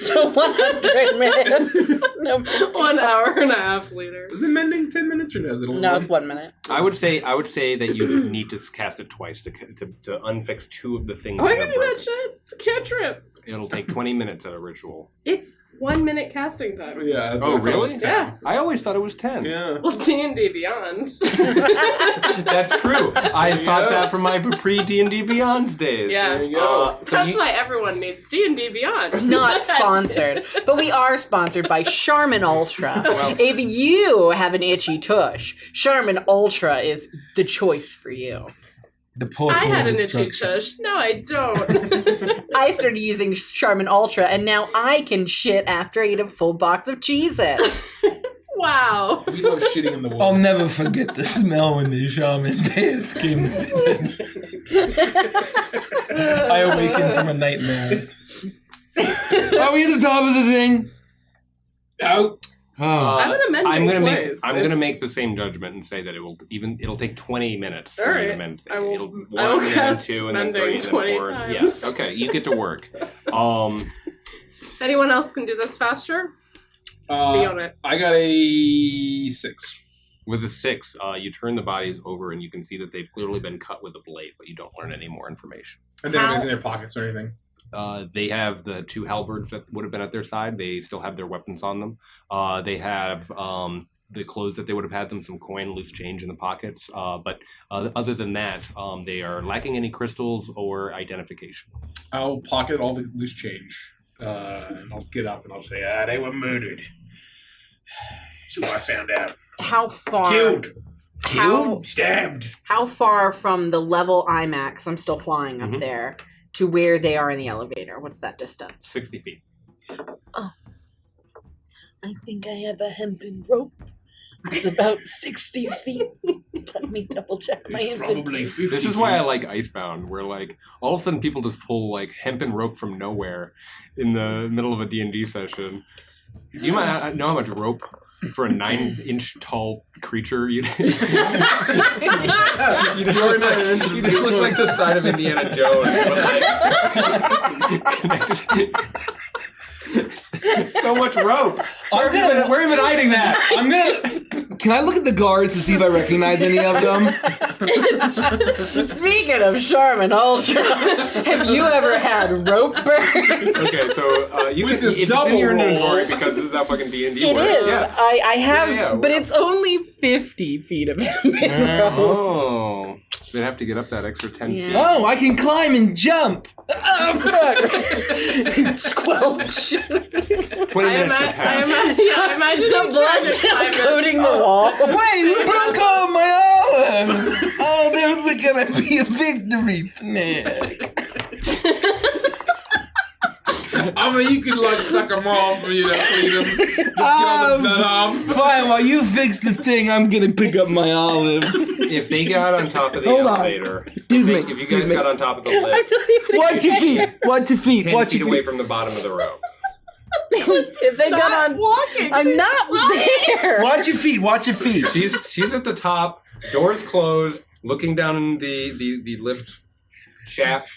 So 100 minutes. No, 1 hour and a half later. Is it mending 10 minutes or no? Is it only no, one? it's 1 minute. I would say that you need to cast it twice to unfix two of the things. Oh, I that can are do that broken. shit. It's a cantrip. It'll take 20 minutes at a ritual. It's 1 minute casting time. Yeah. Oh, I thought it was really? 10. Yeah. I always thought it was 10. Yeah. Well, D&D Beyond. That's true. I thought that from my pre-D&D Beyond days. Yeah. There you go. That's why everyone needs D&D Beyond. Not sponsored, but we are sponsored by Charmin Ultra. If you have an itchy tush, Charmin Ultra is the choice for you. The I had an itchy tush. No, I don't. I started using Charmin Ultra, and now I can shit after I eat a full box of Cheez-Its. Wow. We love shitting in the woods. I'll never forget the smell when the shaman bath came to I awakened from a nightmare. Are we at the top of the thing? No. I'm gonna mend it twice. I'm gonna make the same judgment and say that it'll take 20 minutes for All you to right. mend. I will- It'll I will one, and then cast two, and then mending 3, and then 20 4. times. Yeah. Okay, you get to work. Anyone else can do this faster? Be on it. I got a 6. With a 6, you turn the bodies over and you can see that they've clearly been cut with a blade, but you don't learn any more information. And they have anything in their pockets or anything. They have the 2 halberds that would have been at their side. They still have their weapons on them. They have the clothes that they would have had them, some coin, loose change in the pockets. But other than that, they are lacking any crystals or identification. I'll pocket all the loose change. And I'll get up and I'll say, they were murdered. That's what I found out. How far? Killed. How, Stabbed. how far from the level I'm at, 'cause I'm still flying up there, to where they are in the elevator? What's that distance? 60 feet. I think I have a hempen rope. It's about 60 feet. Let me double check my It's probably inventory. 50 This is why I like Icebound, where like all of a sudden people just pull like hempen rope from nowhere in the middle of a D&D session. Do you might know how much rope for a 9-inch tall creature you just look like the side of Indiana Jones. So much rope. Where have you been hiding that? Can I look at the guards to see if I recognize any of them? Speaking of Charmin Ultra, have you ever had rope burn? Okay, so you can it's in your inventory because this is how fucking D&D It works. is. Yeah. I have, but it's only 50 feet of rope. Oh, they'd have to get up that extra 10 feet. Oh, I can climb and jump. Squelch. 20 minutes to pass. I imagine The blood's still coating the wall. Wait, who broke all my arms? Oh, there's gonna be a victory snack. I mean, you could like suck them off, clean them, just get all the blood off. Fine, while you fix the thing, I'm gonna pick up my olive. If they got on top of the Hold on. elevator, Excuse me. if you guys got on top of the lift, Watch your feet. Watch your feet. 10 Watch feet your away feet. from the bottom of the rope. If they got on walking. I'm not there. Watch your feet. Watch your feet. She's at the top, doors closed, looking down in the lift shaft.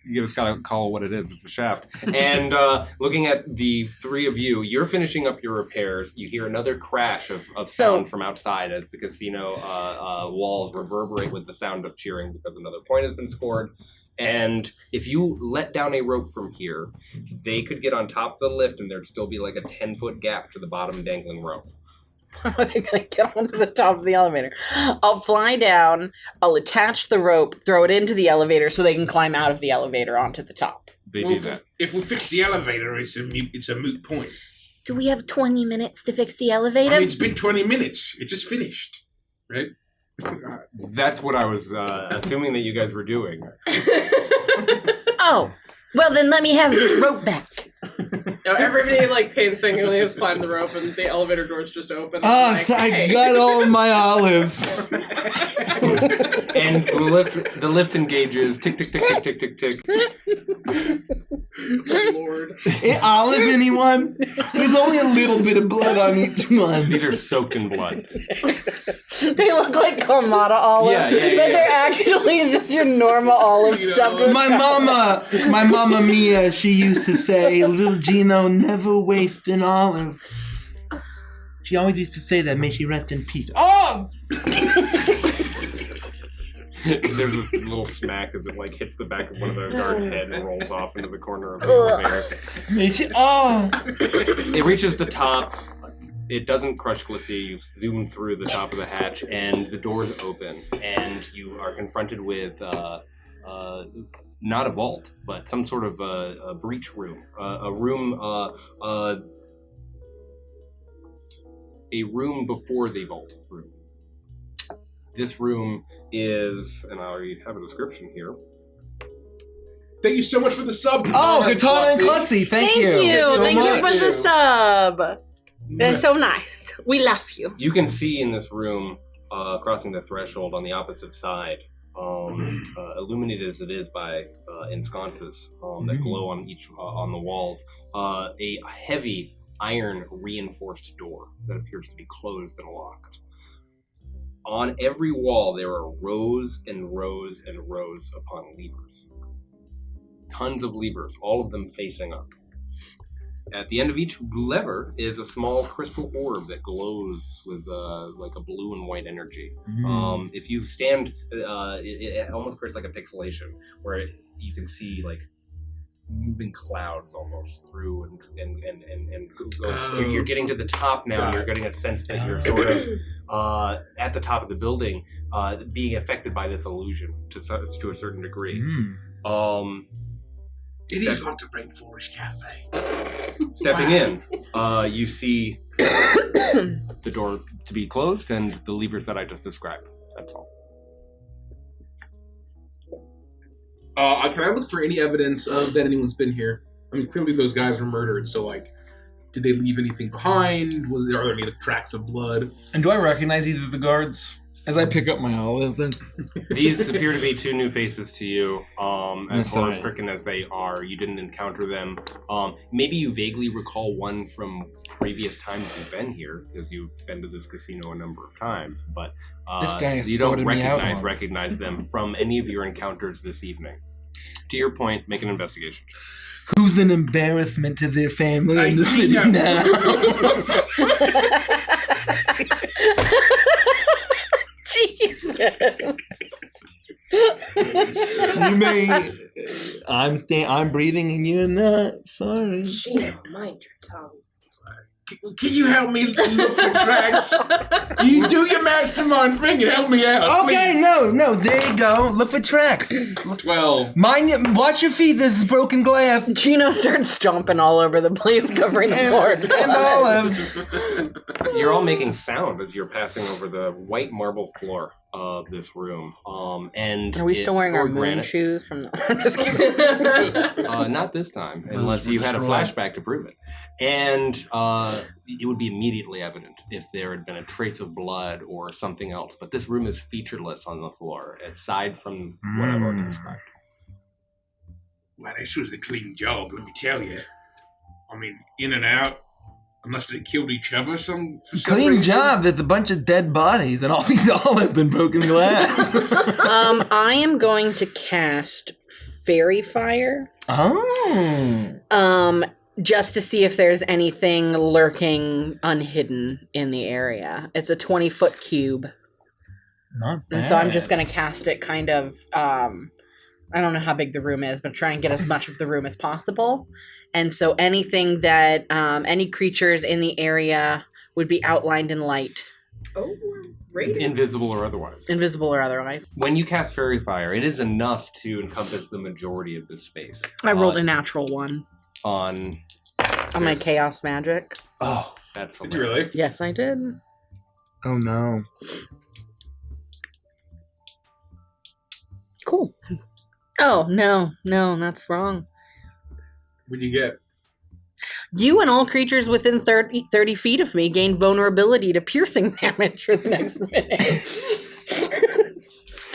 You just gotta call it what it is. It's a shaft. And looking at the three of you, you're finishing up your repairs. You hear another crash of sound from outside as the casino walls reverberate with the sound of cheering because another point has been scored. And if you let down a rope from here, they could get on top of the lift and there'd still be like a 10-foot gap to the bottom dangling rope. How are they going to get onto the top of the elevator? I'll fly down, I'll attach the rope, throw it into the elevator so they can climb out of the elevator onto the top. They do that. If we fix the elevator, it's a moot point. Do we have 20 minutes to fix the elevator? I mean, it's been 20 minutes. It just finished, right? That's what I was assuming that you guys were doing. Oh, well then let me have this rope back. No, everybody painstakingly has climbed the rope and the elevator doors just open. I got all my olives. And the lift engages. Tick, tick, tick, tick, tick, tick, tick. Lord. Olive, anyone? There's only a little bit of blood on each one. These are soaked in blood. They look like Clamato olives, but they're actually just your normal olive stuffed with My mama Mia, she used to say, little Gino never waste an olive. She always used to say that, may she rest in peace. Oh! There's this little smack as it hits the back of one of the guards' head and rolls off into the corner of the elevator. May she, oh! It reaches the top. It doesn't crush Glitzy. You zoom through the top of the hatch, and the doors open, and you are confronted with not a vault, but some sort of a breach room, a room before the vault room. This room is, and I already have a description here. Thank you so much for the sub. Oh, Katana and Klutzy, thank you. Thank you for the sub. They're so nice. We love you. You can see in this room, crossing the threshold on the opposite side, illuminated as it is by ensconces that glow on on the walls, a heavy iron reinforced door that appears to be closed and locked. On every wall, there are rows and rows and rows upon levers. Tons of levers, all of them facing up. At the end of each lever is a small crystal orb that glows with like a blue and white energy. If you stand, it almost creates like a pixelation where you can see moving clouds almost through and go. You're getting to the top now. And you're getting a sense that you're sort of at the top of the building, being affected by this illusion to a certain degree. It is like the Rainforest Cafe. Stepping in, you see the door to be closed and the levers that I just described. That's all. Can I look for any evidence of that anyone's been here? I mean, clearly those guys were murdered, so did they leave anything behind? Are there any tracks of blood? And do I recognize either of the guards? As I pick up my olive, then These appear to be two new faces to you. As That's horror alright. stricken as they are, you didn't encounter them. Maybe you vaguely recall one from previous times you've been here, because you've been to this casino a number of times. But This guy you don't escorted me out recognize them from any of your encounters this evening. To your point, make an investigation check. who's an embarrassment to their family in the city now? Jesus. You may. I'm breathing and you're not. Sorry. Gino, mind your tongue. Can you help me look for tracks? You do your mastermind thing and help me out. Okay, please. no, there you go. Look for tracks. 12. Watch your feet. This is broken glass. Gino starts stomping all over the place, covering the floor. And olives. You're all making sound as you're passing over the white marble floor of this room. And Are we still it's wearing our poured moon granite. shoes from the... I'm just kidding. Not this time, Those unless were you had a destroyed. flashback to prove it. And it would be immediately evident if there had been a trace of blood or something else. But this room is featureless on the floor, aside from what I've already described. Well, this was a clean job, let me tell you. I mean, in and out, unless they killed each other for some Clean reason. job. There's a bunch of dead bodies and all these olives and broken glass. I am going to cast Fairy Fire. Oh. Just to see if there's anything lurking unhidden in the area. It's a 20-foot cube. Not bad. And so I'm just going to cast it kind of, I don't know how big the room is, but try and get as much of the room as possible. And so anything that, any creatures in the area would be outlined in light. Oh, great. Invisible or otherwise. Invisible or otherwise. When you cast Fairy Fire, it is enough to encompass the majority of this space. I rolled a natural one on my chaos magic. Oh, that's Did you really? Yes, I did. Oh no. Cool. Oh, no, that's wrong. What'd you get? You and all creatures within 30 feet of me gain vulnerability to piercing damage for the next minute.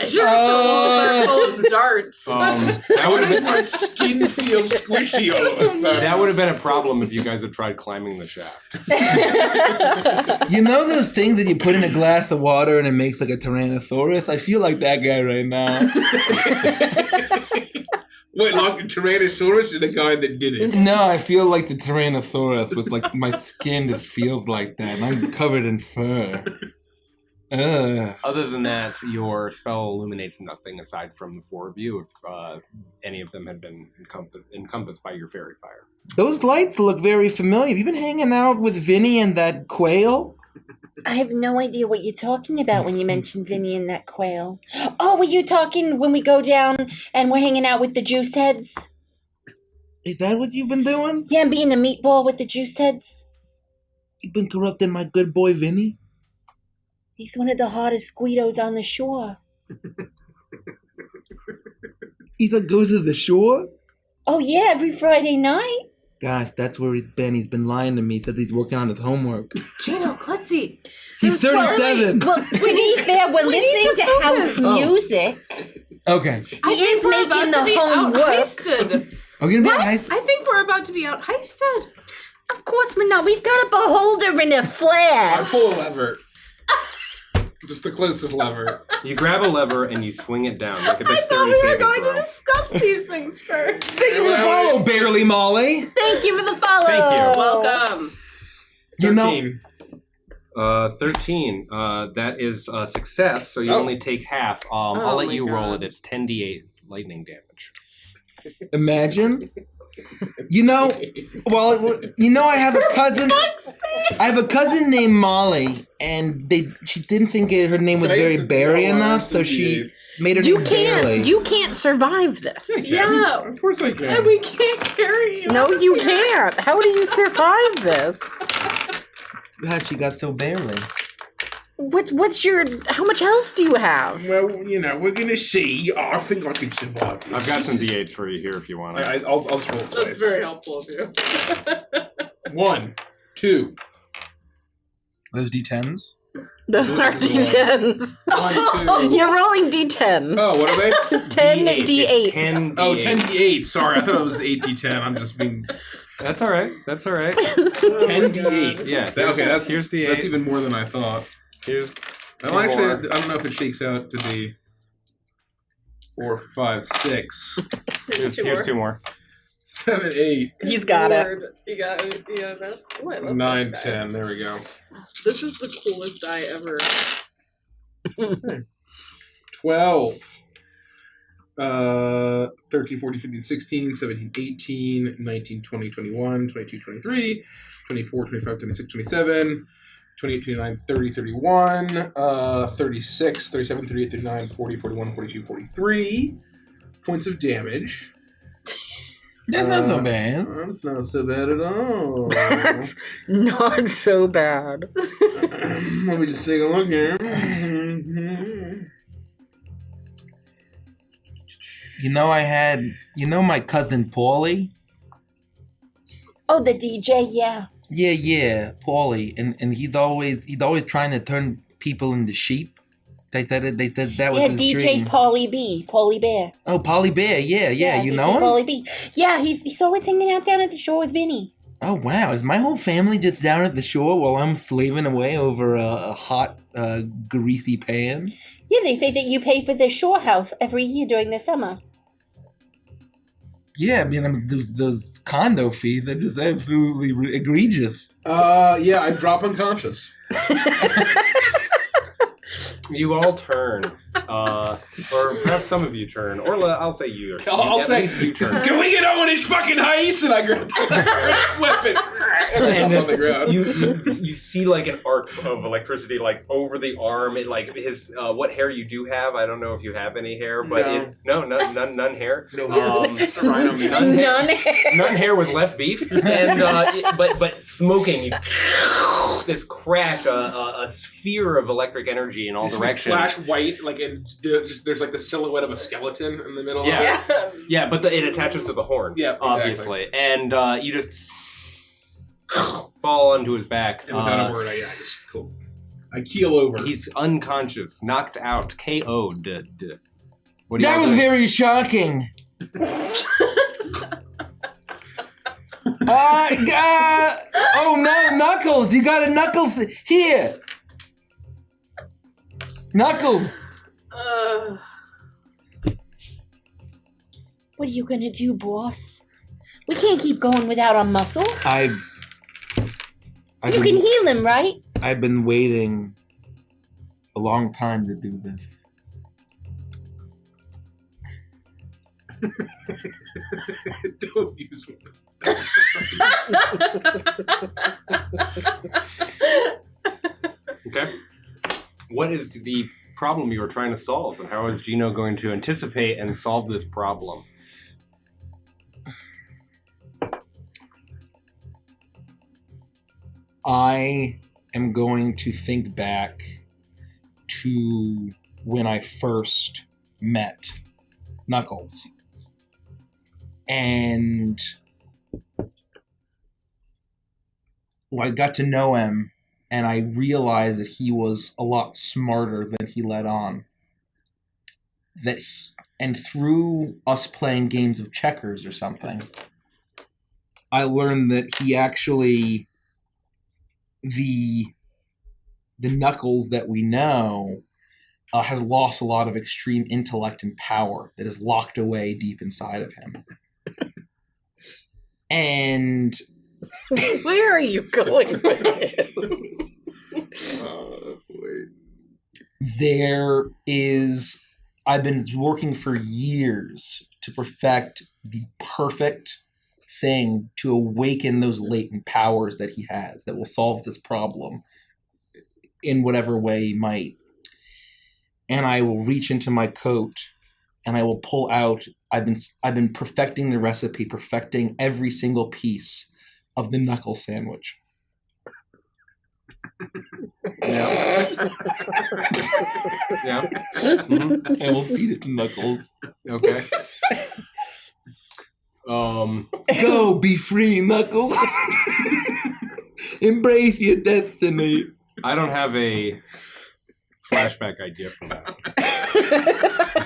I sure hope the walls are full of darts. That would Why have does been my skin feel squishy all of a sudden? that would have been a problem if you guys had tried climbing the shaft. You know those things that you put in a glass of water and it makes like a Tyrannosaurus? I feel like that guy right now. Wait, like a Tyrannosaurus and a guy that did it. No, I feel like the Tyrannosaurus with like my skin that feels like that. And I'm covered in fur. Ugh. Other than that, your spell illuminates nothing aside from the four of you. If any of them had been encompassed by your fairy fire. Those lights look very familiar. Have you been hanging out with Vinny and that quail? I have no idea what you're talking about when you mentioned Vinny and that quail. Oh, were you talking when we go down and we're hanging out with the juice heads? Is that what you've been doing? Yeah, I'm being a meatball with the juice heads. You've been corrupting my good boy Vinny? He's one of the hottest squeedos on the shore. Ethan goes to the shore? Oh, yeah, every Friday night. Gosh, that's where he's been. He's been lying to me. Said he's working on his homework. Gino, Klutzy. He's 37. Well, to be fair, we're listening to house music. Okay. He is making the homework. Heisted. Are we gonna be nice? I think we're about to be out heisted. Of course, we're not. We've got a beholder in a I flask. pull a lever. Just the closest lever. You grab a lever and you swing it down. Make a I thought dexterity we were saving going throw. to discuss these things first. Thank you for the follow, Barely Molly. Thank you for the follow. Thank you. Welcome. You know, 13. 13. That is a success, so you Oh. only take half. I'll let my you roll God. it. It's 10d8 lightning damage. imagine. You know, well, you know, I have a cousin. I have a cousin named Molly, and she didn't think her name was very berry enough, so she made her name Barely. You can't survive this. Yeah, Of course I can. and we can't carry you. No, out of you here. can't. How do you survive this? God, she got so barely. What's your? How much health do you have? Well, you know, we're gonna see. I think I can survive this. I've got some d8s for you here if you want. I'll just roll twice. That's very helpful of you. 1, 2. Those D10s? Those are D10s. 1, 2. You're rolling D10s. Oh, what are they? 10 D8s. 10 Oh, D8s. 10 D8. Sorry, I thought it was 8 D10. I'm just being... That's all right. That's all right. 10 D8s. Yeah, Okay, here's the that's 8. even more than I thought. Here's Well, actually, more. I don't know if it shakes out to be 4, 5, 6, Here's 2 more. 7, 8, He's got it. Lord, You got enough? Oh, I love 9, this die. 10. There we go. This is the coolest die ever. 12. 13, 14, 15, 16, 17, 18, 19, 20, 21, 22, 23, 24, 25, 26, 27, 28, 29, 30, 31, 36, 37, 38, 39, 40, 41, 42, 43 points of damage. That's not so bad. That's not so bad at all. That's not so bad. Let me just take a look here. My cousin Paulie? Oh, the DJ, yeah. Yeah, Paulie. And he's always trying to turn people into sheep. They said that was Yeah, his DJ dream. Paulie Bear. Oh, Paulie Bear, yeah, you DJ know him? Paulie B. Yeah, he's always hanging out down at the shore with Vinny. Oh, wow. Is my whole family just down at the shore while I'm slaving away over a hot, greasy pan? Yeah, they say that you pay for the shore house every year during the summer. Yeah, I mean, those condo fees are just absolutely egregious. Yeah, I drop unconscious. You all turn, or perhaps some of you turn, or I'll say you. I'll At say, least you turn. can we get on with this fucking heist? And I grab flip it. And on the ground. you see like an arc of electricity like over the arm. It like his what hair you do have. I don't know if you have any hair, but none hair. Just a rhino man. None hair with less beef, and but smoking. This crash, a sphere of electric energy in all This directions. flash white, like there's like the silhouette of a skeleton in the middle. Yeah. Of it. Yeah, but it attaches to the horn. Yeah, obviously, and you just fall onto his back. And without a word, I just cool. I keel over. He's unconscious, knocked out, KO'd. What do That y'all was do? very shocking. Oh no, Knuckles! You got a Knuckles here. Knuckles. What are you gonna do, boss? We can't keep going without our muscle. You can heal him, right? I've been waiting a long time to do this. Don't use one. Okay. What is the problem you are trying to solve, and how is Gino going to anticipate and solve this problem? I am going to think back to when I first met Knuckles. And I got to know him, and I realized that he was a lot smarter than he let on. And through us playing games of checkers or something, I learned that he actually, the Knuckles that we know, has lost a lot of extreme intellect and power that is locked away deep inside of him. And Where are you going with this? I've been working for years to perfect the perfect thing to awaken those latent powers that he has that will solve this problem in whatever way he might. And I will reach into my coat and I will pull out. I've been perfecting the recipe, perfecting every single piece of the knuckle sandwich. Yeah. Mm-hmm. I will feed it to Knuckles. Okay. Go, be free, Knuckles. Embrace your destiny. I don't have a flashback idea for that.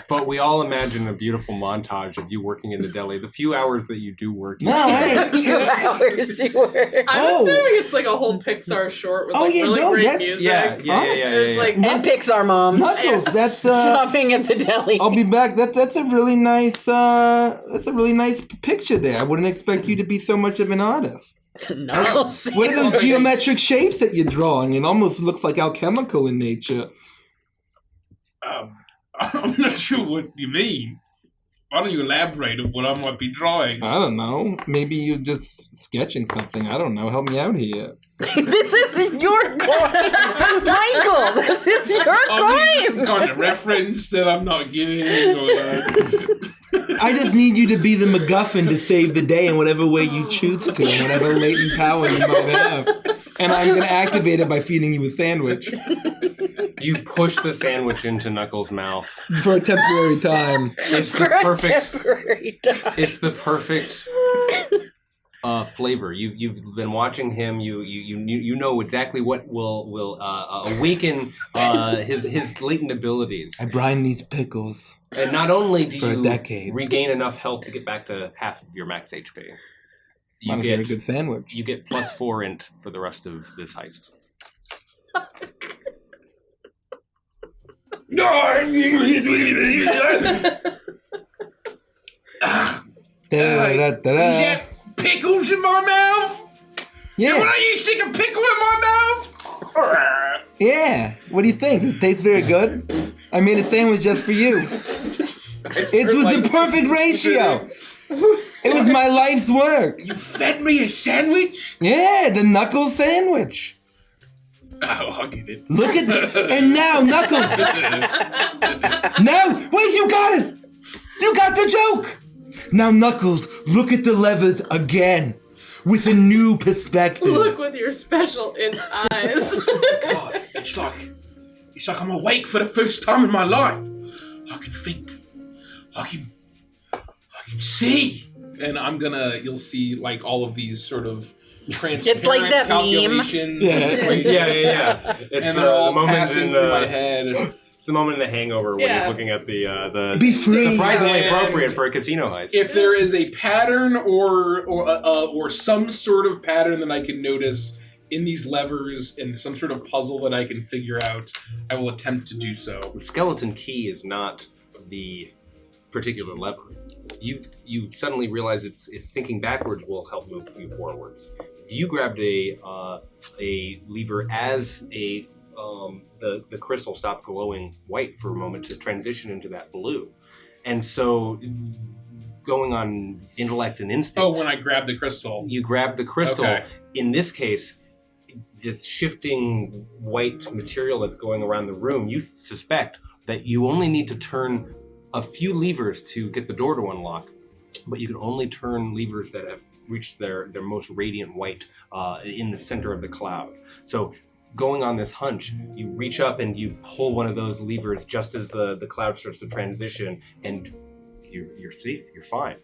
But we all imagine a beautiful montage of you working in the deli. The few hours that you do work. No, hey. few hours you were. I'm assuming it's like a whole Pixar short with really great music. Yeah. There's like And Pixar moms. Knuckles, that's Shopping at the deli. I'll be back. That's a really nice picture there. I wouldn't expect you to be so much of an artist. Knuckles. What are those geometric shapes that you're drawing? It almost looks like alchemical in nature. I'm not sure what you mean. Why don't you elaborate on what I might be drawing? I don't know. Maybe you're just sketching something. I don't know. Help me out here. This isn't your coin, Michael. This is your coin. Some kind of reference that I'm not getting. I just need you to be the MacGuffin to save the day in whatever way you choose to, whatever latent power you might have. And I'm going to activate it by feeding you a sandwich. You push the sandwich into Knuckles' mouth For a temporary time. It's the perfect flavor. You've been watching him. You know exactly what will awaken his latent abilities. I brine these pickles. And not only do For a you decade. regain enough health to get back to half of your max HP, You get a good sandwich. You get +4 int for the rest of this heist. Is that pickles in my mouth? Yeah. Why don't you stick a pickle in my mouth? Yeah. What do you think? Does it taste very good? I made a sandwich just for you. It was the perfect ratio. It was my life's work. You fed me a sandwich? Yeah, the Knuckles sandwich. Oh, I'll get it. Look at and now Knuckles. Now, wait, you got it. You got the joke. Now Knuckles, look at the levers again with a new perspective. Look with your special int eyes. God, it's like I'm awake for the first time in my life. I can think. I can see. And you'll see like all of these sort of transparent It's like that calculations. meme. And equations. Yeah. It's And they're all moment passing through my head. It's the moment in The Hangover when he's looking at the Be free. surprisingly And appropriate for a casino heist. If there is a pattern or some sort of pattern that I can notice in these levers and some sort of puzzle that I can figure out, I will attempt to do so. The skeleton key is not the particular lever. You suddenly realize it's thinking backwards will help move you forwards. You grabbed a lever as the crystal stopped glowing white for a moment to transition into that blue, and so going on intellect and instinct. Oh, when I grab the crystal, you grab the crystal. Okay. In this case, this shifting white material that's going around the room, you suspect that you only need to turn a few levers to get the door to unlock, but you can only turn levers that have reached their most radiant white in the center of the cloud. So going on this hunch, you reach up and you pull one of those levers just as the cloud starts to transition, and you're safe, you're fine.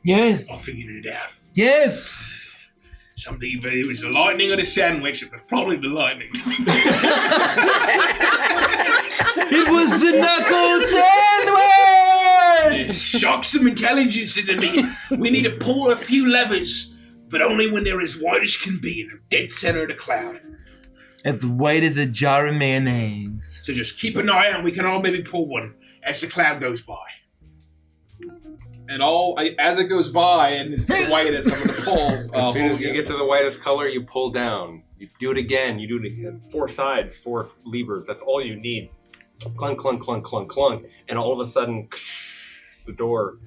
Yes. I figured it out. Yes. Something, but it was the lightning or the sandwich. It was probably the lightning. It was the Knuckles sandwich. There's shock some intelligence into me. We need to pull a few levers, but only when they're as white as can be in the dead center of the cloud. As white as a jar of mayonnaise. So just keep an eye out. We can all maybe pull one as the cloud goes by. And as it goes by and it's the whitest, I'm going to pull. As soon as you get to the whitest color, you pull down. You do it again. You do it again. 4 sides, 4 levers. That's all you need. Clunk, clunk, clunk, clunk, clunk. And all of a sudden, the door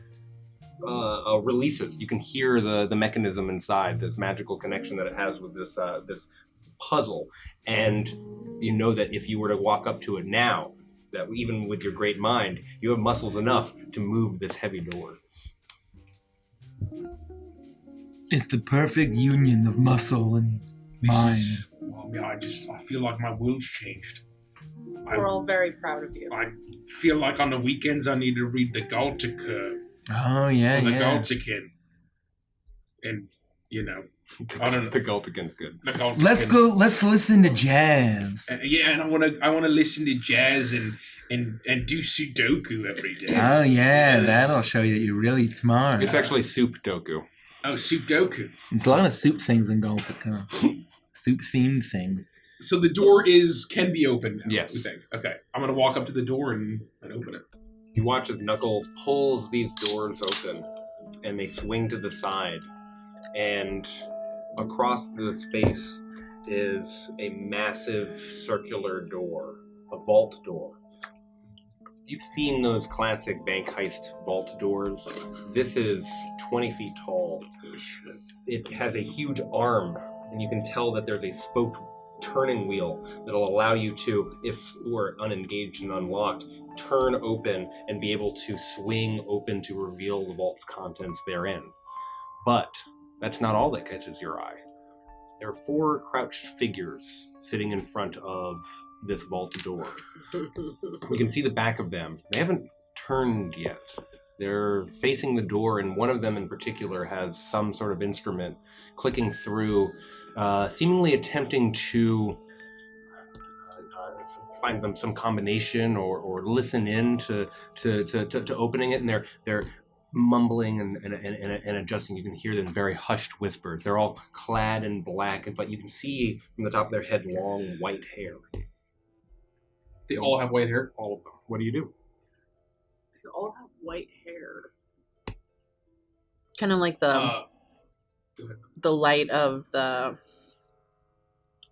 releases. You can hear the mechanism inside, this magical connection that it has with this puzzle. And you know that if you were to walk up to it now, that even with your great mind, you have muscles enough to move this heavy door. It's the perfect union of muscle and mind. I feel like my will's changed. We're all very proud of you. I feel like on the weekends I need to read the Galtica. Oh, yeah, The yeah. Galtican. And, you know, I don't know. The Galtican's good. The Galtican. Let's go. Let's listen to jazz. Yeah, and I want to listen to jazz and do Sudoku every day. Oh yeah, that'll show you that you're really smart. It's actually soup doku. Oh, Sudoku. There's a lot of soup things in Galtica. Soup themed things. So the door can be opened now, Yes. we think. Okay. I'm going to walk up to the door and open it. You watch as Knuckles pulls these doors open, and they swing to the side. And across the space is a massive circular door, a vault door. You've seen those classic bank heist vault doors. This is 20 feet tall. It has a huge arm, and you can tell that there's a spoked turning wheel that'll allow you to, if we're unengaged and unlocked, turn open and be able to swing open to reveal the vault's contents therein. But that's not all that catches your eye. There are 4 crouched figures sitting in front of this vault door. You can see the back of them. They haven't turned yet. They're facing the door, and one of them in particular has some sort of instrument clicking through, seemingly attempting to find them some combination or listen in to opening it, and they're mumbling and adjusting. You can hear them in very hushed whispers. They're all clad in black, but you can see from the top of their head long white hair. They all have white hair? All of them. What do you do? They all have white hair. Kind of like the light of the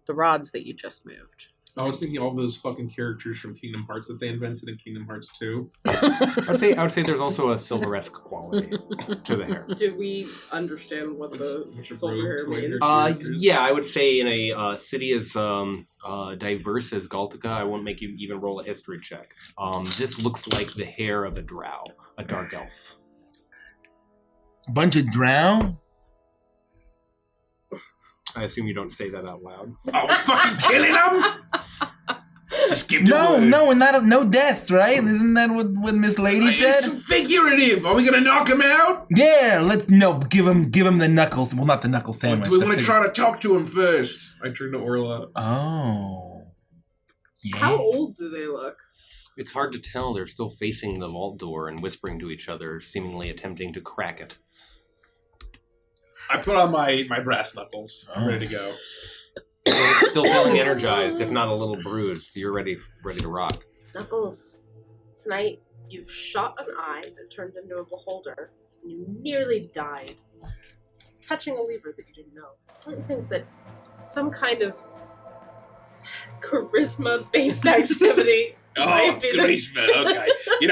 rods that you just moved. I was thinking all those fucking characters from Kingdom Hearts that they invented in Kingdom Hearts 2. I would say there's also a silveresque quality to the hair. Do we understand what the silver hair means? Yeah, I would say in a city as diverse as Galtica, I won't make you even roll a history check. This looks like the hair of a drow, a dark elf. A bunch of drow? I assume you don't say that out loud. Oh, I'm fucking killing them! Just give the word. No, we're not. No deaths, right? Isn't that what Miss Lady said? It's figurative. Are we gonna knock him out? Yeah, give him the knuckles. Well, not the knuckle sandwich. Do we want to try to talk to him first? I turn to Orla. Oh. Yeah. How old do they look? It's hard to tell. They're still facing the vault door and whispering to each other, seemingly attempting to crack it. I put on my brass knuckles. I'm ready to go. Still feeling energized, if not a little bruised. You're ready to rock. Knuckles, tonight you've shot an eye that turned into a beholder, and you nearly died. Touching a lever that you didn't know. Don't you think that some kind of charisma-based activity might be charisma, okay.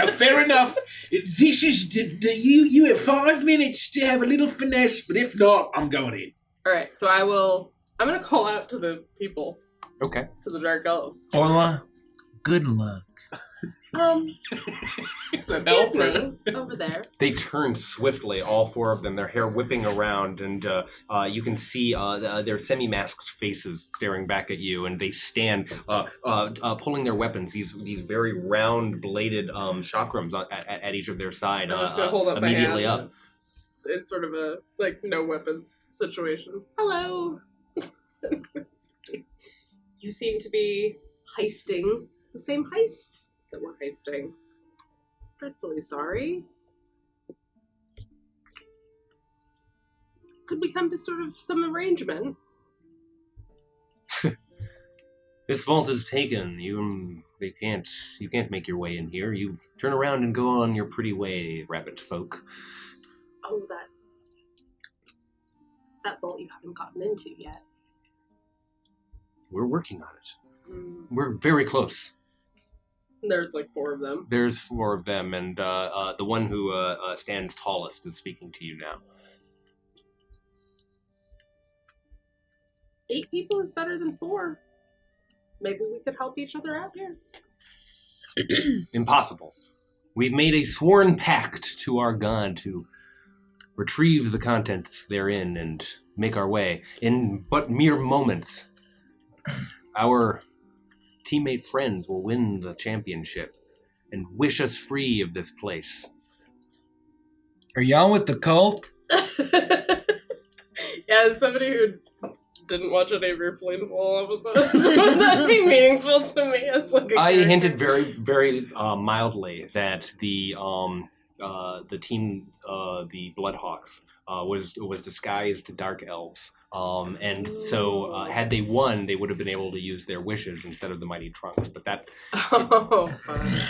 Fair enough. This is you have 5 minutes to have a little finesse, but if not, I'm going in. Alright, so I'm going to call out to the people. Okay. To the dark elves. Orla, good luck. Excuse me, over there. They turn swiftly, all 4 of them, their hair whipping around, and you can see their semi-masked faces staring back at you, and they stand pulling their weapons, these very round-bladed chakrams at each of their side. I'm just going to hold up immediately my hand. up. It's sort of a, no weapons situation. Hello! You seem to be heisting the same heist that we're heisting. Dreadfully sorry. Could we come to sort of some arrangement? This vault is taken. You can't make your way in here. You turn around and go on your pretty way, rabbit folk. Oh, that vault you haven't gotten into yet. We're working on it. We're very close. There's 4 of them. There's 4 of them, and the one who stands tallest is speaking to you now. 8 people is better than 4. Maybe we could help each other out here. Impossible. We've made a sworn pact to our god to retrieve the contents therein and make our way. In but mere moments, our teammate friends will win the championship and wish us free of this place. Are y'all with the cult? Yeah, as somebody who didn't watch any of your Flamefall episodes, would that be meaningful to me as like a I character? hinted very, very mildly that the team, the Bloodhawks, was disguised dark elves, and so had they won, they would have been able to use their wishes instead of the mighty trunks. But that Oh, fun.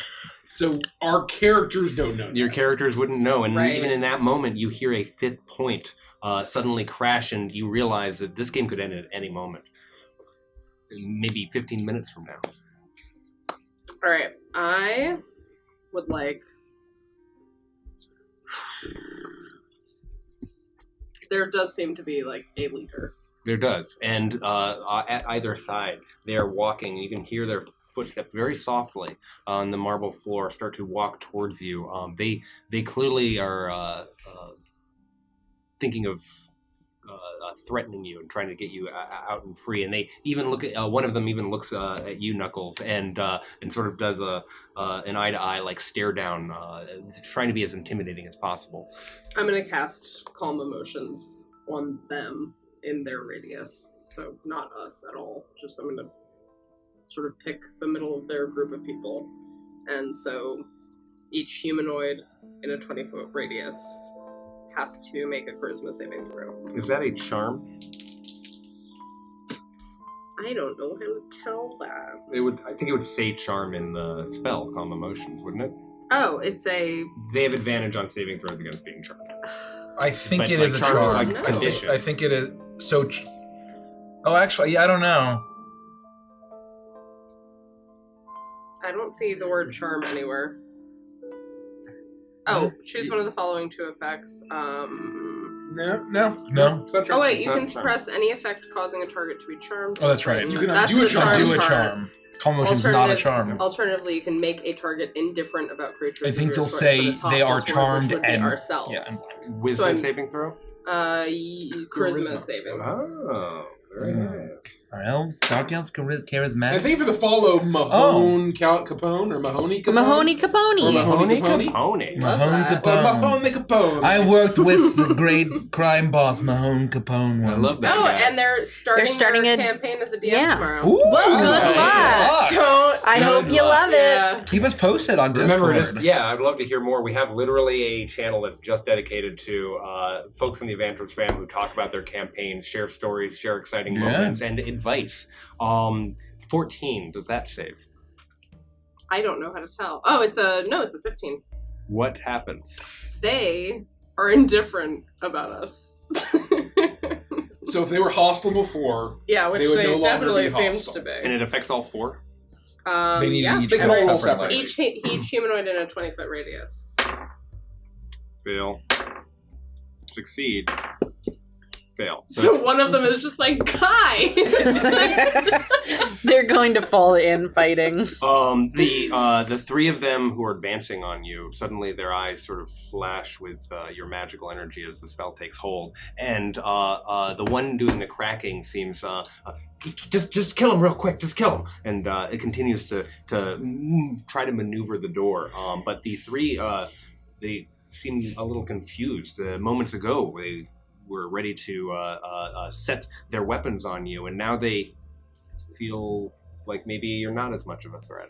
So our characters don't know. your characters wouldn't know, and Right. even in that moment, you hear a fifth point suddenly crash, and you realize that this game could end at any moment, maybe 15 minutes from now. All right, I would like. There does seem to be like a leader. There does, and at either side, they are walking. You can hear their footsteps very softly on the marble floor start to walk towards you. They clearly are thinking of threatening you and trying to get you out and free. And they even look at one of them. Even looks at you, Knuckles, and sort of does an eye to eye like stare down, trying to be as intimidating as possible. I'm gonna cast Calm Emotions on them in their radius, so not us at all. Just I'm gonna sort of pick the middle of their group of people, and so each humanoid in a 20-foot radius has to make a charisma saving throw. Is that a charm? I don't know how to tell that. I think it would say charm in the spell, Calm Emotions, wouldn't it? Oh, it's a. They have advantage on saving throws against being charmed. I think But, it like, is a charm is charm. like No. condition. I think it is so. Oh, actually, yeah, I don't know. I don't see the word charm anywhere. Oh, choose one of the following two effects. No. It's not true. Oh wait, It's you not can charm. suppress any effect causing a target to be charmed. Oh, that's right. You can That's undo a the charm. Do a part. charm. Calm Emotion is not a charm. Alternatively, you can make a target indifferent about creatures. I think of your they'll choice say that it's they are hostile towards, which charmed would be and- ourselves. yeah, Wisdom So I'm- saving throw? Charisma Charisma. saving. Oh, very nice. Well, Dark Elves And charismatic. thank you for the follow, Mahone Capone or Mahoney Capone. Mahoney Or Capone. Mahoney Capone. Capone. Love Mahone that. Or Capone. Mahoney Capone. I worked with the great crime boss Mahone Capone. I love that Oh, guy. and they're starting a- their campaign as a DM yeah. tomorrow. Ooh, Well, good luck. So, I Good hope you luck. love it. yeah. Keep us posted on Discord. Remember, I'd love to hear more. We have literally a channel that's just dedicated to folks in the Adventures fam who talk about their campaigns, share stories, share exciting Yeah. moments, and advice. 14, does that save? I don't know how to tell. Oh, it's a 15. What happens? They are indifferent about us. So if they were hostile before, Yeah, which They would they no longer definitely be seems hostile. to be. And it affects all four? They need yeah, each they can go all roll separately. separately. each humanoid in a 20-foot radius. Fail. Succeed. Fail. So one of them is just like, Kai! They're going to fall in fighting. The three of them who are advancing on you, suddenly their eyes sort of flash with your magical energy as the spell takes hold, and the one doing the cracking seems just kill him real quick, just kill him, and it continues to try to maneuver the door, but the three they seem a little confused. Moments ago they were ready to set their weapons on you, and now they feel like maybe you're not as much of a threat.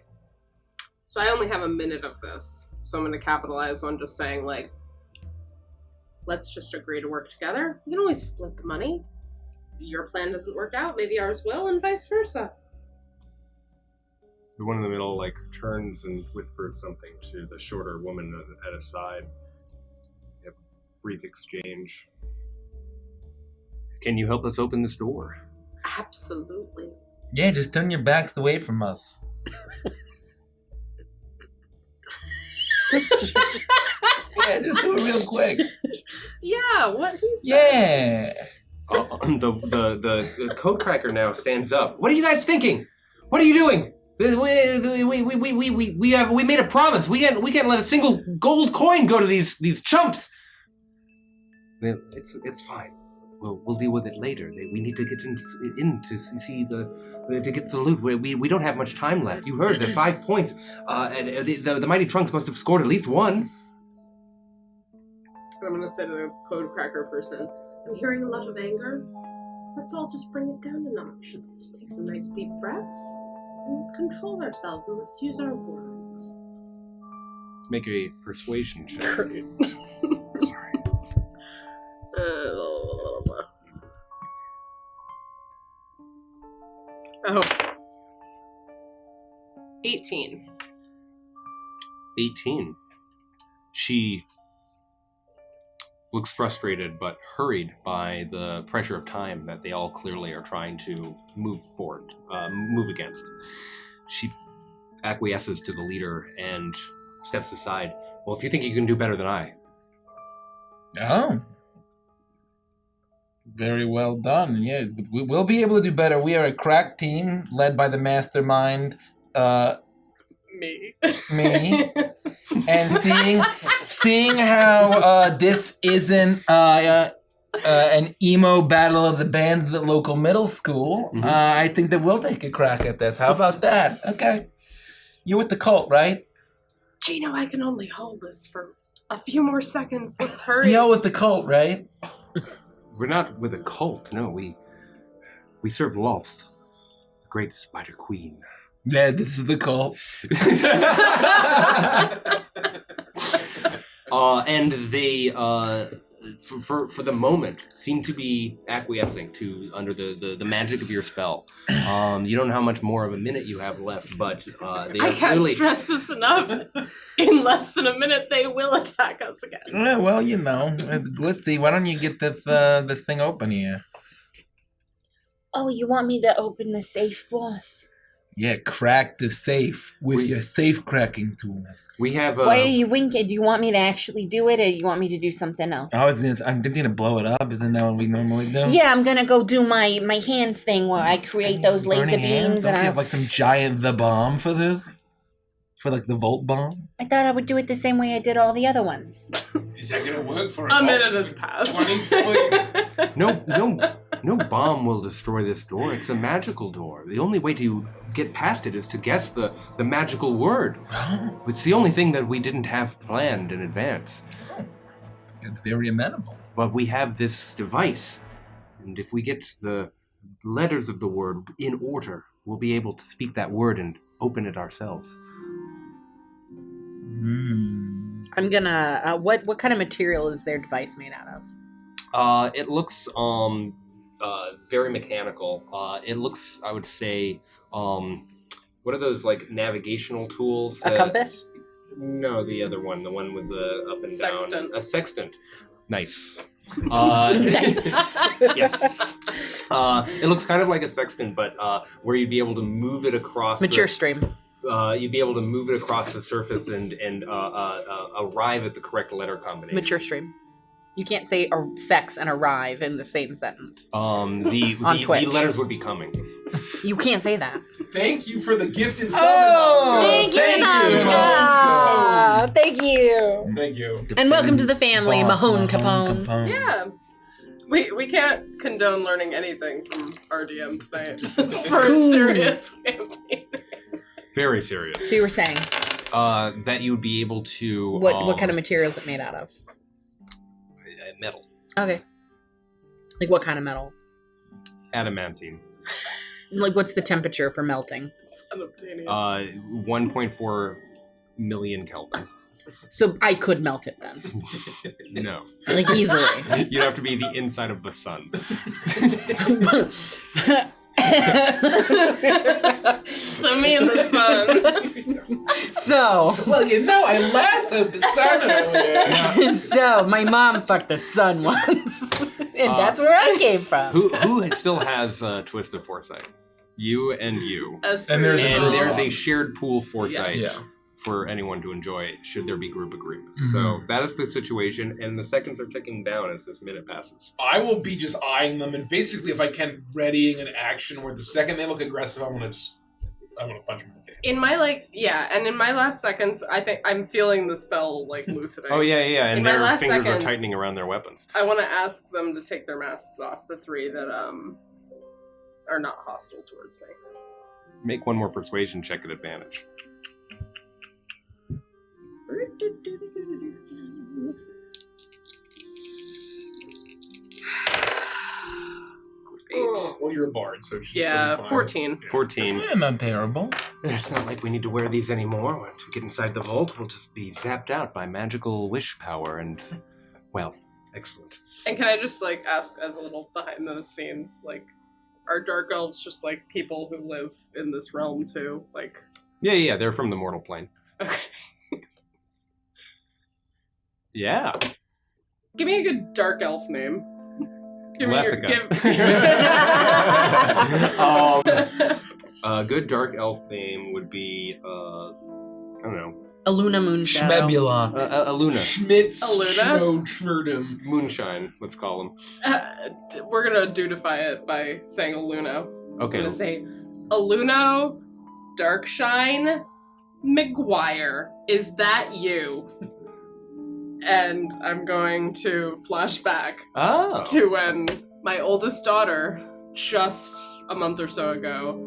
So I only have a minute of this, so I'm going to capitalize on just saying, like, let's just agree to work together. We can always split the money. Your plan doesn't work out, maybe ours will, and vice versa. The one in the middle like turns and whispers something to the shorter woman at his side. They have a brief exchange. Can you help us open this door? Absolutely. Yeah, just turn your backs away from us. Yeah, just do it real quick. Yeah, what he said. Yeah. The code cracker now stands up. What are you guys thinking? What are you doing? We made a promise. We can't let a single gold coin go to these chumps. It's fine. We'll deal with it later. We need to get in to see to get the loot. We don't have much time left. You heard the 5 points. And the mighty trunks must have scored at least one. I'm going to say to the code cracker person, I'm hearing a lot of anger. Let's all just bring it down a notch. Let's take some nice deep breaths and control ourselves, and let's use our words. Make a persuasion check. Sorry. Oh. 18. 18. She looks frustrated but hurried by the pressure of time that they all clearly are trying to move against. She acquiesces to the leader and steps aside. Well, if you think you can do better than I. Oh. Very well done. Yeah, we will be able to do better. We are a crack team led by the mastermind, Me. me. And seeing how this isn't an emo battle of the bands at the local middle school, I think that we'll take a crack at this. How about that? Okay. You're with the cult, right? Gino, I can only hold this for a few more seconds. Let's hurry. You're with the cult, right? We're not with a cult, no. We serve Loth, the great spider queen. Yeah, this is the cult. And they, for the moment, seem to be acquiescing to under the magic of your spell. You don't know how much more of a minute you have left, but they I are can't clearly... stress this enough. In less than a minute, they will attack us again. Yeah, well, you know, Glitzy, why don't you get this thing open here? Oh, you want me to open the safe, boss? Yeah, crack the safe with your safe cracking tools. We have. Why are you winking? Do you want me to actually do it, or you want me to do something else? I'm gonna blow it up. Isn't that what we normally do? Yeah, I'm gonna go do my hands thing where I create those laser Burning hands? beams, Don't and you have like some giant the bomb for this? For like the volt bomb? I thought I would do it the same way I did all the other ones. Is that gonna work for A minute has passed. 20 No bomb will destroy this door. It's a magical door. The only way to get past it is to guess the magical word. It's the only thing that we didn't have planned in advance. It's very amenable. But we have this device, and if we get the letters of the word in order, we'll be able to speak that word and open it ourselves. I'm gonna. What kind of material is their device made out of? It looks very mechanical. It looks, I would say, what are those like navigational tools? A compass? No, the other one, the one with the up and down. Sextant. A sextant. Nice. Nice. Yes. It looks kind of like a sextant, but where you'd be able to move it across. Mature stream. You'd be able to move it across the surface and arrive at the correct letter combination. Mature stream. You can't say sex and arrive in the same sentence. The letters would be coming. You can't say that. Thank you for the gift and sub. Thank you, Nazca. Thank you. Thank you. And welcome to the family, Mahone Capone. Yeah. We can't condone learning anything from RDM tonight. It's for a serious campaign. Very serious. So you were saying that you would be able to. what kind of material is it made out of? Metal. Okay. Like what kind of metal? Adamantine. Like what's the temperature for melting? 1.4 million Kelvin. So I could melt it then. No. Like easily. You'd have to be the inside of the sun. So me and the sun. So. Well, you know, I lassoed the sun earlier. So my mom fucked the sun once, and that's where I came from. Who still has a twist of foresight? You and you. And there's there's a shared pool foresight Yeah. for anyone to enjoy should there be group agreement. So that is the situation, and the seconds are ticking down as this minute passes. I will be just eyeing them, and basically, if I can, readying an action where the second they look aggressive, I want to punch them in the face. In my and in my last seconds, I think I'm feeling the spell loosening. Oh yeah, and In my their last fingers seconds, are tightening around their weapons. I want to ask them to take their masks off. The three that are not hostile towards me. Make one more persuasion check at advantage. Well, you're a bard, so she's Yeah, still fine. 14. Yeah. 14. Yeah, not terrible. It's not like we need to wear these anymore. Once we get inside the vault, we'll just be zapped out by magical wish power and, well, excellent. And can I just, like, ask as a little behind the scenes, like, are dark elves just, like, people who live in this realm, too? Like... Yeah, they're from the mortal plane. Okay. Yeah. Give me a good dark elf name. Give me your... A good dark elf name would be, I don't know. Aluna Moonshadow. Schmebula. Aluna. Schmitz. Aluna? Schmerdum. Moonshine, let's call him. We're gonna dudify it by saying Aluno. Okay. I'm gonna say Aluno, Darkshine, McGuire. Is that you? And I'm going to flash back Oh. to when my oldest daughter, just a month or so ago,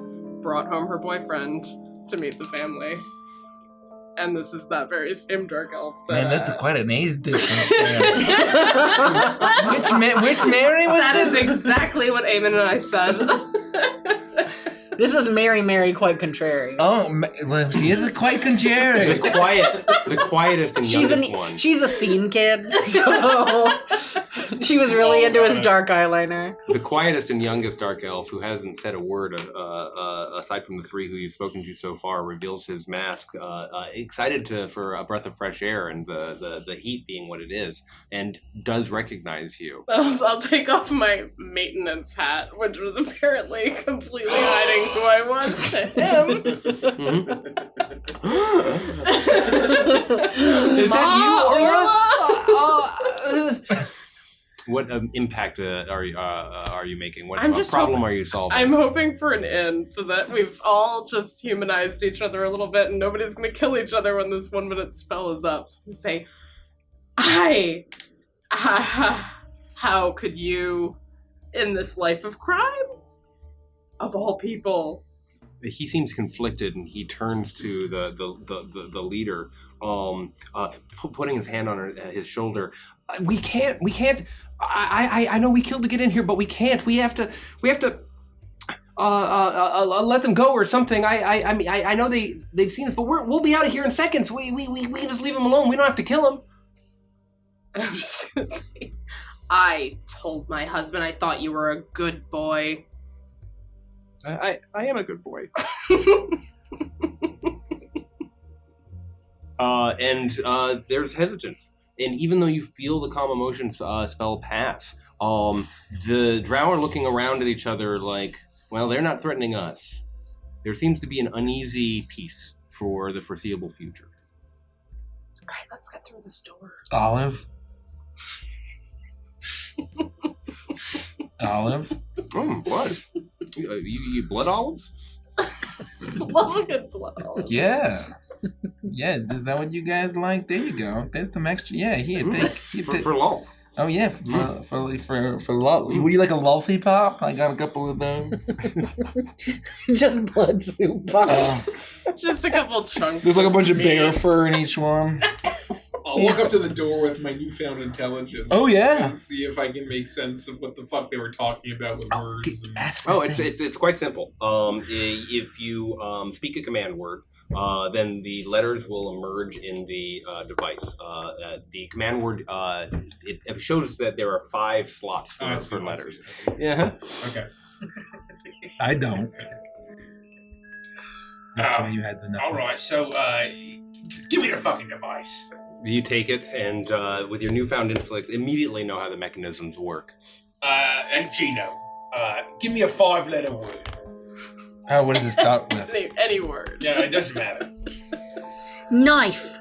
brought home her boyfriend to meet the family. And this is that very same dark elf. Man, that's quite an age difference there. Which Mary was That this? is exactly what Eamon and I said. This is Mary, quite contrary. Oh, well, she is quite contrary. The quietest and youngest one. She's a scene kid, so she was really into his dark eyeliner. The quietest and youngest dark elf, who hasn't said a word aside from the three who you've spoken to so far, reveals his mask, excited for a breath of fresh air and the heat being what it is, and does recognize you. I'll take off my maintenance hat, which was apparently completely hiding who I was to him. Is that you, Aura? What impact are you making? What I'm just problem hoping- are you solving? I'm hoping for an end so that we've all just humanized each other a little bit and nobody's gonna kill each other when this 1 minute spell is up. So we say, how could you, in this life of crime, of all people? He seems conflicted, and he turns to the leader, putting his hand on his shoulder. We can't. I know we killed to get in here, but we can't. We have to let them go or something. I know they've seen us, but we'll be out of here in seconds. We can just leave them alone. We don't have to kill them. And I'm just gonna say, I told my husband I thought you were a good boy. I am a good boy. And there's hesitance. And even though you feel the calm emotion spell pass, the drow are looking around at each other like, well, they're not threatening us. There seems to be an uneasy peace for the foreseeable future. All right, let's get through this door. Olive. Olive. Blood. You blood olives? Love a good blood olive. Yeah. Yeah, is that what you guys like? There you go. There's some extra. Yeah, here, For love. Oh yeah, for love. Would you like a lolly pop? I got a couple of those. Just blood soup pops. It's just a couple chunks. There's like a bunch of bear fur in each one. I'll walk up to the door with my newfound intelligence. Oh yeah. And see if I can make sense of what the fuck they were talking about with words. It's quite simple. If you speak a command word, then the letters will emerge in the device. The command word it shows that there are 5 slots for letters. Yeah. Okay. I don't. That's why you had the knuckle. All right. So, give me your fucking device. You take it, and with your newfound intellect, immediately know how the mechanisms work. Gino, give me a 5-letter word. What does it start with? Any word. Yeah, it doesn't matter. Knife.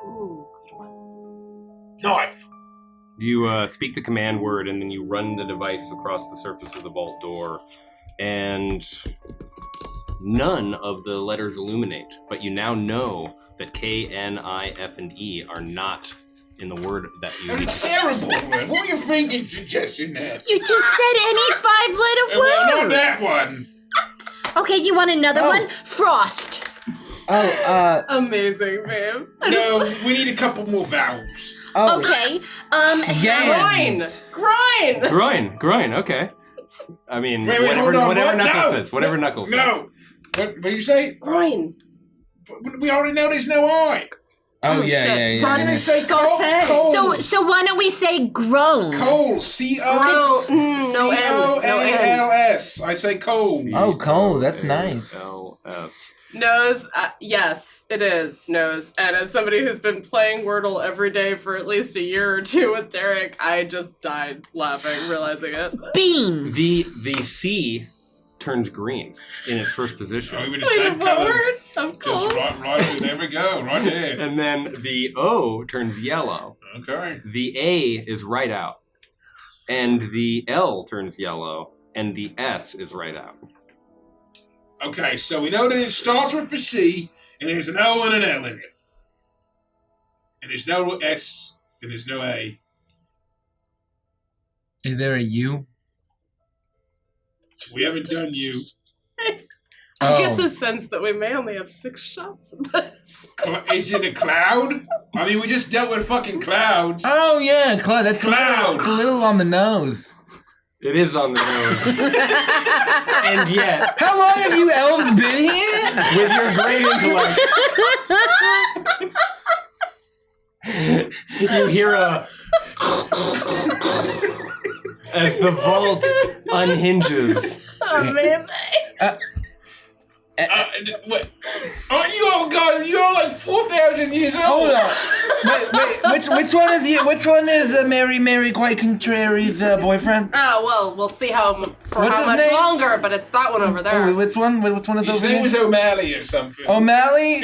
Ooh, good one. Knife. You speak the command word, and then you run the device across the surface of the vault door, and none of the letters illuminate. But you now know that K, N, I, F, and E are not in the word that you... That's a terrible word. What were you thinking, suggestion there? You just said any 5-letter Well, not word. that one. Okay, you want another one? Frost. Amazing, babe. No, we need a couple more vowels. Okay. Groin. Groin, okay. I mean, Wait, hold whatever on, whatever what? Knuckles No! says. Whatever Knuckles says. No! What did you say? Groin. We already know there's no I. Oh, Oh, yeah, shit. yeah, yeah. So I'm yeah. gonna say Saute. coals. So why don't we say grown? Coals. C-O... No N. No N. C-O-A-L-S. I say coals. Oh, cold. That's nice. C-O-A-L-S. Nose, yes, it is, Nose. And as somebody who's been playing Wordle every day for at least a year or two with Derek, I just died laughing, realizing it. Beans. The C turns green in its first position. Oh, we would have Wait, said what colours. word? Of Just course. right, there we go, right there. And then the O turns yellow. Okay. The A is right out. And the L turns yellow. And the S is right out. Okay, so we know that it starts with the C, and there's an O and an L in it. And there's no S, and there's no A. Is there a U? We haven't done you. I get Oh. the sense that we may only have 6 shots of this. Is it a cloud? I mean, we just dealt with fucking clouds. Oh, yeah, Cloud. That's Cloud. It's a little on the nose. It is on the nose. And yet, How long have you elves been here? with your great intellect, you hear a as the vault unhinges. Amazing. What? Aren't you all guys? You're all like 4,000 years old. Hold on. Wait, which one is you? Which one is Mary quite contrary's boyfriend? Oh, well, we'll see how What's his much name? longer, but it's that one over there. Oh, which one? Which one is His over name here? was O'Malley or something. O'Malley?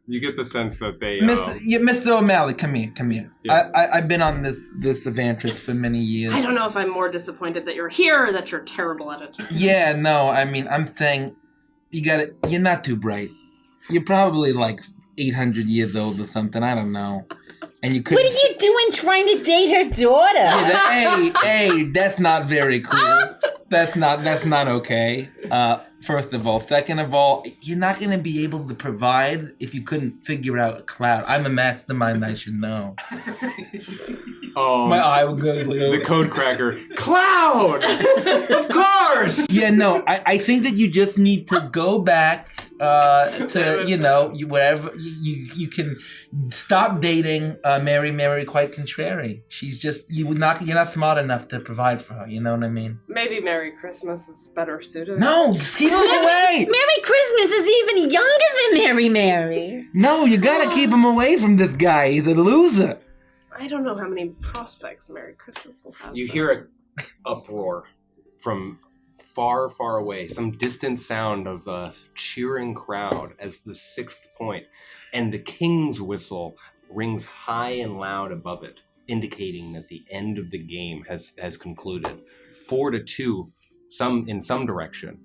You get the sense that they. Mr. O'Malley, come here. Yeah. I've been on this adventure for many years. I don't know if I'm more disappointed that you're here or that you're terrible at it. Yeah, no, I mean, I'm saying you're not too bright. You're probably like 800 years old or something, I don't know. And you could What are you doing trying to date her daughter? Hey, that's not very cool. That's not okay. First of all. Second of all, you're not going to be able to provide if you couldn't figure out a cloud. I'm a mastermind, I should know. My eye will go. The code cracker. Cloud! Of course! Yeah, no, I think that you just need to go back to, wherever you can stop dating Mary quite contrary. She's just, you're not smart enough to provide for her, you know what I mean? Maybe Merry Christmas is better suited. No, keep him away! Merry Christmas is even younger than Mary. No, you gotta keep him away from this guy. He's a loser. I don't know how many prospects Merry Christmas will have. You hear an uproar from far, far away, some distant sound of a cheering crowd as the 6th point, and the king's whistle rings high and loud above it, indicating that the end of the game has concluded. 4-2, in some direction.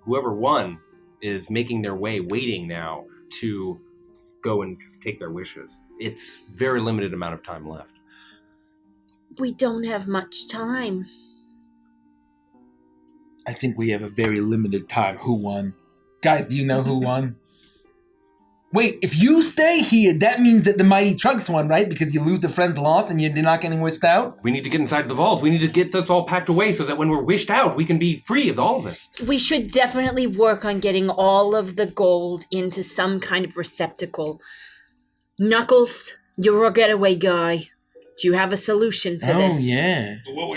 Whoever won is making their way, waiting now to go and take their wishes. It's very limited amount of time left. We don't have much time. I think we have a very limited time. Who won? Guys, do you know who won? Wait, if you stay here, that means that the Mighty Trunks won, right? Because you lose the friend's loss and you're not getting wished out? We need to get inside the vault. We need to get this all packed away so that when we're wished out, we can be free of all of this. We should definitely work on getting all of the gold into some kind of receptacle. Knuckles, you're a getaway guy. Do you have a solution for this? Oh, yeah. But how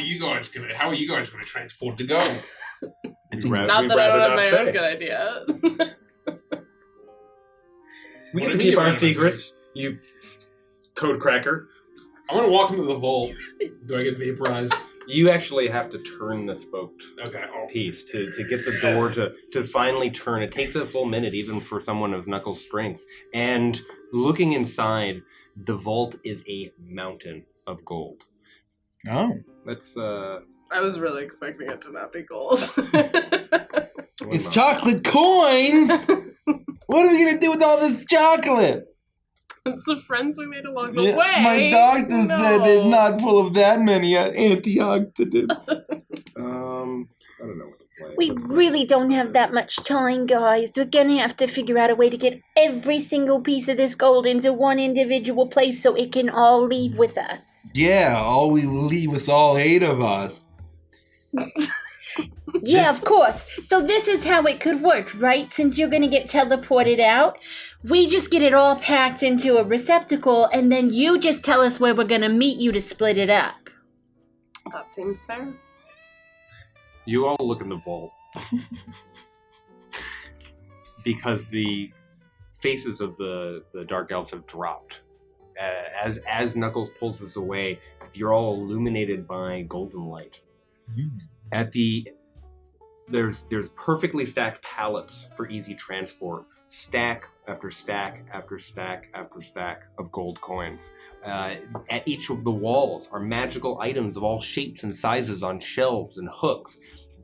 are you guys gonna transport the gold? Not that I don't have my own good idea. We What get to if keep you our have a secrets, you code cracker. I want to walk into the vault. Do I get vaporized? You actually have to turn the spoked Okay. piece to get the door to finally turn. It takes a full minute, even for someone of Knuckles' strength. And looking inside, the vault is a mountain of gold. Oh. That's I was really expecting it to not be gold. It's chocolate coins! What are we gonna do with all this chocolate? It's the friends we made along the Yeah, way. my doctor said it's not full of that many antioxidants. I don't know what to play. We really don't have that much time, guys. We're gonna have to figure out a way to get every single piece of this gold into one individual place so it can all leave with us. Yeah, all we will leave with all 8 of us. Yeah, of course. So this is how it could work, right? Since you're gonna get teleported out, we just get it all packed into a receptacle, and then you just tell us where we're gonna meet you to split it up. That seems fair. You all look in the vault. Because the faces of the Dark Elves have dropped. As Knuckles pulls this away, you're all illuminated by golden light. At there's perfectly stacked pallets for easy transport, stack after stack after stack after stack of gold coins. At each of the walls are magical items of all shapes and sizes on shelves and hooks,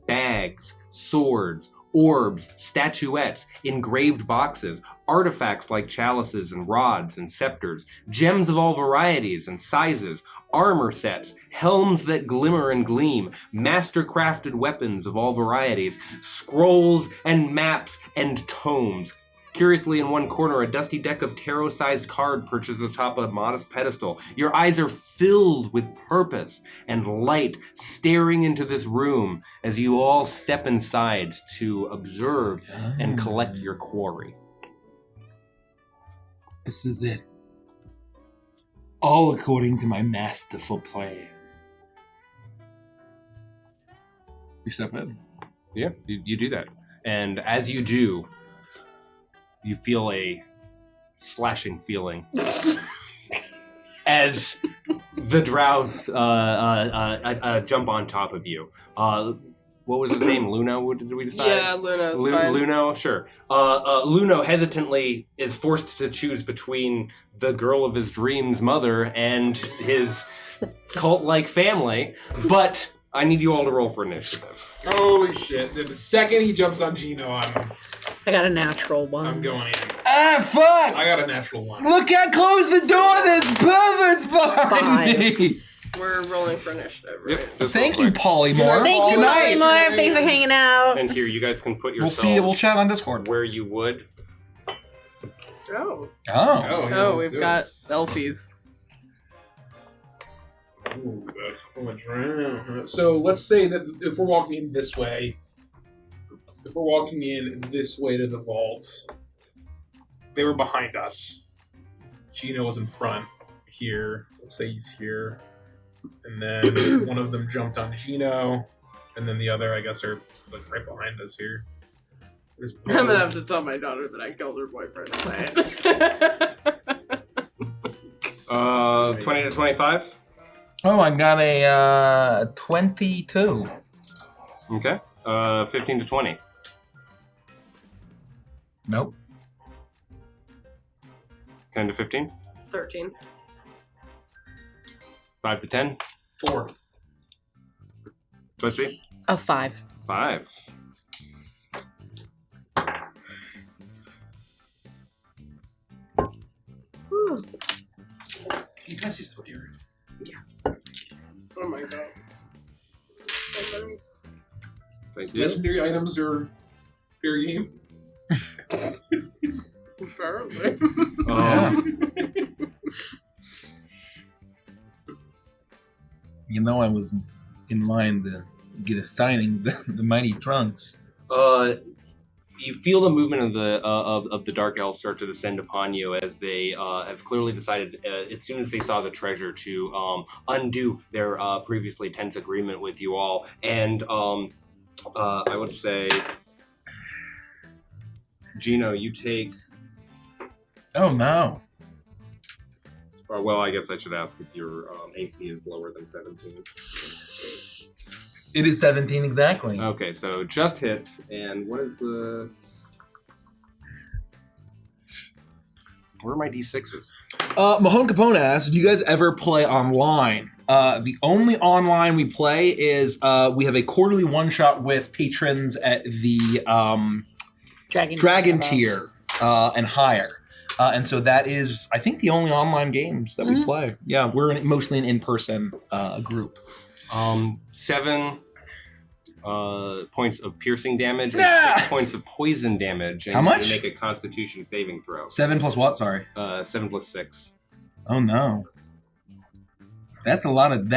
bags, swords, orbs, statuettes, engraved boxes, artifacts like chalices and rods and scepters, gems of all varieties and sizes, armor sets, helms that glimmer and gleam, master-crafted weapons of all varieties, scrolls and maps and tomes. Curiously, in one corner, a dusty deck of tarot-sized card perches atop a modest pedestal. Your eyes are filled with purpose and light, staring into this room as you all step inside to observe and collect your quarry. This is it. All according to my masterful plan. We step in. Yeah, you do that. And as you do, you feel a slashing feeling as the drows jump on top of you. What was his name? Luno? What did we decide? Yeah, Luno's fine. Luno, sure. Luno hesitantly is forced to choose between the girl of his dreams' mother and his cult-like family, but I need you all to roll for initiative. Holy shit. The second he jumps on Gino, I got a natural one. I'm going in. Ah, fuck! I got a natural one. Look, I closed the door. There's perverts behind me. We're rolling for initiative, right? Yep, just Thank real you, quick. Polymorph. Thank you, Good night. Polymorph. Thanks for hanging out. And here, you guys can put We'll yourselves see. We'll chat on Discord. where you would. Oh. Oh. Yeah, let's We've do got Elfies. it. Ooh, that's so much room. So let's say that if we're walking in this way, to the vault, they were behind us. Gino was in front here. Let's say he's here. And then one of them jumped on Gino, and then the other, I guess, are like right behind us here. I'm gonna have to tell my daughter that I killed her boyfriend tonight. 20 to 25? Oh, I got a 22. Okay. 15 to 20. Nope. 10 to 15? 13. 5 to 10? 4. Betsy? A 5. 5. You guys used to hear it. Yes. Oh my god. Okay. Thank you. Legendary items are fair game. Apparently. You know, I was in line to get a signing, the Mighty Trunks. You feel the movement of the Dark Elves start to descend upon you as they have clearly decided, as soon as they saw the treasure, to undo their previously tense agreement with you all. And I would say, Gino, you take... Oh, no. well, I guess I should ask if your AC is lower than 17. It is 17 exactly. Okay, so just hits, and what is the... Where are my D6s? Mahone Capone asks, do you guys ever play online? The only online we play is we have a quarterly one-shot with patrons at the Dragon tier and higher. And so that is, I think, the only online games that we play. Yeah, we're mostly an in-person group. 7 points of piercing damage and 6 points of poison damage. And how much? You make a Constitution saving throw. 7 plus what? Sorry. 7 plus 6. Oh no. That's a lot of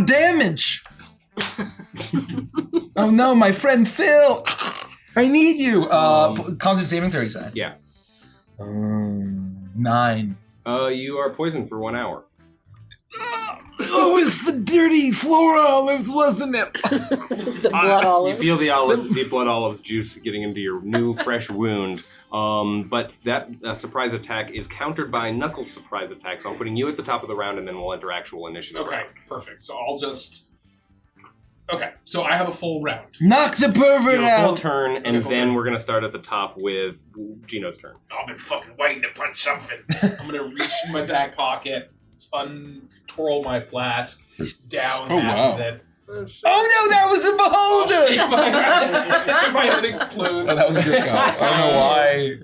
damage. Oh no, my friend Phil! I need you! Constitution saving throw, you said? Yeah. 9. You are poisoned for 1 hour. Oh, it's the dirty floor olives, wasn't it? The blood olives. You feel the blood olives juice getting into your new, fresh wound. But that surprise attack is countered by Knuckles' surprise attack. So I'm putting you at the top of the round, and then we'll enter actual initiative. Okay, perfect. So I'll just... Okay, so I have a full round. Knock the You pervert have a full out! turn, and Okay, full then turn. we're going to start at the top with Gino's turn. I've been fucking waiting to punch something. I'm gonna reach in my back pocket, untwirl my flask, down Oh, half wow. of it. Oh no, that was the beholder! My head explodes. Oh, that was a good call. I don't know why.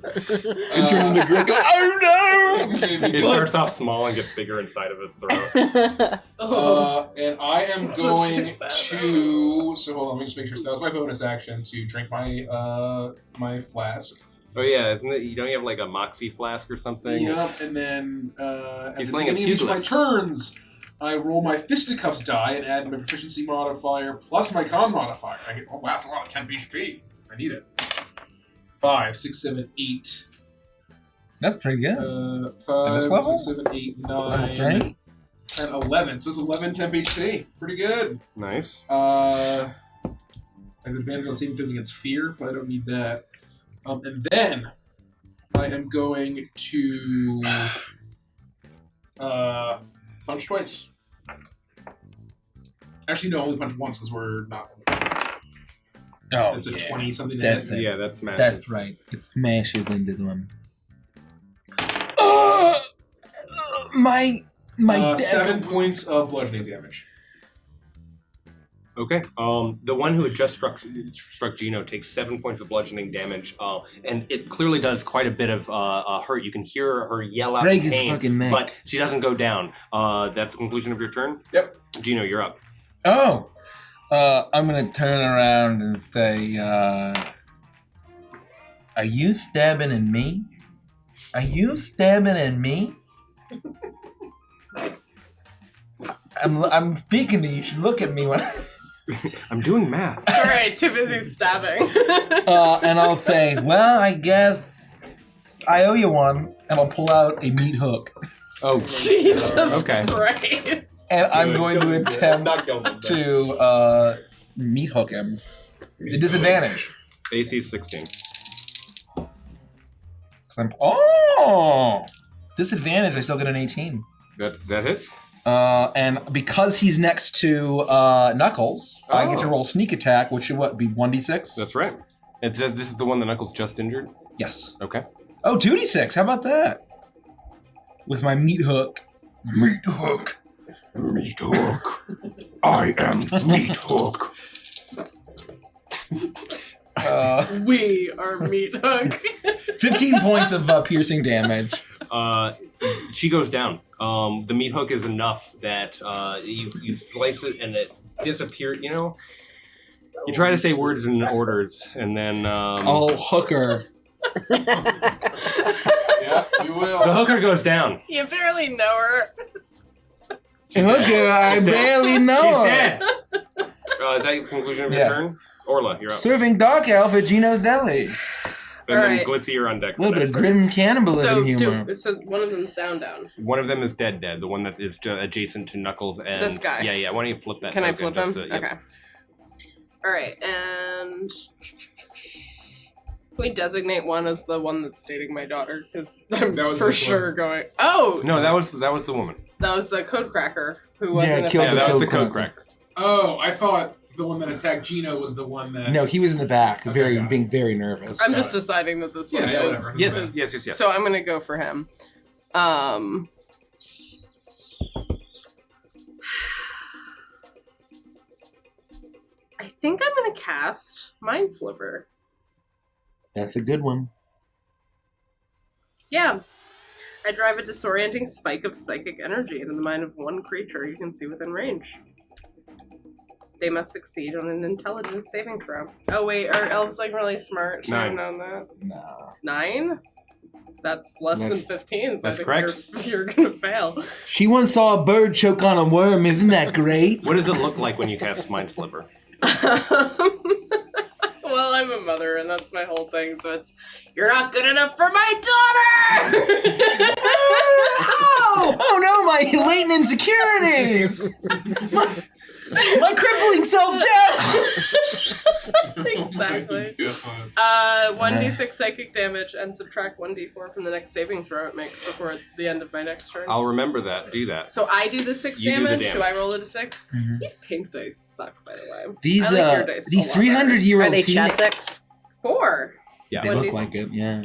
It turned into Greco. Oh no! It starts off small and gets bigger inside of his throat. And I am That's what she going said. to. So hold on, let me just make sure. So that was my bonus action to drink my my flask. Oh yeah, isn't it? Don't you have like a Moxie flask or something? Yep, and then at He's the playing a beginning of each of my pugilist. turns, I roll my fisticuffs die and add my proficiency modifier plus my con modifier. I get, oh wow, that's a lot of temp HP. I need it. 5, 6, 7, 8. That's pretty good. 5, At this level? 6, 7, 8, 9, Level 3? and 11. So it's 11 temp HP. Pretty good. Nice. I have advantage on saving throws against fear, but I don't need that. And then I am going to punch twice. Actually, no, only punch once because we're not. Oh, It's a yeah. 20-something. That's it. Yeah, that's smashes. That's right. It smashes into them. My 7 points of bludgeoning damage. Okay. The one who had just struck Gino takes 7 points of bludgeoning damage, and it clearly does quite a bit of hurt. You can hear her yell out Break in his pain, fucking neck. but she doesn't go down. That's the conclusion of your turn. Yep. Gino, you're up. Oh! I'm gonna turn around and say, are you stabbing at me? Are you stabbing at me? I'm speaking to you. You should look at me when I'm doing math. Alright, too busy stabbing. and I'll say, well, I guess I owe you one. And I'll pull out a meat hook. Oh, Jesus Okay. Christ. And I'm So going to kills it. attempt Not killing him, but- to meat hook him. The disadvantage. AC 16. 'Cause disadvantage, I still get an 18. That hits. And because he's next to Knuckles, I get to Oh. roll sneak attack, which should be 1d6? That's right. It says this is the one that Knuckles just injured. Yes. Okay. Oh, 2d6. How about that? With my meat hook. Meat hook. Meat hook. I am meat hook. We are meat hook. 15 points of piercing damage. She goes down. The meat hook is enough that you slice it and it disappears. You know, you try to say words in orders, and then I'll hook her. Yeah, you will. the hooker goes down. You barely know her. Hooker, I She's dead. barely know She's her. dead. Is that the conclusion of your Yeah. turn? Orla, you're up. Serving Dark Elf at Gino's Deli. And then Alright. Glitzy, you're on deck. A little bit of grim cannibalism humor. So one of them's down. One of them is dead. The one that is adjacent to Knuckles and This guy. Yeah. Why don't you flip that? Can I token flip him? just to- yep. Okay. Alright, and can we designate one as the one that's dating my daughter? Because I'm That was for this sure one. going. Oh, No, that was the woman. that was the code cracker who wasn't. killed Yeah, the that was the code code cracker. cracker. Oh, I thought the one that attacked Gino was the one that. No, he was in the back, Okay, got it. being very nervous. I'm just deciding that this one Yeah, is. whatever. Yes. So I'm gonna go for him. I think I'm gonna cast Mind Sliver. That's a good one. Yeah. I drive a disorienting spike of psychic energy into the mind of one creature you can see within range. They must succeed on an intelligence saving throw. Oh wait, are elves like really smart? Should I have 9. known that? No. 9? That's less than 15, so That's I think correct. You're gonna fail. She once saw a bird choke on a worm. Isn't that great? What does it look like when you cast Mind Sliver? Well, I'm a mother, and that's my whole thing. So it's you're not good enough for my daughter. Oh no, my latent insecurities! My crippling self-doubt! Exactly. 1d6 psychic damage and subtract 1d4 from the next saving throw it makes before the end of my next turn. I'll remember that. Do that. So I do the 6 You do the damage. Do I damage. roll it a 6? Mhm. These pink dice suck, by the way. These I like your dice a lot 300-year-old Are they teenagers. Chessex? 4. Yeah. They 1d6. look like it, yeah.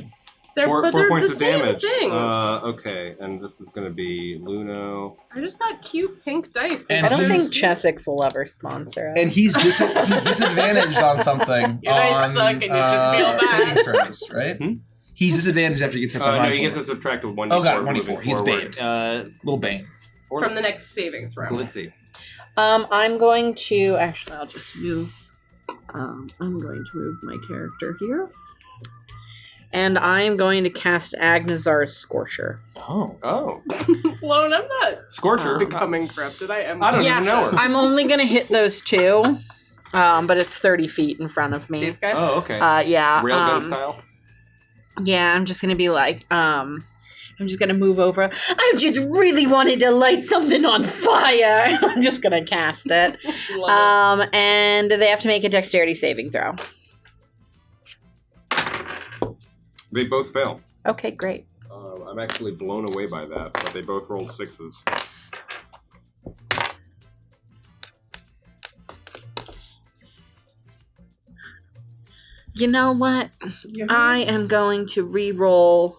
They're, Four but they're points the of same damage. Things. Okay, and this is going to be Luno. I just got cute pink dice. And I don't he's- think Chessex will ever sponsor us. And he's disadvantaged on something. You guys on, suck and you should feel bad. saving throws, right? Hmm? He's disadvantaged after he gets hit by No, Mind he gets a Sliver. subtract of 1d4. Oh, got it, moving 1d4. He's forward. Little Bane. From the next saving throw. Glitzy. I'm going to actually. I'll just move. I'm going to move my character here, and I am going to cast Agnazar's Scorcher. Oh. Oh. Lone, I'm not Scorcher. becoming corrupted. I am. I don't Yeah. even know her. I'm only going to hit those two, but it's 30 feet in front of me. These guys? Oh, okay. Yeah. Railgun style? Yeah, I'm just gonna be like, I'm just gonna move over. I just really wanted to light something on fire. I'm just gonna cast it. Love And they have to make a dexterity saving throw. They both fail. Okay, great. I'm actually blown away by that, but they both rolled 6s. You know what? I am going to re-roll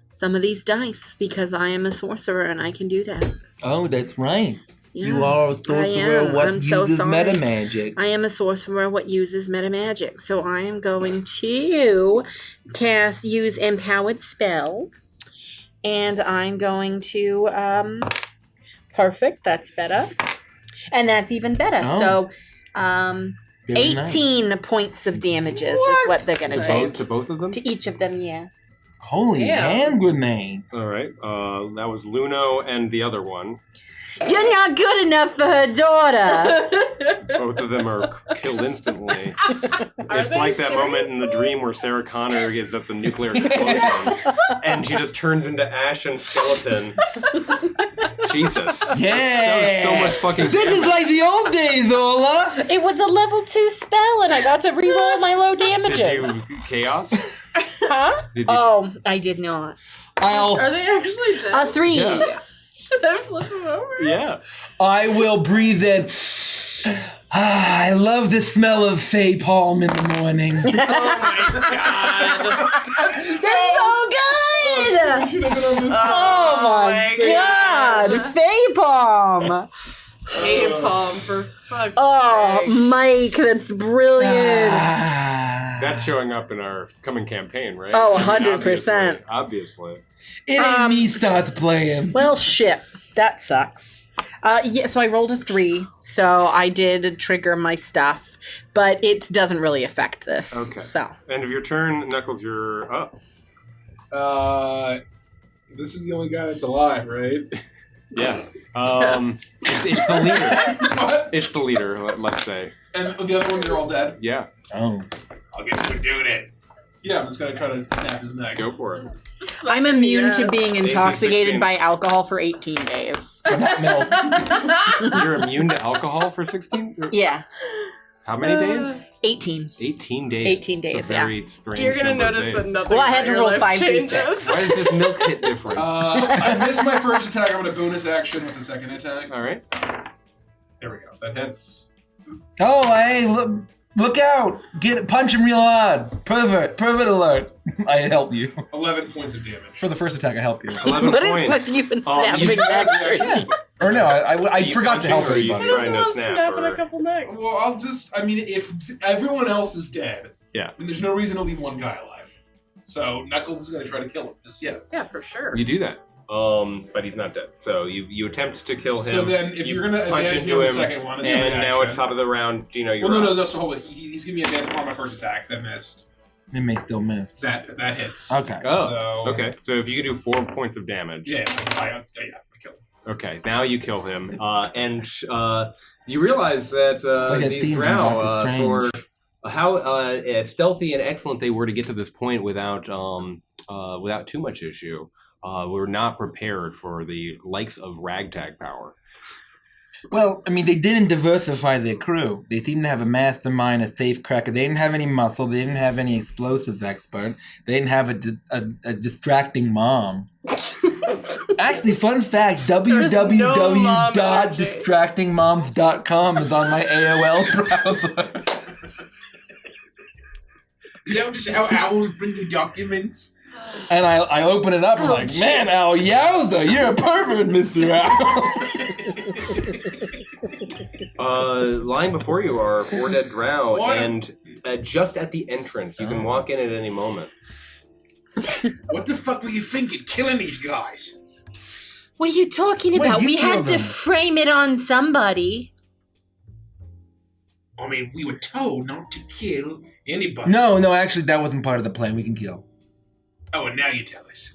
some of these dice because I am a sorcerer and I can do that. Oh, that's right. Yeah. You are a I sorcerer am. what I'm so uses sorry. meta magic. I am a sorcerer what uses meta magic. So I am going to use empowered spell. And I'm going to perfect, that's better. And that's even better. Oh. So Very nice. 18 points of damages is what they're gonna take. To both of them? To each of them, yeah. Holy hand grenade. All right. That was Luno and the other one. You're not good enough for her daughter. Both of them are killed instantly. Are It's they like that moment in the seriously? dream where Sarah Connor is at the nuclear explosion and she just turns into ash and skeleton. Jesus. That Yeah. was so much fucking This is like the old days, Ola. It was a level 2 spell and I got to reroll my low damages. Did you chaos? Huh? Did you, Oh, I did not. Are they actually dead? A 3. Yeah. Should I flip them over? Yeah. I will breathe in. I love the smell of Faypalm in the morning. Oh my god. That's so good! Should have been on this. Oh my god! Faybomb! Napalm, for fuck's Oh, sake. Mike, that's brilliant. That's showing up in our coming campaign, right? Oh, I mean, 100%. Obviously. It ain't me starts playing. Well, shit. That sucks. Yeah, so I rolled a 3, so I did trigger my stuff, but it doesn't really affect this. Okay. So End of your turn, Knuckles, you're up. This is the only guy that's alive, right? Yeah. It's the leader. What? It's the leader, let's say. And the other ones are all dead? Yeah. Oh. I guess we're doing it. Yeah, I'm just gonna try to snap his neck. Go for it. I'm immune to being AC intoxicated 16. by alcohol for 18 days. Not milk. You're immune to alcohol for 16? Yeah, How many days? 18. 18 days. 18 It's a days, very strange You're gonna number of notice days. that nothing Well, I had about to your roll life 5d6. changes. Why is this milk hit different? I missed my first attack. I'm gonna bonus action with the second attack. All right. There we go. That hits. Oh, hey, look out. Punch him real hard. Pervert alert. I help you. 11 points of damage. For the first attack, I help you. 11 What is points. with you and Oh, you- snapping necks? Or no, I You forgot to punching help or you everybody. trying to snap? snapping Or... a couple necks. Well, I'll just. I mean, if everyone else is dead, Yeah. then there's no reason to leave one guy alive. So Knuckles is gonna try to kill him. Just yeah. Yeah, for sure. You do that. But he's not dead. So you attempt to kill him. So then, if you're gonna punch advantage me into on the him, second one, it's and a now it's reaction. top of the round. Gino, you're Well, up. no. So hold it. He's giving me advantage on my first attack that missed. It may still miss. That hits. Okay. Oh, So- okay. So if you could do 4 points of damage. Yeah, I kill him. Okay, now you kill him, and you realize that like a these theme from drow, Doctor for Strange. how stealthy and excellent they were to get to this point without too much issue, were not prepared for the likes of ragtag power. Well, I mean, they didn't diversify their crew. They didn't have a mastermind, a safecracker. They didn't have any muscle. They didn't have any explosives expert. They didn't have a distracting mom. Actually, fun fact, www.distractingmoms.com is on my AOL browser. You know just how owls bring you documents? And I open it up and I'm like, man, Owl, yowza, you're a pervert, Mr. Owl. Lying before you are 4 dead drow, What? and just at the entrance, you can walk in at any moment. What the fuck were you thinking, killing these guys? What are you talking Wait, about? you We had killed to them. frame it on somebody. I mean, we were told not to kill anybody. No, actually, that wasn't part of the plan. We can kill. Oh, and now you tell us.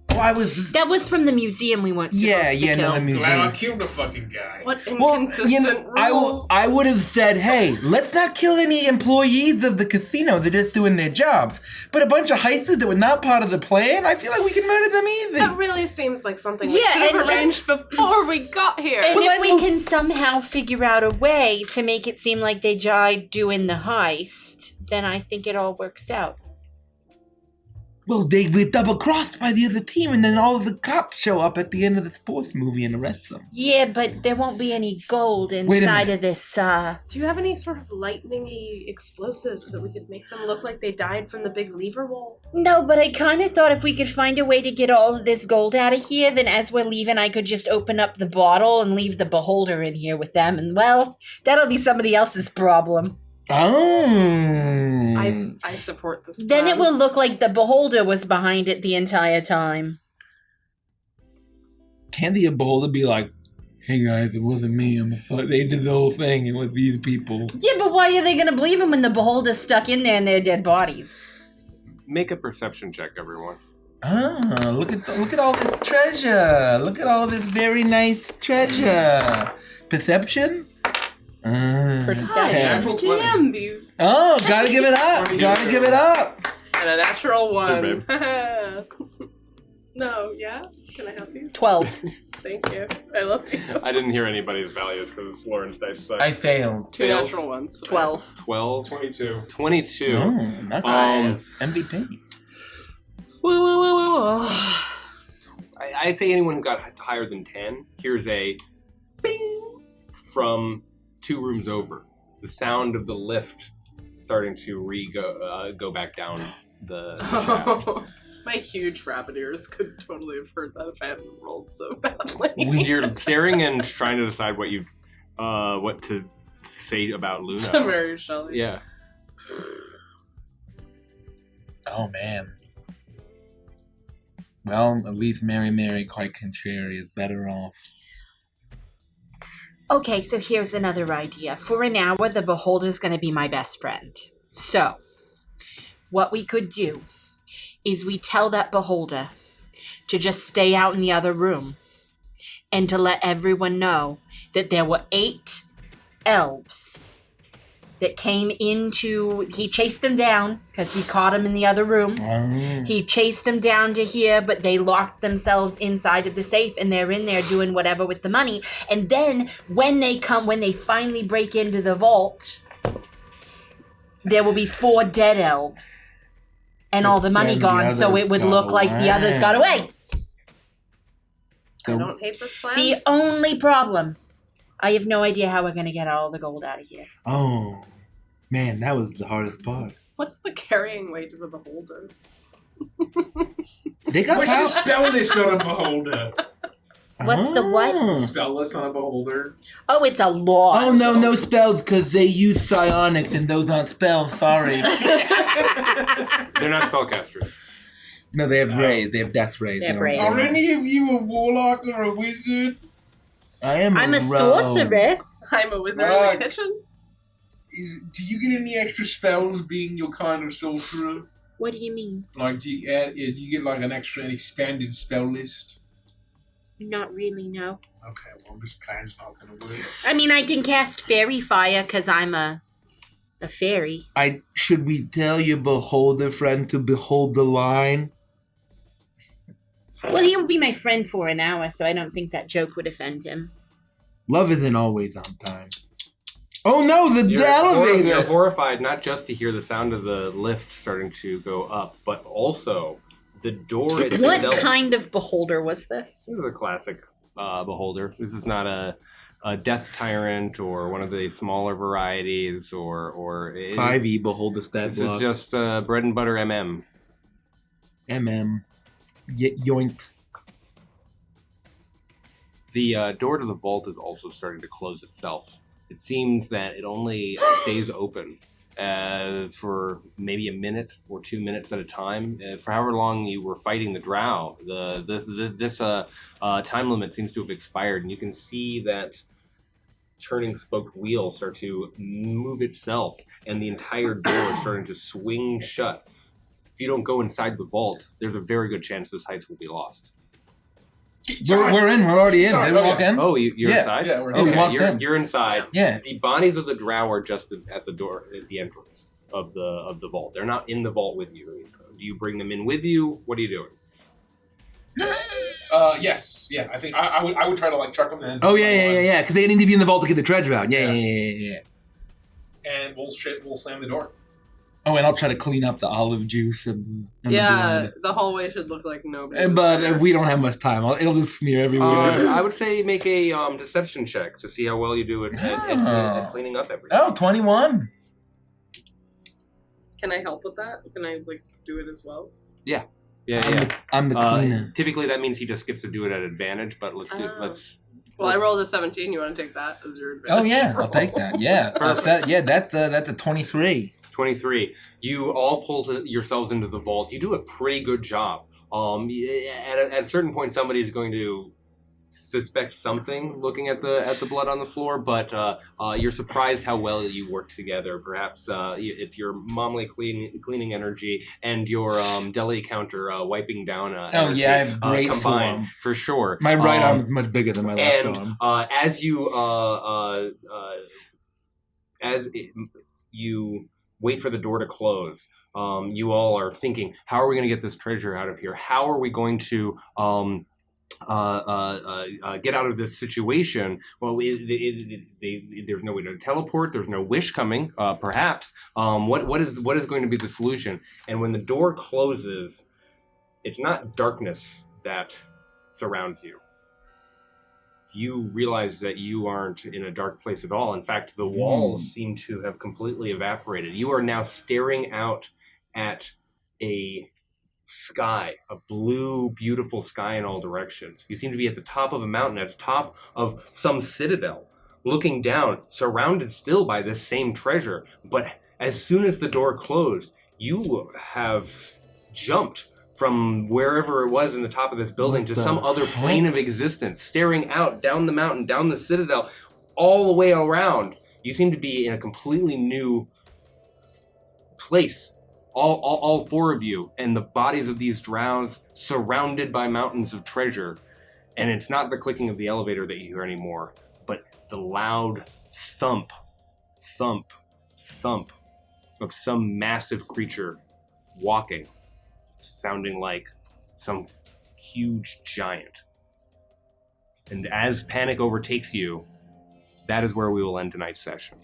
Oh, I was... That was from the museum we weren't supposed to kill. no, the museum. Glad I killed the fucking guy. What Well, inconsistent rules? I would have said, hey, let's not kill any employees of the casino. They're just doing their jobs. But a bunch of heisters that were not part of the plan, I feel like we can murder them easy. That really seems like something we Yeah, should have and arranged before we got here. And Well, if we can somehow figure out a way to make it seem like they died doing the heist, then I think it all works out. Well, they were double-crossed by the other team, and then all of the cops show up at the end of the sports movie and arrest them. Yeah, but there won't be any gold Wait a inside minute. of this, Do you have any sort of lightning-y explosives that we could make them look like they died from the big lever wall? No, but I kind of thought if we could find a way to get all of this gold out of here, then as we're leaving, I could just open up the bottle and leave the beholder in here with them, and well, that'll be somebody else's problem. Oh. I support this Then plan. it will look like the beholder was behind it the entire time. Can the beholder be like, hey guys, it wasn't me. I'm sorry. They did the whole thing. It was these people. Yeah, but why are they going to believe him when the beholder's stuck in there and they're dead bodies? Make a perception check, everyone. Ah, look at all this treasure. Look at all this very nice treasure. Perception? Perception. Natural 20. Damn these. Oh, gotta give it up. Gotta give it up. And a natural one. Here, No, yeah? Can I have these? 12. Thank you. I love you. I didn't hear anybody's values because Lauren's dice suck. I failed. 2 Fails. natural ones. 12. 12, 22. 22. Oh, not bad. MVP. Woo, woo, woo, woo, woo. I'd say anyone who got higher than 10, here's a bing from 2 rooms over. The sound of the lift starting to go back down the shaft. My huge rabbit ears could totally have heard that if I hadn't rolled so badly. You're staring and trying to decide what to say about Luna. To Mary Shelley. Yeah. Oh, man. Well, at least Mary, quite contrary, is better off. Okay, so here's another idea. For an hour, the beholder's going to be my best friend. So, what we could do is we tell that beholder to just stay out in the other room and to let everyone know that there were 8 elves that came into... He chased them down because he caught them in the other room. Oh. He chased them down to here, but they locked themselves inside of the safe, and they're in there doing whatever with the money. And then when they finally break into the vault, there will be 4 dead elves and all the money Then the gone, so others it would got look like the others away. got away. I don't hate this plan. The only problem, I have no idea how we're going to get all the gold out of here. Oh, man, that was the hardest part. What's the carrying weight of the beholder? They got What's the power. spell list on a beholder? What's the what? Oh. Spell list on a beholder? Oh, it's a lot. Oh, no spells, because they use psionics, and those aren't spells, sorry. They're not spellcasters. No, they have rays. They have death rays. They have don't- rays. Are any of you a warlock or a wizard? I'm a rogue. sorceress. I'm a wizard in Fuck. the kitchen. do you get any extra spells being your kind of sorcerer? What do you mean? Like, do you get like an expanded spell list? Not really, no. Okay, well, this plan's not gonna work. I mean, I can cast fairy fire because I'm a fairy. Should we tell your beholder friend to behold the line? Well, he'll be my friend for an hour, so I don't think that joke would offend him. Love isn't always on time. Oh no, the You're elevator! horrified not just to hear the sound of the lift starting to go up, but also the door itself. What kind of beholder was this? This is a classic beholder. This is not a death tyrant or one of the smaller varieties or 5e beholder stat This block. is just bread and butter MM. Yoink. The door to the vault is also starting to close itself. It seems that it only stays open for maybe a minute or 2 minutes at a time. For however long you were fighting the drow, this time limit seems to have expired, and you can see that turning spoked wheel start to move itself, and the entire door is starting to swing shut. If you don't go inside the vault, there's a very good chance this heist will be lost. We're in. We're already in. Did we walk in? Oh, you're Yeah. inside? Yeah, we're Okay, walked in. you're inside. Yeah. The bodies of the drow are just at the door, at the entrance of the vault. They're not in the vault with you. Do you bring them in with you? What are you doing? Yes. Yeah, I think I would try to like chuck them in. Oh yeah. Because they need to be in the vault to get the treasure out. Yeah. And we'll slam the door. Oh, and I'll try to clean up the olive juice and Yeah, the hallway should look like nobody. But we don't have much time. It'll just smear everywhere. I would say make a deception check to see how well you do at cleaning up everything. Oh, 21. Can I help with that? Can I like do it as well? Yeah. I'm the cleaner. Typically, that means he just gets to do it at advantage. But let's. Well, I rolled a 17. You want to take that as your advantage? Oh yeah, I'll take that. Yeah, that's a 23. 23. You all pull yourselves into the vault. You do a pretty good job. At a certain point, somebody's going to suspect something looking at the blood on the floor, but you're surprised how well you work together. Perhaps it's your momly cleaning energy and your deli counter wiping down energy. Oh yeah, I have great combined, form. for sure. My right arm is much bigger than my left and arm. as you wait for the door to close, you all are thinking, how are we going to get this treasure out of here? How are we going to get out of this situation? Well, there's no way to teleport. There's no wish coming. Perhaps. What is going to be the solution? And when the door closes, it's not darkness that surrounds you. You realize that you aren't in a dark place at all. In fact, the walls seem to have completely evaporated. You are now staring out at a sky, a blue, beautiful sky in all directions. You seem to be at the top of a mountain, at the top of some citadel, looking down, surrounded still by this same treasure. But as soon as the door closed, you have jumped from wherever it was in the top of this building to some other plane of existence, staring out down the mountain, down the citadel, all the way around. You seem to be in a completely new place. All four of you, and the bodies of these drows surrounded by mountains of treasure. And it's not the clicking of the elevator that you hear anymore, but the loud thump, thump, thump of some massive creature walking, sounding like some huge giant. And as panic overtakes you, that is where we will end tonight's session.